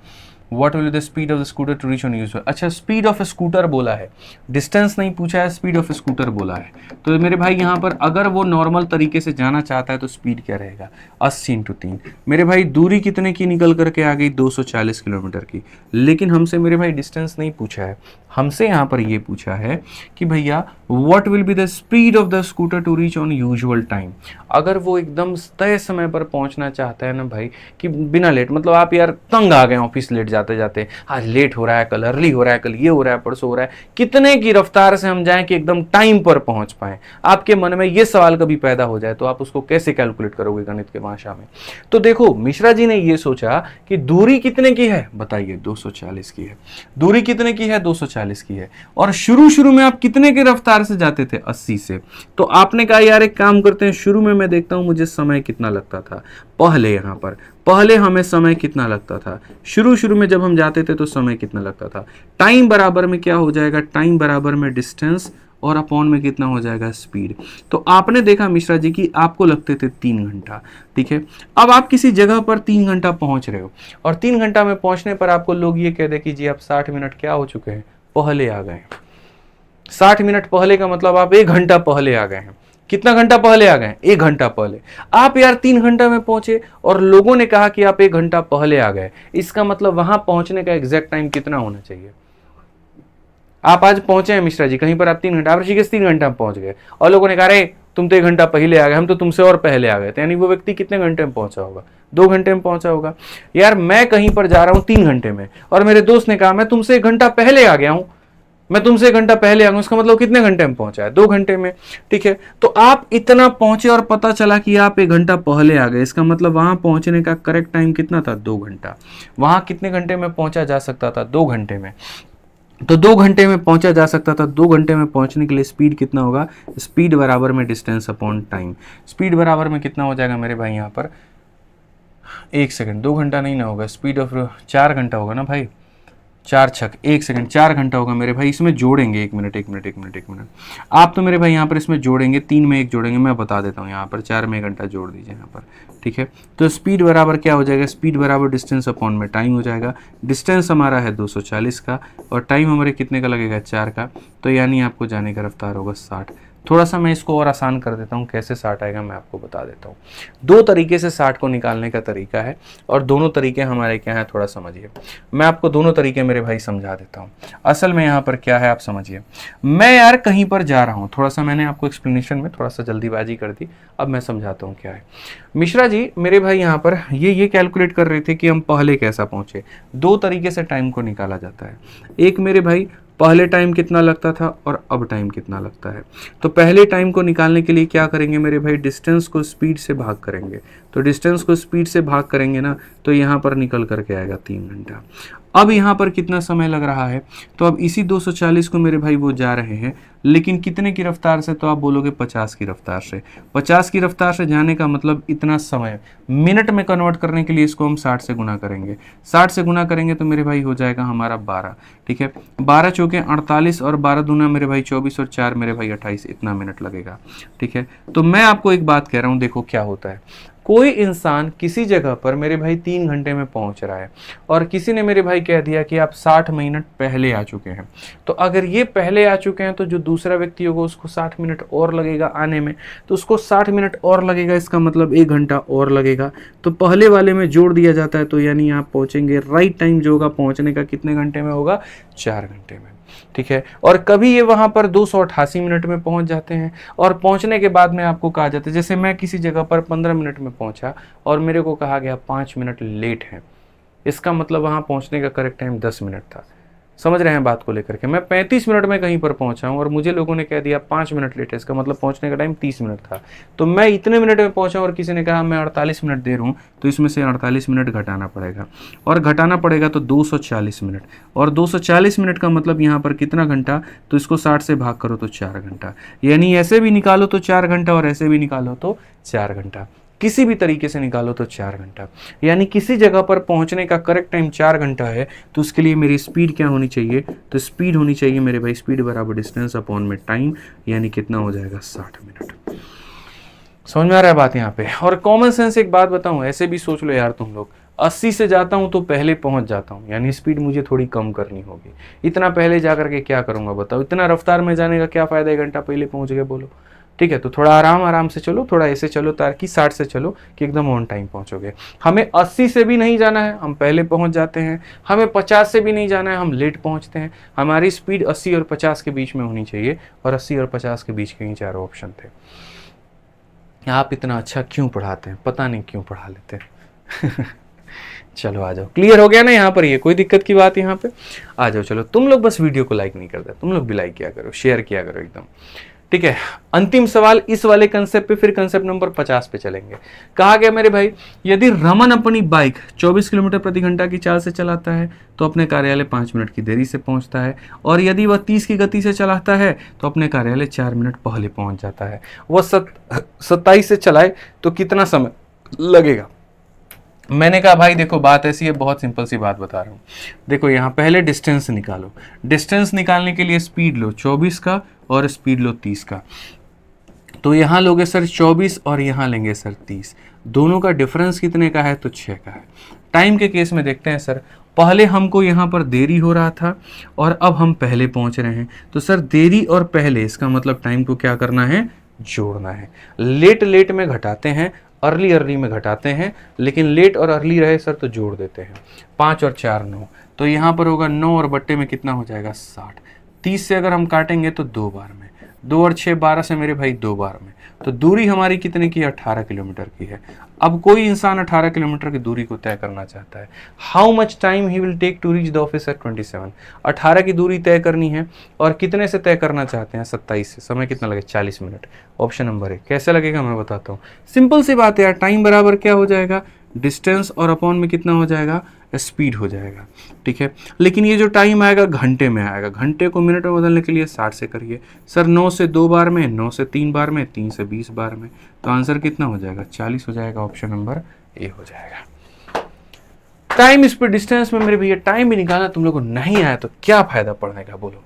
What will be the speed of the scooter to reach on usual? अच्छा, स्पीड ऑफ स्कूटर बोला है, डिस्टेंस नहीं पूछा है, स्पीड ऑफ स्कूटर बोला है। तो मेरे भाई यहाँ पर अगर वो नॉर्मल तरीके से जाना चाहता है तो स्पीड क्या रहेगा, 80 इंटू 3। मेरे भाई दूरी कितने की निकल करके आ गई, 240 किलोमीटर की। लेकिन हमसे मेरे भाई डिस्टेंस नहीं पूछा है, हमसे यहाँ पर ये पूछा है कि भैया what will be the speed of the scooter to reach on usual time. अगर वो एकदम तय समय पर पहुंचना चाहता है ना भाई, कि बिना लेट, मतलब आप यार तंग आ गए ऑफिस लेट जाते जाते, आज लेट हो रहा है, कल अर्ली हो रहा है, कल ये हो रहा है, परसों हो रहा है, कितने की रफ्तार से हम जाएं कि एकदम टाइम पर पहुंच पाए। आपके मन में ये सवाल कभी पैदा हो जाए तो आप उसको कैसे कैलकुलेट करोगे गणित के भाषा में। तो देखो मिश्रा जी ने ये सोचा कि दूरी कितने की है, बताइए 240 की है। दूरी कितने की है, 240 की है। और शुरू में आप कितने के रफ्तार से जाते थे, 80 से। तो आपने कहा यार एक काम करते हैं, शुरू में मैं देखता हूं मुझे समय कितना लगता था। पहले यहाँ पर पहले हमें समय कितना लगता था, शुरू में जब हम जाते थे तो समय कितना लगता था। टाइम बराबर में क्या हो जाएगा, टाइम बराबर में डिस्टेंस और अपॉन में कितना हो जाएगा, स्पीड। तो आपने देखा मिश्रा जी कि आपको लगते थे 3 घंटा, ठीक है। अब आप किसी जगह पर 3 घंटा पहुंच रहे हो और 3 घंटा में पहुंचने पर आपको लोग ये कह दे कि जी आप 60 मिनट क्या हो चुके हैं, पहले आ गए। 60 मिनट पहले का मतलब आप 1 घंटा पहले आ गए हैं। कितना घंटा पहले आ गए, 1 घंटा पहले। आप यार 3 घंटा में पहुंचे और लोगों ने कहा कि आप 1 घंटा पहले आ गए, इसका मतलब वहां पहुंचने का एग्जैक्ट टाइम कितना होना चाहिए। आप आज पहुंचे हैं मिश्रा जी कहीं पर, आप 3 घंटा, आप ऋषिकेश 3 घंटा में पहुंच गए और लोगों ने कहा अरे तुम तो 1 घंटा पहले आ गए, हम तो तुमसे और पहले आ गए थे। यानी वो व्यक्ति कितने घंटे में पहुंचा होगा, 2 घंटे में पहुंचा होगा। यार मैं कहीं पर जा रहा हूं 3 घंटे में और मेरे दोस्त ने कहा मैं तुमसे 1 घंटा पहले आ गया हूं, मैं तुमसे 1 घंटा पहले आ गया, उसका मतलब कितने घंटे में पहुंचा है, 2 घंटे में, ठीक है। तो आप इतना पहुंचे और पता चला कि आप 1 घंटा पहले आ गए, इसका मतलब वहां पहुंचने का करेक्ट टाइम कितना था, 2 घंटा। वहां कितने घंटे में पहुंचा जा सकता था, 2 घंटे में। तो 2 घंटे में पहुंचा जा सकता था। 2 घंटे में पहुंचने के लिए स्पीड कितना होगा, स्पीड बराबर में डिस्टेंस अपॉन टाइम। स्पीड बराबर में कितना हो जाएगा मेरे भाई यहाँ पर, 1 सेकंड, 2 घंटा नहीं ना होगा, स्पीड ऑफ 4 घंटा होगा ना भाई, 4 छक 1 सेकंड, 4 घंटा होगा मेरे भाई। इसमें जोड़ेंगे 1 मिनट 1 मिनट 1 मिनट 1 मिनट, आप तो मेरे भाई यहाँ पर इसमें जोड़ेंगे, 3 में 1 जोड़ेंगे, मैं बता देता हूँ यहाँ पर 4 में 1 घंटा जोड़ दीजिए यहाँ पर, ठीक है। तो स्पीड बराबर क्या हो जाएगा, स्पीड बराबर डिस्टेंस अपॉन में टाइम हो जाएगा। डिस्टेंस हमारा है 240 का और टाइम हमारे कितने का लगेगा, 4 का। तो यानी आपको जाने का रफ्तार होगा 60। थोड़ा सा मैं इसको और आसान कर देता हूँ, कैसे 60 आएगा मैं आपको बता देता हूँ। 2 तरीके से 60 को निकालने का तरीका है और दोनों तरीके हमारे क्या हैं थोड़ा समझिए। मैं आपको दोनों तरीके मेरे भाई समझा देता हूँ। असल में यहाँ पर क्या है आप समझिए। मैं यार कहीं पर जा रहा हूँ, थोड़ा सा मैंने आपको एक्सप्लेनेशन में थोड़ा सा जल्दीबाजी कर दी, अब मैं समझाता हूँ क्या है। मिश्रा जी मेरे भाई यहाँ पर ये कैलकुलेट कर रहे थे कि हम पहले कैसा पहुँचे। 2 तरीके से टाइम को निकाला जाता है। एक मेरे भाई पहले टाइम कितना लगता था और अब टाइम कितना लगता है। तो पहले टाइम को निकालने के लिए क्या करेंगे मेरे भाई, डिस्टेंस को स्पीड से भाग करेंगे। तो डिस्टेंस को स्पीड से भाग करेंगे ना, तो यहाँ पर निकल करके आएगा 3 घंटा। अब यहाँ पर कितना समय लग रहा है, तो अब इसी 240 को मेरे भाई वो जा रहे हैं, लेकिन कितने की रफ्तार से, तो आप बोलोगे 50 की रफ्तार से। 50 की रफ्तार से जाने का मतलब इतना समय, मिनट में कन्वर्ट करने के लिए इसको हम 60 से गुना करेंगे। 60 से गुना करेंगे तो मेरे भाई हो जाएगा हमारा 12, ठीक है। 12 चौके 48 और 12 दूना मेरे भाई 24 और 4 मेरे भाई 28, इतना मिनट लगेगा, ठीक है। तो मैं आपको एक बात कह रहा हूँ, देखो क्या होता है। कोई इंसान किसी जगह पर मेरे भाई 3 घंटे में पहुंच रहा है और किसी ने मेरे भाई कह दिया कि आप 60 मिनट पहले आ चुके हैं। तो अगर ये पहले आ चुके हैं तो जो दूसरा व्यक्ति होगा उसको 60 मिनट और लगेगा आने में, तो उसको 60 मिनट और लगेगा, इसका मतलब 1 घंटा और लगेगा। तो पहले वाले में जोड़ दिया जाता है, तो यानी आप पहुंचेंगे राइट टाइम जो होगा पहुंचने का कितने घंटे में होगा, 4 घंटे में। ठीक है। और कभी ये वहाँ पर 288 मिनट में पहुँच जाते हैं, और पहुँचने के बाद में आपको कहा जाता है, जैसे मैं किसी जगह पर 15 मिनट में पहुँचा और मेरे को कहा गया 5 मिनट लेट है, इसका मतलब वहाँ पहुँचने का करेक्ट टाइम 10 मिनट था। समझ रहे हैं बात को लेकर के। मैं 35 मिनट में कहीं पर पहुंचा हूं और मुझे लोगों ने कह दिया 5 मिनट लेट है, इसका मतलब पहुंचने का टाइम 30 मिनट था। तो मैं इतने मिनट में पहुंचा और किसी ने कहा मैं 48 मिनट देर हूं, तो इसमें से 48 मिनट घटाना पड़ेगा, और घटाना पड़ेगा तो 240 मिनट, और 240 मिनट का मतलब यहाँ पर कितना घंटा, तो इसको 60 से भाग करो तो 4 घंटा, यानी ऐसे भी निकालो तो 4 घंटा और ऐसे भी निकालो तो 4 घंटा, किसी भी तरीके से निकालो तो 4 घंटा। यानी किसी जगह पर पहुंचने का करेक्ट टाइम 4 घंटा है, तो उसके लिए मेरी स्पीड क्या होनी चाहिए, तो स्पीड होनी चाहिए मेरे भाई, स्पीड बराबर डिस्टेंस अपॉन में टाइम, यानी कितना हो जाएगा 60 मिनट। समझ में आ रहा है बात यहाँ पे। और कॉमन सेंस एक बात बताऊं, ऐसे भी सोच लो यार तुम लोग, 80 से जाता हूं तो पहले पहुंच जाता हूं, यानी स्पीड मुझे थोड़ी कम करनी होगी। इतना पहले जा करके क्या करूंगा बताओ, इतना रफ्तार में जाने का क्या फायदा, 1 घंटा पहले पहुंच गए बोलो। ठीक है, तो थोड़ा आराम से चलो, थोड़ा ऐसे चलो ताकि 60 से चलो कि एकदम ऑन टाइम पहुंचोगे। हमें 80 से भी नहीं जाना है, हम पहले पहुंच जाते हैं। हमें 50 से भी नहीं जाना है, हम लेट पहुंचते हैं। हमारी स्पीड 80 और 50 के बीच में होनी चाहिए, और 80 और 50 के बीच के ही चारों ऑप्शन थे। आप इतना अच्छा क्यों पढ़ाते हैं, पता नहीं क्यों पढ़ा लेते हैं। चलो आ जाओ, क्लियर हो गया ना यहाँ पर, ये कोई दिक्कत की बात यहाँ पे। आ जाओ, चलो तुम लोग बस वीडियो को लाइक नहीं करते, तुम लोग भी लाइक किया करो, शेयर किया करो एकदम। ठीक है, अंतिम सवाल इस वाले कंसेप्ट पे, फिर कंसेप्ट नंबर 50 पे चलेंगे। कहा गया मेरे भाई, यदि रमन अपनी बाइक 24 किलोमीटर प्रति घंटा की चाल से चलाता है तो अपने कार्यालय 5 मिनट की देरी से पहुंचता है, और यदि वह 30 की गति से चलाता है तो अपने कार्यालय 4 मिनट पहले पहुंच जाता है। वह 27 से चलाए तो कितना समय लगेगा। मैंने कहा भाई देखो बात ऐसी है, बहुत सिंपल सी बात बता रहा हूँ। देखो यहाँ पहले डिस्टेंस निकालो, डिस्टेंस निकालने के लिए स्पीड लो 24 का और स्पीड लो 30 का, तो यहाँ लोगे सर 24 और यहाँ लेंगे सर 30, दोनों का डिफरेंस कितने का है, तो 6 का है। टाइम के केस में देखते हैं सर, पहले हमको यहाँ पर देरी हो रहा था और अब हम पहले पहुँच रहे हैं, तो सर देरी और पहले, इसका मतलब टाइम को क्या करना है, जोड़ना है। लेट में घटाते हैं, अर्ली में घटाते हैं, लेकिन लेट और अर्ली रहे सर तो जोड़ देते हैं। 5 और 4 9, तो यहाँ पर होगा 9 और बट्टे में कितना हो जाएगा 60। 30 से अगर हम काटेंगे तो 2 बार में, 2 और 6 12 से मेरे भाई 2 बार में, तो दूरी हमारी कितने की है, 18 किलोमीटर की है। अब कोई इंसान 18 किलोमीटर की दूरी को तय करना चाहता है। How much time he will take to reach the office at 27। 18 की दूरी तय करनी है और कितने से तय करना चाहते हैं, 27 से। समय कितना लगे, 40 मिनट। Option number 1। कैसे लगेगा मैं बताता हूँ, सिंपल सी बात है यार। टाइम बराबर क्या हो जाएगा, डिस्टेंस और अपॉन में कितना हो जाएगा, स्पीड हो जाएगा। ठीक है, लेकिन ये जो टाइम आएगा घंटे में आएगा, घंटे को मिनट में बदलने के लिए 60 से करिए सर। 9 से 2 बार में, 9 से 3 बार में, 3 से 20 बार में, तो आंसर कितना हो जाएगा, 40 हो जाएगा। ऑप्शन नंबर ए हो जाएगा। टाइम स्पीड डिस्टेंस में मेरे भैया टाइम भी निकालना तुम लोगों को नहीं आया तो क्या फायदा पढ़ने का, बोलो।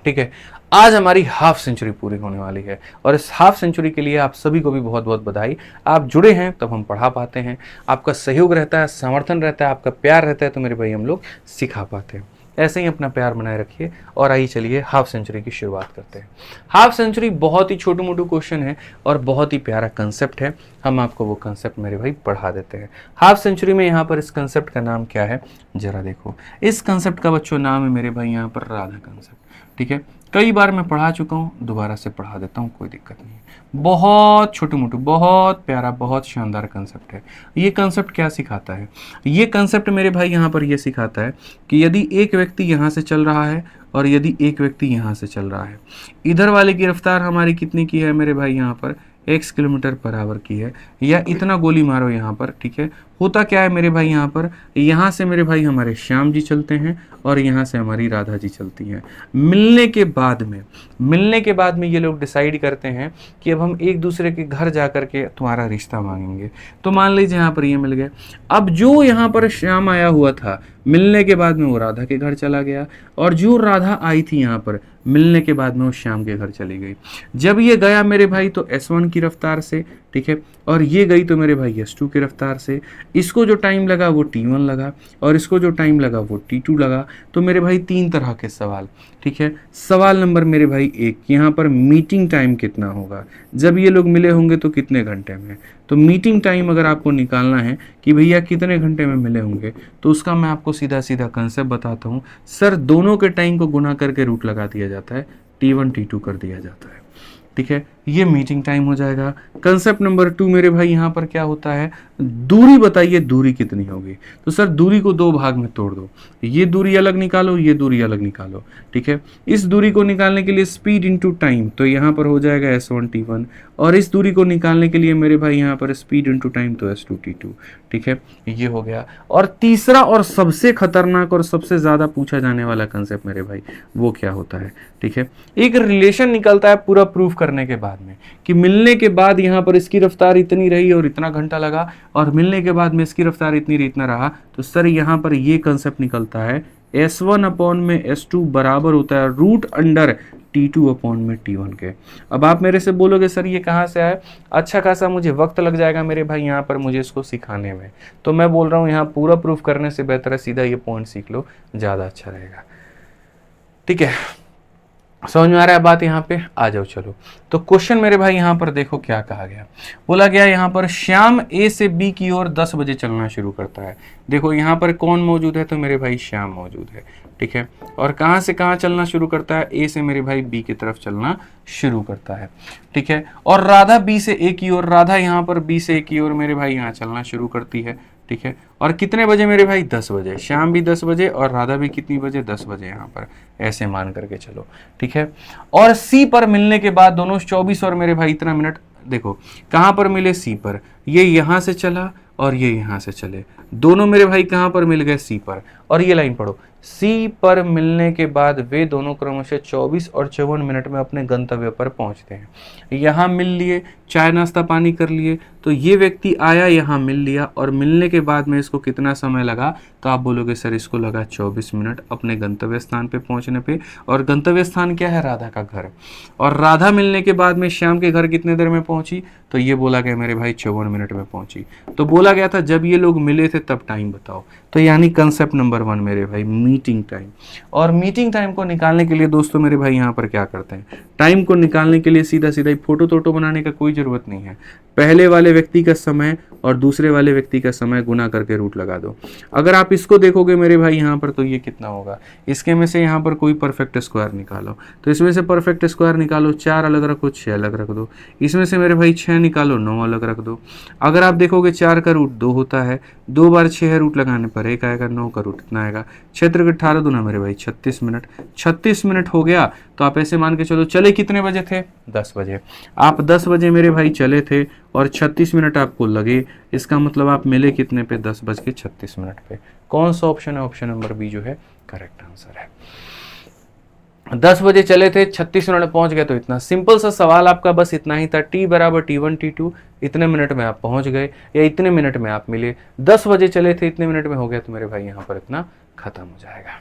ठीक है, आज हमारी हाफ सेंचुरी पूरी होने वाली है, और इस हाफ सेंचुरी के लिए आप सभी को भी बहुत बहुत बधाई। आप जुड़े हैं तब हम पढ़ा पाते हैं, आपका सहयोग रहता है, समर्थन रहता है, आपका प्यार रहता है, तो मेरे भाई हम लोग सिखा पाते हैं। ऐसे ही अपना प्यार बनाए रखिए, और आइए चलिए हाफ सेंचुरी की शुरुआत करते हैं। हाफ सेंचुरी बहुत ही छोटू मोटू क्वेश्चन है और बहुत ही प्यारा कंसेप्ट है। हम आपको वो कंसेप्ट मेरे भाई पढ़ा देते हैं। हाफ सेंचुरी में यहाँ पर इस कंसेप्ट का नाम क्या है, जरा देखो। इस कंसेप्ट का बच्चों नाम है मेरे भाई यहाँ पर राधा कंसेप्ट। ठीक है, कई बार मैं पढ़ा चुका हूँ, दोबारा से पढ़ा देता हूँ, कोई दिक्कत नहीं है। बहुत छोटू मोटू, बहुत प्यारा, बहुत शानदार कंसेप्ट है। ये कंसेप्ट क्या सिखाता है, ये कंसेप्ट मेरे भाई यहाँ पर ये सिखाता है कि यदि एक व्यक्ति यहाँ से चल रहा है और यदि एक व्यक्ति यहाँ से चल रहा है, इधर वाले की रफ्तार हमारी कितनी की है मेरे भाई यहाँ पर, x किलोमीटर पर आवर की है, या इतना गोली मारो यहाँ पर। ठीक है, होता क्या है मेरे भाई यहाँ पर, यहाँ से मेरे भाई हमारे श्याम जी चलते हैं और यहाँ से हमारी राधा जी चलती हैं। मिलने के बाद में ये लोग डिसाइड करते हैं कि अब हम एक दूसरे के घर जा कर के तुम्हारा रिश्ता मांगेंगे। तो मान लीजिए यहाँ पर ये मिल गए। अब जो यहाँ पर श्याम आया हुआ था, मिलने के बाद में वो राधा के घर चला गया, और जो राधा आई थी यहाँ पर, मिलने के बाद में वो श्याम के घर चली गई। जब ये गया मेरे भाई तो S1 की रफ्तार से, ठीक ठीक है। और ये गई तो मेरे भाई S2 की रफ्तार से, इसको जो टाइम लगा वो T1 लगा, और इसको जो टाइम लगा वो T2 लगा। तो मेरे भाई 3 तरह के सवाल, ठीक है। सवाल नंबर मेरे भाई 1, यहाँ पर मीटिंग टाइम कितना होगा, जब ये लोग मिले होंगे तो कितने घंटे में। तो मीटिंग टाइम अगर आपको निकालना है कि भैया कितने घंटे में मिले होंगे, तो उसका मैं आपको सीधा सीधा कंसेप्ट बताता हूँ। सर दोनों के टाइम को गुना करके रूट लगा दिया जाता है, T1 T2 कर दिया जाता है, ठीक है। ये मीटिंग टाइम हो जाएगा। कंसेप्ट नंबर 2 मेरे भाई यहाँ पर क्या होता है, दूरी बताइए दूरी कितनी होगी। तो सर दूरी को 2 भाग में तोड़ दो, ये दूरी अलग निकालो, ये दूरी अलग निकालो, ठीक है। इस दूरी को निकालने के लिए स्पीड इनटू टाइम, तो यहाँ पर हो जाएगा S1 T1, और इस दूरी को निकालने के लिए मेरे भाई यहाँ पर स्पीड इनटू टाइम, तो S2 T2, ठीक है। ये हो गया। और तीसरा और सबसे खतरनाक और सबसे ज्यादा पूछा जाने वाला कंसेप्ट मेरे भाई वो क्या होता है, ठीक है। एक रिलेशन निकलता है पूरा प्रूफ करने के बाद में कि मिलने के बाद यहाँ पर इसकी रफ्तार इतनी रही और इतना घंटा लगा, और मिलने के बाद में इसकी रफ्तार इतनी रही इतना रहा। तो सर यहाँ पर ये कंसेप्ट निकलता है S1 अपॉन में S2 बराबर होता है रूट अंडर T2 अपॉन में T1 के। अब आप मेरे से बोलोगे सर ये कहाँ से आया, अच्छा खासा मुझे वक्त लग जाएगा मेरे भाई यहाँ पर मुझे इसको सिखाने में। तो मैं बोल रहा हूँ यहाँ पूरा प्रूफ करने से बेहतर है सीधा ये पॉइंट सीख लो, ज़्यादा अच्छा रहेगा, ठीक है। समझ में आ रहा है बात, यहाँ पे आ जाओ चलो। तो क्वेश्चन मेरे भाई यहाँ पर देखो क्या कहा गया, बोला गया यहाँ पर श्याम A से B की ओर 10 बजे चलना शुरू करता है। देखो यहाँ पर कौन मौजूद है, तो मेरे भाई श्याम मौजूद है, ठीक है। और कहाँ से कहाँ चलना शुरू करता है, A से मेरे भाई B की तरफ चलना शुरू करता है, ठीक है। और राधा B से A की ओर, राधा यहाँ पर B से A की ओर मेरे भाई यहाँ चलना शुरू करती है, ठीक है। और कितने बजे मेरे भाई 10 बजे, श्याम भी 10 बजे और राधा भी कितनी बजे 10 बजे यहाँ पर, ऐसे मान करके चलो, ठीक है। और C पर मिलने के बाद दोनों 24 और मेरे भाई इतना मिनट, देखो कहाँ पर मिले, C पर, ये यहाँ से चला और ये यहाँ से चले, दोनों मेरे भाई कहाँ पर मिल गए, C पर। और ये लाइन पढ़ो, C पर मिलने के बाद वे दोनों क्रमशः 24 और 54 मिनट में अपने गंतव्य पर पहुंचते हैं। यहाँ मिल लिए, चाय नाश्ता पानी कर लिए, तो ये व्यक्ति आया यहाँ मिल लिया, और मिलने के बाद में इसको कितना समय लगा, तो आप बोलोगे सर इसको लगा 24 मिनट अपने गंतव्य स्थान पे पहुंचने पे। और गंतव्य स्थान क्या है, राधा का घर। और राधा मिलने के बाद में श्याम के घर कितने देर में पहुंची, तो ये बोला गया मेरे भाई 54 मिनट में पहुंची। तो बोला गया था जब ये लोग मिले थे तब टाइम बताओ। तो यानी कंसेप्ट नंबर 1 मेरे भाई मीटिंग टाइम। और मीटिंग टाइम को निकालने के लिए दोस्तों मेरे भाई यहाँ पर क्या करते हैं, टाइम को निकालने के लिए सीधा सीधा फोटो टोटो बनाने का कोई जरूरत नहीं है, पहले वाले व्यक्ति का समय और दूसरे वाले व्यक्ति का समय गुना करके रूट लगा दो। अगर आप इसको देखोगे मेरे भाई यहाँ पर, तो ये कितना होगा, इसके में से यहाँ पर कोई परफेक्ट स्क्वायर निकालो, तो इसमें से परफेक्ट स्क्वायर निकालो, 4 अलग रखो, 6 अलग रख दो। इसमें से मेरे भाई 6 निकालो, 9 अलग रख दो। अगर आप देखोगे 4 का रूट 2 होता है, 2 बार 6 रूट लगाने पर 1 आएगा, 9 का रूट इतना आएगा, 6 × 18 दूना मेरे भाई 36 मिनट। 36 मिनट हो गया, तो आप ऐसे मान के चलो चले कितने बजे थे, 10 बजे। आप 10 बजे मेरे भाई चले थे और 36 मिनट आपको लगे, इसका मतलब आप मिले कितने पे, 10:36 पे। कौन सा ऑप्शन है, ऑप्शन नंबर बी जो है करेक्ट आंसर है। 10 बजे चले थे, 36 मिनट पहुंच गए, तो इतना सिंपल सा सवाल आपका बस इतना ही था। T बराबर T1 T2, इतने मिनट में आप पहुंच गए या इतने मिनट में आप मिले। 10 बजे चले थे, इतने मिनट में हो गया, तो मेरे भाई यहाँ पर इतना खत्म हो जाएगा,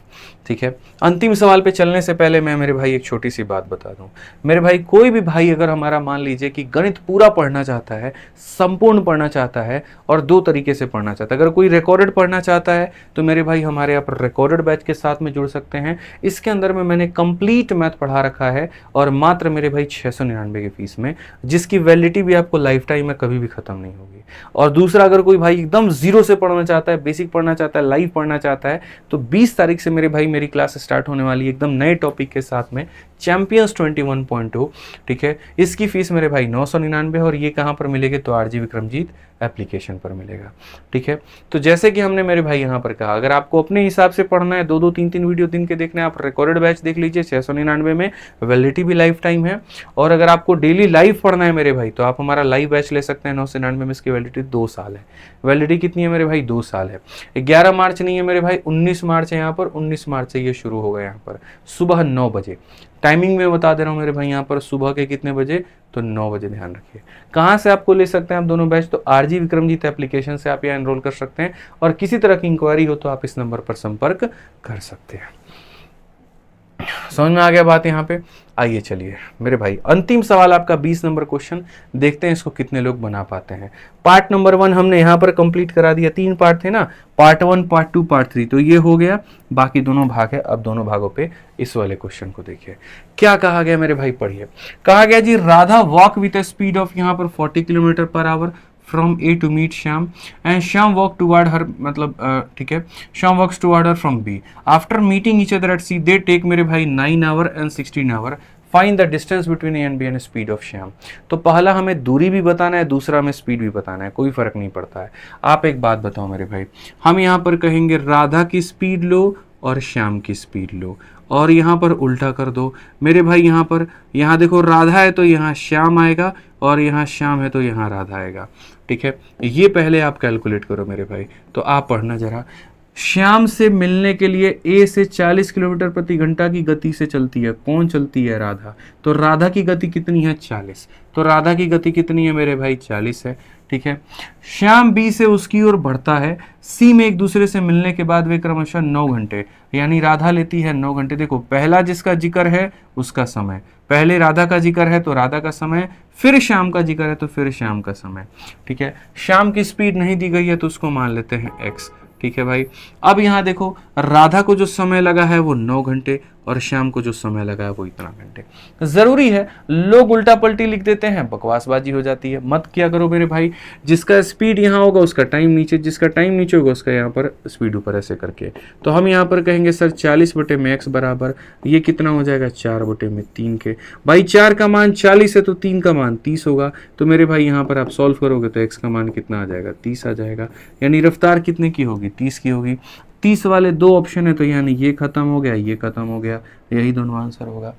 ठीक है। अंतिम सवाल पे चलने से पहले मैं मेरे भाई एक छोटी सी बात बता दूं। मेरे भाई कोई भी भाई अगर हमारा मान लीजिए कि गणित पूरा पढ़ना चाहता है, संपूर्ण पढ़ना चाहता है और 2 तरीके से पढ़ना चाहता है, अगर कोई रिकॉर्डेड पढ़ना चाहता है तो मेरे भाई हमारे यहाँ पर रिकॉर्डेड बैच के साथ में जुड़ सकते हैं। इसके अंदर में मैंने कंप्लीट मैथ पढ़ा रखा है और मात्र मेरे भाई 699 की फीस में, जिसकी वैलिडिटी भी आपको लाइफ टाइम में कभी भी खत्म नहीं होगी। और दूसरा, अगर कोई भाई एकदम जीरो से पढ़ना चाहता है, बेसिक पढ़ना चाहता है, लाइव पढ़ना चाहता है, तो 20 तारीख से मेरे भाई मेरी क्लास स्टार्ट होने वाली है एकदम नए टॉपिक के साथ में, चैंपियंस 21.2, ठीक है। इसकी फीस मेरे भाई 999, और ये कहाँ पर मिलेगी, तो RG विक्रमजीत एप्लीकेशन पर मिलेगा, ठीक है। तो जैसे कि हमने मेरे भाई यहाँ पर कहा, अगर आपको अपने हिसाब से पढ़ना है, 2-2 3-3 वीडियो दिन के देखने, आप रिकॉर्डेड बैच देख लीजिए 699 में, वैलिडिटी भी लाइफ टाइम है। और अगर आपको डेली लाइव पढ़ना है मेरे भाई, तो आप हमारा लाइव बैच ले सकते हैं 999 में, इसकी वैलिडिटी 2 साल है। वैलिडिटी कितनी है मेरे भाई, 2 साल है। 11 मार्च नहीं है मेरे भाई, 19 मार्च है यहाँ पर, 19 मार्च से ये शुरू होगा यहाँ पर सुबह 9 बजे। टाइमिंग में बता दे रहा हूँ मेरे भाई यहाँ पर, सुबह के कितने बजे, तो 9 बजे, ध्यान रखिए। कहाँ से आपको ले सकते हैं आप दोनों बैच, तो RG विक्रमजीत एप्लीकेशन से आप यहाँ एनरोल कर सकते हैं, और किसी तरह की इंक्वायरी हो तो आप इस नंबर पर संपर्क कर सकते हैं। समझ में आ गया बात यहाँ पे। आइए चलिए मेरे भाई, अंतिम सवाल आपका 20 नंबर क्वेश्चन, देखते हैं इसको कितने लोग बना पाते हैं। पार्ट नंबर 1 हमने यहाँ पर कंप्लीट करा दिया, 3 पार्ट थे ना, पार्ट 1, पार्ट 2, पार्ट 3, तो ये हो गया। बाकी दोनों भाग है, अब दोनों भागों पे इस वाले क्वेश्चन को देखिए क्या कहा गया मेरे भाई, पढ़िए। कहा गया जी, Radha walk with a speed of यहाँ पर 40 kilometre per hour from A to meet Shyam and Shyam walk toward her, मतलब ठीक है, Shyam walks toward her from B. After meeting each other at C, they take मेरे भाई 9 hour and 16 hour. Find the distance between A and B and speed of Shyam. तो पहला हमें दूरी भी बताना है, दूसरा हमें स्पीड भी बताना है, कोई फर्क नहीं पड़ता है। आप एक बात बताओ मेरे भाई, हम यहाँ पर कहेंगे राधा की स्पीड लो और श्याम की स्पीड लो, और यहाँ पर उल्टा कर दो मेरे भाई। यहाँ पर, यहाँ देखो राधा है तो यहाँ श्याम आएगा, और यहाँ श्याम है तो यहाँ राधा आएगा, ठीक है। ये पहले आप कैलकुलेट करो मेरे भाई। तो आप पढ़ना जरा, श्याम से मिलने के लिए ए से 40 किलोमीटर प्रति घंटा की गति से चलती है, कौन चलती है? राधा। तो राधा की गति कितनी है? 40। तो राधा की गति कितनी है मेरे भाई? 40 है, ठीक है। श्याम बी से उसकी ओर बढ़ता है, सी में एक दूसरे से मिलने के बाद वे क्रमशः 9 घंटे, यानी राधा लेती है 9 घंटे। देखो पहला जिसका जिक्र है उसका समय, पहले राधा का जिक्र है तो राधा का समय, फिर श्याम का जिक्र है तो फिर श्याम का समय, ठीक है। श्याम की स्पीड नहीं दी गई है तो उसको मान लेते हैं x, ठीक है भाई। अब यहाँ देखो राधा को जो समय लगा है वो 9 घंटे, और श्याम को जो समय लगा है वो इतना घंटे। जरूरी है लोग उल्टा पलटी लिख देते हैं, बकवासबाजी हो जाती है, मत किया करो मेरे भाई। जिसका स्पीड यहाँ होगा उसका टाइम नीचे, जिसका टाइम नीचे होगा उसका यहाँ पर स्पीड ऊपर, ऐसे करके। तो हम यहाँ पर कहेंगे सर 40/x बराबर, ये कितना हो जाएगा? 4/3 के। भाई 4 का मान 40 है तो 3 का मान 30 होगा। तो मेरे भाई यहाँ पर आप सॉल्व करोगे तो x का मान कितना आ जाएगा? 30 आ जाएगा। यानी रफ्तार कितने की होगी? 30 की होगी। 30 वाले 2 ऑप्शन है तो यानी ये खत्म हो गया, ये खत्म हो गया, यही दोनों आंसर होगा।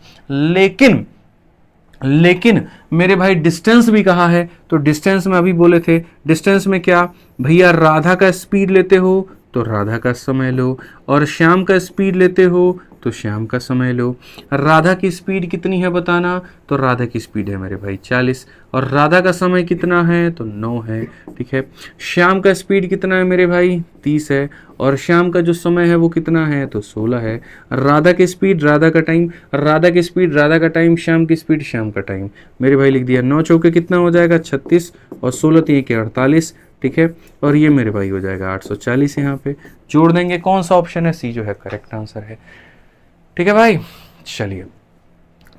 लेकिन मेरे भाई डिस्टेंस भी कहा है, तो डिस्टेंस में अभी बोले थे, डिस्टेंस में क्या भैया, राधा का स्पीड लेते हो तो राधा का समय लो, और श्याम का स्पीड लेते हो तो श्याम का समय लो। राधा की स्पीड कितनी है बताना, तो राधा की स्पीड है मेरे भाई 40, और राधा का समय कितना है? तो 9 है, ठीक है। श्याम का स्पीड कितना है मेरे भाई? 30 है, और श्याम का जो समय है वो कितना है? तो 16 है। राधा की स्पीड, राधा का टाइम, राधा की स्पीड, राधा का टाइम, श्याम की स्पीड, श्याम का टाइम। मेरे भाई लिख दिया, 9 चौके कितना हो जाएगा? 36, और 16 3 के 48, ठीक है। और ये मेरे भाई हो जाएगा 840, यहाँ पे जोड़ देंगे। कौन सा ऑप्शन है? सी जो है करेक्ट आंसर है, ठीक है भाई। चलिए,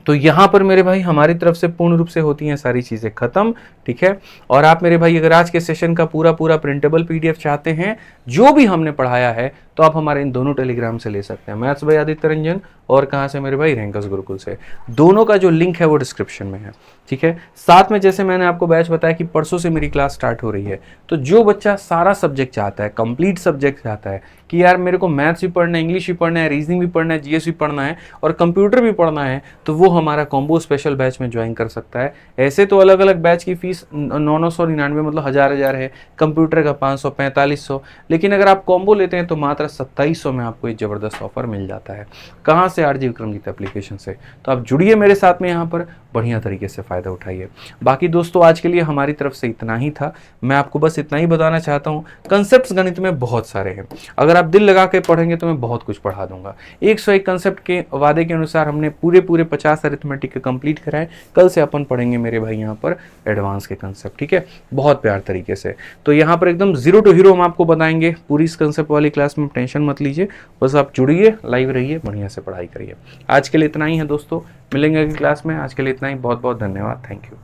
तो यहाँ पर मेरे भाई हमारी तरफ से पूर्ण रूप से होती हैं सारी चीज़ें खत्म, ठीक है। और आप मेरे भाई अगर आज के सेशन का पूरा प्रिंटेबल PDF चाहते हैं, जो भी हमने पढ़ाया है, तो आप हमारे इन दोनों टेलीग्राम से ले सकते हैं, मैथ्स बाय आदित्य रंजन, और कहाँ से मेरे भाई? रैंकर्स गुरुकुल से। दोनों का जो लिंक है वो डिस्क्रिप्शन में है, ठीक है। साथ में जैसे मैंने आपको बैच बताया कि परसों से मेरी क्लास स्टार्ट हो रही है, तो जो बच्चा सारा सब्जेक्ट चाहता है, कंप्लीट सब्जेक्ट चाहता है कि यार मेरे को मैथ्स भी पढ़ना है, इंग्लिश भी पढ़ना है, रीजनिंग भी पढ़ना है, GS भी पढ़ना है, और कंप्यूटर भी पढ़ना है, तो वो हमारा कॉम्बो स्पेशल बैच में ज्वाइन कर सकता है। ऐसे तो अलग अलग बैच की फीस 999 मतलब 1000 है, कंप्यूटर का 500, 4500, लेकिन अगर आप कॉम्बो लेते हैं तो मात्र 2700 में आपको एक ज़बरदस्त ऑफर मिल जाता है। कहाँ से? RJ विक्रमजीत एप्लीकेशन से। तो आप जुड़िए मेरे साथ में, यहाँ पर बढ़िया तरीके से फ़ायदा उठाइए। बाकी दोस्तों आज के लिए हमारी तरफ से इतना ही था, मैं आपको बस इतना ही बताना चाहता हूँ। कंसेप्ट्स गणित में बहुत सारे हैं, अगर आप दिल लगा के पढ़ेंगे तो मैं बहुत कुछ पढ़ा दूंगा। 101 कंसेप्ट के वादे के अनुसार हमने पूरे 50 अरिथमेटिक के कंप्लीट कराए। कल से अपन पढ़ेंगे मेरे भाई यहाँ पर एडवांस के कंसेप्ट, ठीक है, बहुत प्यार तरीके से। तो यहाँ पर एकदम 0 to हीरो हम आपको बताएंगे पूरी इस कंसेप्ट वाली क्लास में, टेंशन मत लीजिए, बस आप जुड़िए, लाइव रहिए, बढ़िया से पढ़ाई करिए। आज के लिए इतना ही है दोस्तों, मिलेंगे अगली क्लास में। आज के लिए इतना ही, बहुत बहुत धन्यवाद, थैंक यू।